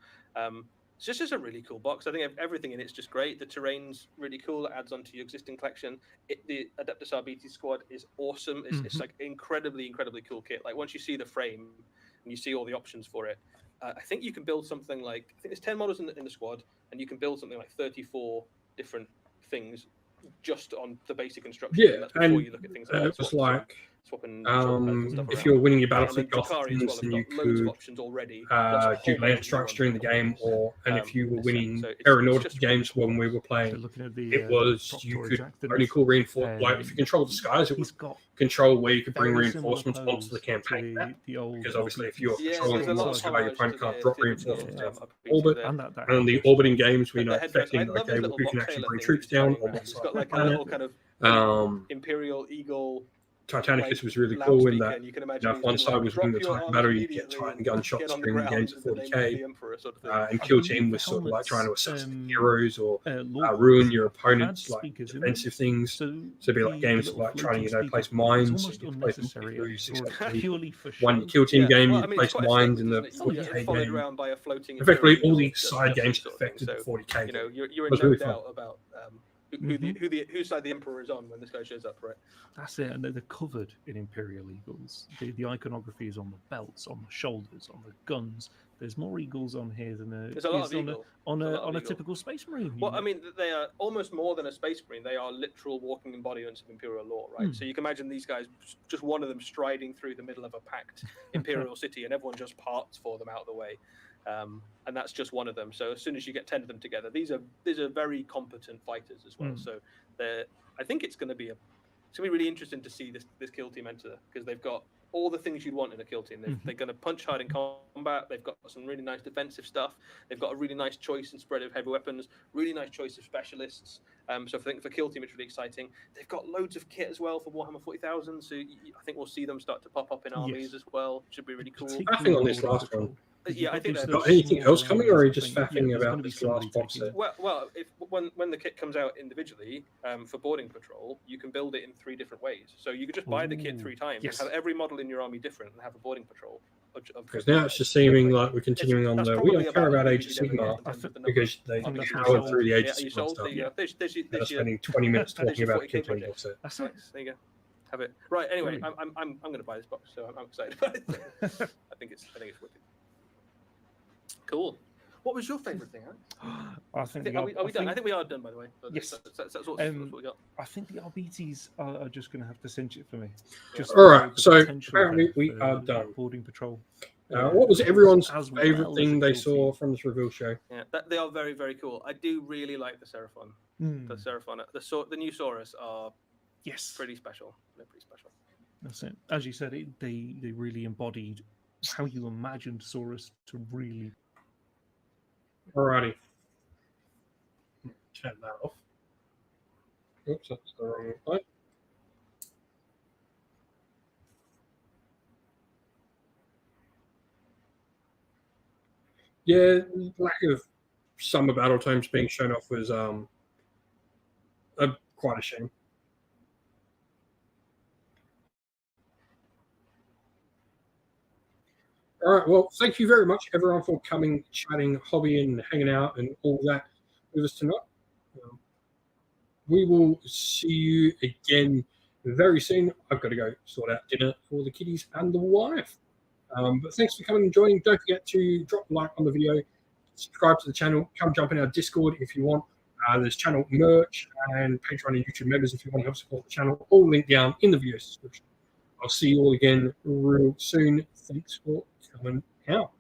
It's just a really cool box. I think everything in it's just great. The terrain's really cool. It adds onto your existing collection. The Adeptus Arbites squad is awesome. It's like incredibly cool kit. Like once you see the frame and you see all the options for it, I think you can build something like, I think there's 10 models in the squad, and you can build something like 34 different things just on the basic instructions. Yeah, and that's before you look at things like it was like swapping if you're winning your Battlefield Gothic things, then you could do land strikes during the game, and if you were winning Terra Nordica games when we were playing, it was you could only call reinforcements. Like if you control the skies, it was control where you could bring reinforcements onto the campaign map. Because obviously, if you're controlling the sky, your opponent can't drop reinforcements out of orbit. And the orbiting games, we know affecting okay, who can actually bring troops down on what side of the planet. Imperial Eagle. Titanicus was really cool in that if one side was winning the Titan battle, you get Titan gunshots during the games at 40k, and Kill Team was sort of like trying to assassinate heroes or ruin your opponent's like defensive things. So it'd be like games like trying to place mines. You play one Kill Team game, you place mines in the 40k game. Effectively, all the side games affected the 40k. You're in no doubt about whose side the Emperor is on when this guy shows up, right? That's it, and they're covered in Imperial Eagles. The iconography is on the belts, on the shoulders, on the guns. There's more eagles on here than there's a lot of on a typical Space Marine. Well, I mean, they are almost more than a Space Marine. They are literal walking embodiments of Imperial law, right? So you can imagine these guys, just one of them striding through the middle of a packed Imperial city, and everyone just parts for them out of the way. And that's just one of them. So as soon as you get 10 of them together, these are very competent fighters as well. So I think it's going to be really interesting to see this Kill Team enter, because they've got all the things you'd want in a Kill Team. They're going to punch hard in combat. They've got some really nice defensive stuff. They've got a really nice choice and spread of heavy weapons. Really nice choice of specialists. So I think for Kill Team, it's really exciting. They've got loads of kit as well for Warhammer 40,000. So I think we'll see them start to pop up in armies as well. Should be really cool. I think on this last one. Yeah, I think they've got anything else coming, or are you just faffing about this last box set? Well, when the kit comes out individually for boarding patrol, you can build it in 3 different ways. So you could just buy the kit 3 times and have every model in your army different and have a boarding patrol. Because now it's just seeming like we're continuing on the we don't care about Age of Sigmar because they go through the Age of Sigmar stuff. They're spending 20 minutes talking about the Kill Team box set. That's nice. There you go. Have it. Right. Anyway, I'm going to buy this box, so I'm excited about it. I think it's wicked. Cool. What was your favourite thing, Alex? I think Are we done? I think we are done, by the way. Yes. That's what we got. I think the RBTs are just going to have to cinch it for me. Just All right, the so potential apparently there we for are done. Boarding patrol. What was everyone's As favourite well as thing a they kill saw team. from this reveal show? Yeah, they are very, very cool. I do really like the Seraphon. The Seraphon, the new Saurus are Yes, pretty special. They're pretty special. that's it. As you said, they really embodied how you imagined Saurus to really. Alrighty. Turn that off. Oops, that's the wrong one. Yeah, lack of summer battle tomes being shown off was quite a shame. All right, well, thank you very much, everyone, for coming, chatting, hobbying, hanging out, and all that with us tonight. We will see you again very soon. I've got to go sort out dinner for the kiddies and the wife. But thanks for coming and joining. Don't forget to drop a like on the video, subscribe to the channel, come jump in our Discord if you want. There's channel merch and Patreon and YouTube members if you want to help support the channel. All linked down in the video description. I'll see you all again real soon. Thanks for coming out.